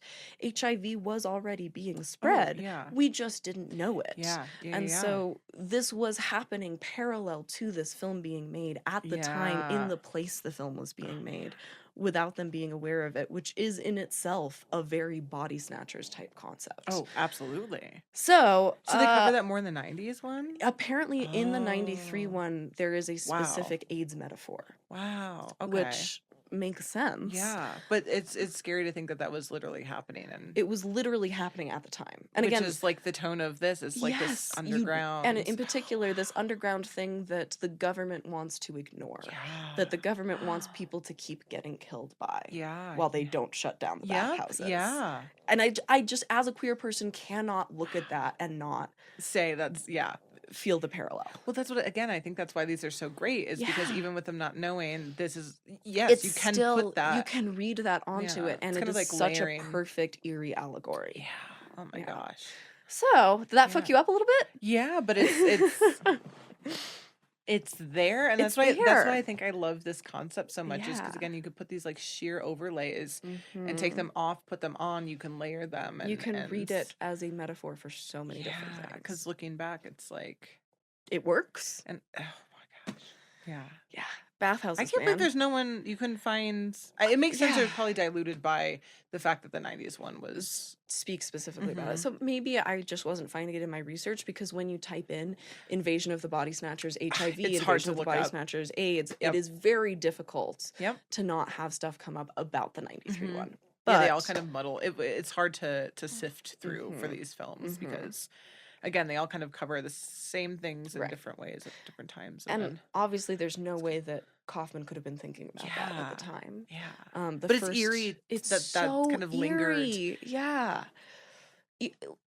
HIV was already being spread. yeah. We just didn't know it. Yeah. And so this was happening parallel to this film being made at the time in the place the film was being made, without them being aware of it, which is in itself a very Body Snatchers type concept. Oh, absolutely. So they cover that more in the 90s one? Apparently in the 93 one, there is a specific AIDS metaphor. Wow. Okay. Which makes sense. Yeah, but it's scary to think that was literally happening, and it was literally happening at the time. And which again, is like the tone of this is like this underground, and in particular this underground thing that the government wants to ignore, that the government wants people to keep getting killed by, while they don't shut down the bathhouses. And I just, as a queer person, cannot look at that and not say that's feel the parallel. Well, that's what, again, I think that's why these are so great, is because even with them not knowing, this is, you can put that. You can read that onto it, and it is like such a perfect, eerie allegory. Yeah. Oh my gosh. So, did that fuck you up a little bit? Yeah, but it's it's there, and that's why I think I love this concept so much, is because, again, you could put these like sheer overlays and take them off, put them on, you can layer them, and you can read it as a metaphor for so many different things. Because looking back, it's like it works. And oh my gosh, yeah, bathhouses. I can't believe there's no one you couldn't find. It makes sense. It was probably diluted by the fact that the 90s one was speaks specifically about it. So maybe I just wasn't finding it in my research, because when you type in "invasion of the body snatchers HIV," it's hard to of the look body up. snatchers AIDS, it is very difficult to not have stuff come up about the 93 one. But they all kind of muddle. It's hard to sift through for these films, because again, they all kind of cover the same things in different ways at different times. And obviously there's no way that Kaufman could have been thinking about that at the time. But it's eerie. It's that so kind of eerie. lingered.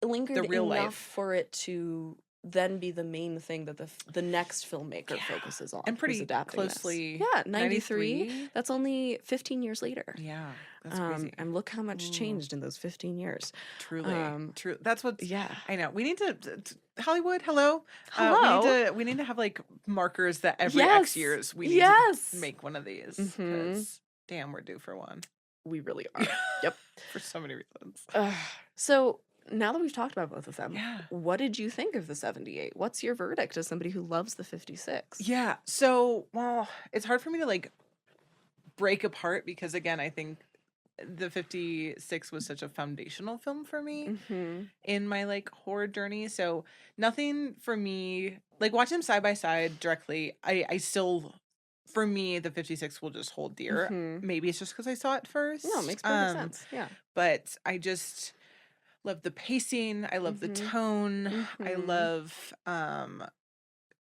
Lingered the real enough life. for it to then be the main thing that the next filmmaker focuses on. And pretty adapting closely. This. 93. That's only 15 years later. Yeah, that's crazy. And look how much changed in those 15 years. Truly, true. That's what. Yeah, I know. We need to Hollywood. Hello. We need to have like markers that every X years we need to make one of these, because damn, we're due for one. We really are. Yep. For so many reasons. So now that we've talked about both of them, what did you think of the 78? What's your verdict as somebody who loves the 56? Yeah. So, well, it's hard for me to like break apart, because again, I think the 56 was such a foundational film for me in my like horror journey. So nothing for me, like watching them side by side directly, I still, for me, the 56 will just hold dear. Maybe it's just because I saw it first. No, it makes perfect sense. Yeah. But I just love the pacing. I love the tone. I love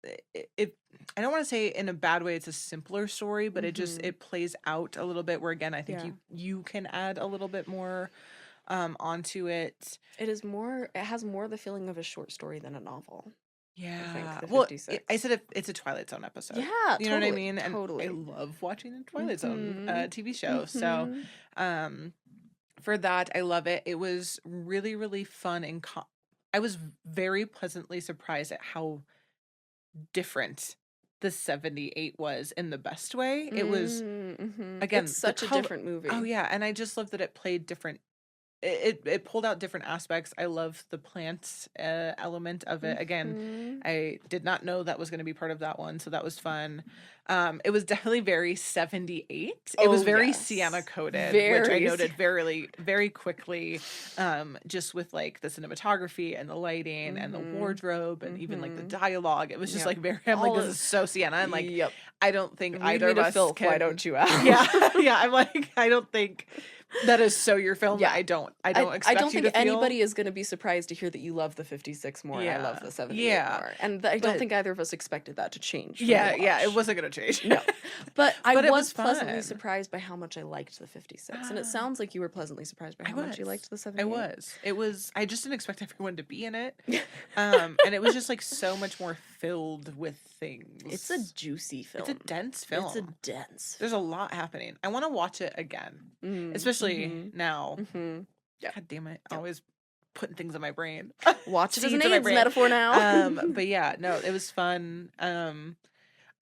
it. I don't want to say in a bad way it's a simpler story, but it plays out a little bit, where again I think you can add a little bit more onto it. It has more the feeling of a short story than a novel. Yeah. I think, well, I said it's a Twilight Zone episode. Yeah, you know what I mean? And totally. I love watching a Twilight Zone TV show. So for that, I love it. It was really, really fun, and I was very pleasantly surprised at how different the 78 was in the best way. It was again, it's such a different movie. Oh yeah, and I just love that it played different. It pulled out different aspects. I love the plant element of it. Again, I did not know that was going to be part of that one, so that was fun. It was definitely very 78. It was very Siena coded, which I noted very, very quickly, just with like the cinematography and the lighting and the wardrobe and even like the dialogue. It was just like very, I'm like, this is so Siena. And like, I don't think either of us can. Why don't you ask? Yeah. I'm like, I don't think that is so your film. Yeah, I don't expect I don't you think to feel. Anybody is going to be surprised to hear that you love the 56 more and I love the 78 more. And I don't think either of us expected that to change. Yeah, it wasn't going to change. No. But I was fun. pleasantly surprised by how much I liked the 56. And it sounds like you were pleasantly surprised by how much you liked the 78. I just didn't expect everyone to be in it. And it was just like so much more filled with things. It's a juicy film. It's a dense film. There's a lot happening. I want to watch it again. Especially now. God damn it. Always putting things in my brain. Watch it as an AIDS metaphor now. But yeah, no, it was fun.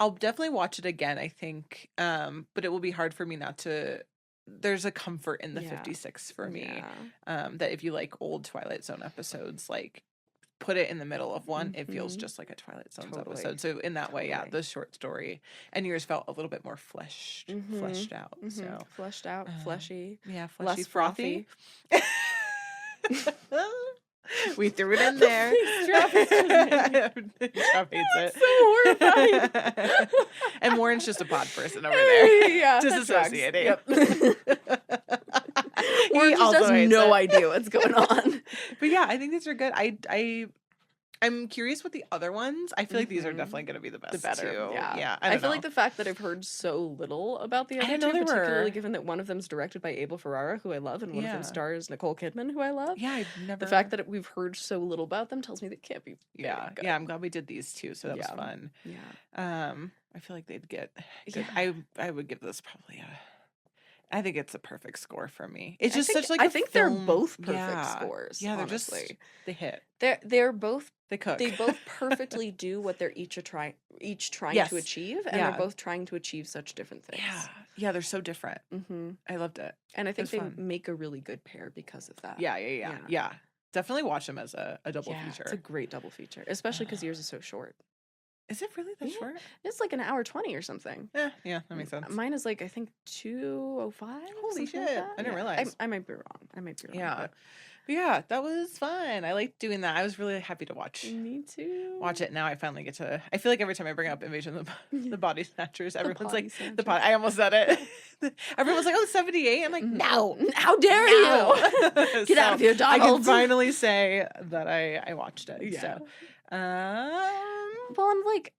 I'll definitely watch it again, I think. But it will be hard for me not to there's a comfort in the 56 for me. That if you like old Twilight Zone episodes, like put it in the middle of one, it feels just like a Twilight Zone episode. So in that way, the short story and yours felt a little bit more fleshed out. So fleshed out, fleshy, fleshy, less frothy. We threw it in there. Trav hates it. So horrifying. And Warren's just a pod person over there. Yeah, disassociating. Yep. Warren just has no idea what's going on. But yeah, I think these are good. I'm curious what the other ones. I feel like these are definitely going to be the best. The better, too. yeah. I feel like the fact that I've heard so little about the other two, particularly given that one of them's directed by Abel Ferrara, who I love, and one of them stars Nicole Kidman, who I love. Yeah, I've never. The fact that we've heard so little about them tells me they can't be. Good. Yeah. I'm glad we did these two, so that was fun. Yeah. I feel like they'd get good. I would give this probably I think it's a perfect score for me. It's just such like I think they're both perfect scores. Yeah, they're honestly. they hit. They're both they cook. They both perfectly do what they're each trying to achieve, and they're both trying to achieve such different things. Yeah, they're so different. I loved it, and I think they make a really good pair because of that. Yeah. Definitely watch them as a double feature. It's a great double feature, especially because yours is so short. Is it really that short? It's like an hour 20 or something. Yeah, that makes sense. Mine is like, I think 2:05. Holy shit! Like I didn't realize. I might be wrong. Yeah. But yeah, that was fun. I liked doing that. I was really happy to watch. Me too. Watch it now. I finally get to. I feel like every time I bring up Invasion of the Body Snatchers, everyone's like the pod. I almost said it. Everyone's like, "Oh, 78." I'm like, "No, how dare you? Get out of here, Donald." I can finally say that I watched it. Yeah. So, well, I'm like,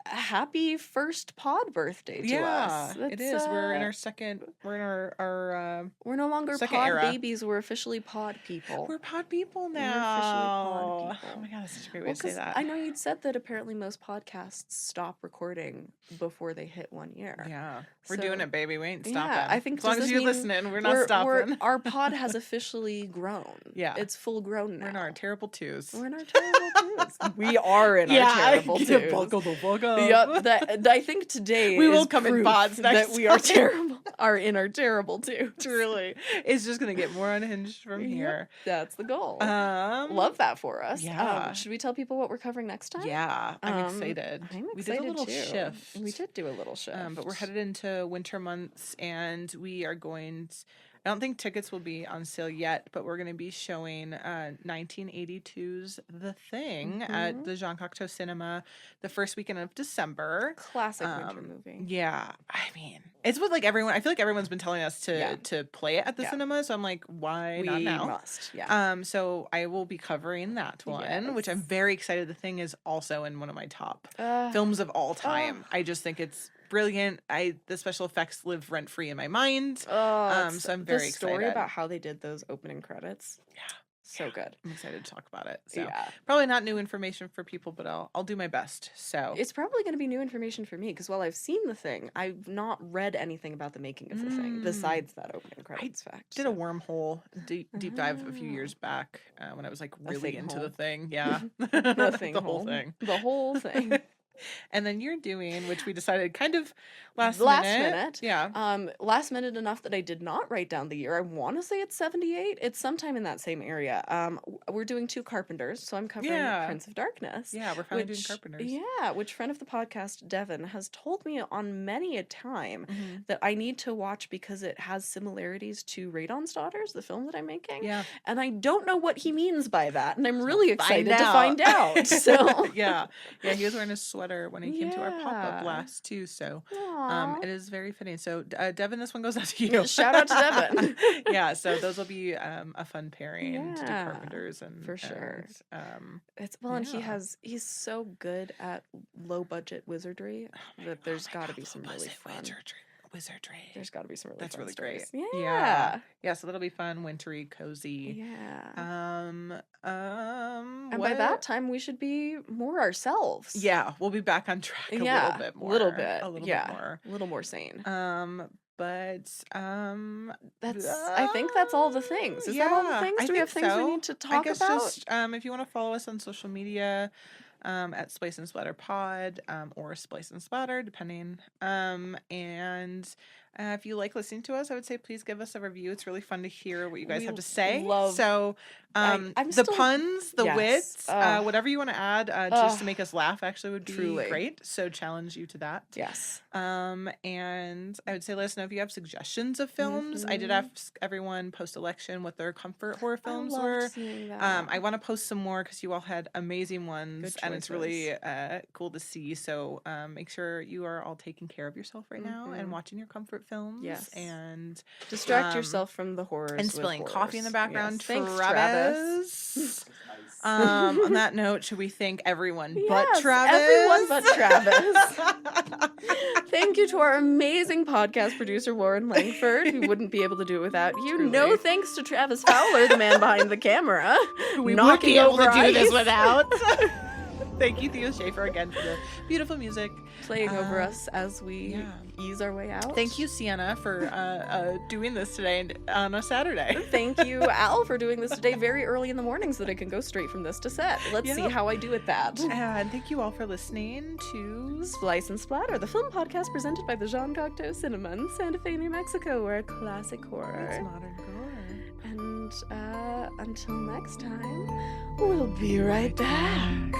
happy first pod birthday to us. It is. We're in our second. We're in our. We're no longer pod era. Babies. We're officially pod people. We're pod people now. We're officially pod people. Oh my god, that's such a great way to say that. I know you'd said that apparently most podcasts stop recording before they hit 1 year. Yeah, we're doing it, baby. We ain't stopping. Yeah, I think as long as you're listening, we're not stopping. Our pod has officially grown. Yeah, it's full grown now. We're in our terrible twos. We're in our terrible twos. We are in our terrible twos. Buckle the fuck up. Yep. I think today we will come in pods next that we are terrible. Are in our terrible twos. Truly, it's just gonna get more unhinged from here. That's the goal. Love that for us. Yeah. Should we tell people what we're covering next time? Yeah, I'm excited. We did a little shift. We did do a little shift. But we're headed into winter months, and we are going. I don't think tickets will be on sale yet, but we're going to be showing 1982's The Thing at the Jean Cocteau Cinema the first weekend of December. Classic winter movie. Yeah, I mean, it's what like everyone. I feel like everyone's been telling us to play it at the cinema, so I'm like, why not now? We must. Yeah. So I will be covering that one, which I'm very excited. The Thing is also in one of my top films of all time. I just think it's brilliant. The special effects live rent free in my mind. So I'm very excited. The story about how they did those opening credits. Yeah. So good. I'm excited to talk about it. So probably not new information for people, but I'll do my best. So it's probably going to be new information for me because while I've seen The Thing, I've not read anything about the making of The Thing besides that opening credits fact. Did a wormhole deep dive a few years back when I was like really into The Thing. Yeah. The whole thing. The whole thing. And then you're doing, which we decided kind of last minute. Yeah. Last minute enough that I did not write down the year. I want to say it's 78. It's sometime in that same area. We're doing two Carpenters, so I'm covering Prince of Darkness. Yeah, we're finally doing Carpenters. Yeah, which friend of the podcast, Devin, has told me on many a time that I need to watch because it has similarities to Radon's Daughters, the film that I'm making. Yeah. And I don't know what he means by that, and I'm really excited to find out. So yeah, he was wearing a sweater when he came to our pop-up last too, so it is very fitting. So Devin, this one goes out to you. Shout out to Devin. Yeah, so those will be a fun pairing to do Carpenters and for sure. And he's so good at low budget wizardry that there's got to be some really fun wizardry. There's got to be some really fun really stories. Great. Yeah. So that'll be fun, wintry, cozy. Yeah. And by that time, we should be more ourselves. Yeah, we'll be back on track a little bit more. A little bit more. A little more sane. That's I think that's all the things. Is that all the things? Do we have things we need to talk about? Just, if you want to follow us on social media, at Splice Splatter Pod, or Splice Splatter, depending. And If you like listening to us, I would say please give us a review. It's really fun to hear what you guys have to say. The puns, the wits, whatever you want to add just to make us laugh actually would be great. So challenge you to that. Yes. And I would say let us know if you have suggestions of films. I did ask everyone post-election what their comfort horror films were. Seeing that. I want to post some more because you all had amazing ones, and it's really cool to see. So make sure you are all taking care of yourself right now and watching your comfort films. Yes. And distract yourself from the horrors. And spilling coffee in the background. Yes. Thanks, Travis. On that note, should we thank everyone but Travis? Everyone but Travis. Thank you to our amazing podcast producer, Warren Langford, who wouldn't be able to do it without you. Truly. No thanks to Travis Fowler, the man behind the camera. We would be able to do this without. Thank you, Theo Schaefer, again for the beautiful music. Playing over us as we ease our way out. Thank you, Siena, for doing this today on a Saturday. Thank you, Al, for doing this today very early in the morning so that I can go straight from this to set. Let's see how I do at that. And thank you all for listening to Splice and Splatter, the film podcast presented by the Jean Cocteau Cinema in Santa Fe, New Mexico, where classic horror. It's modern gore. And until next time, we'll be right back.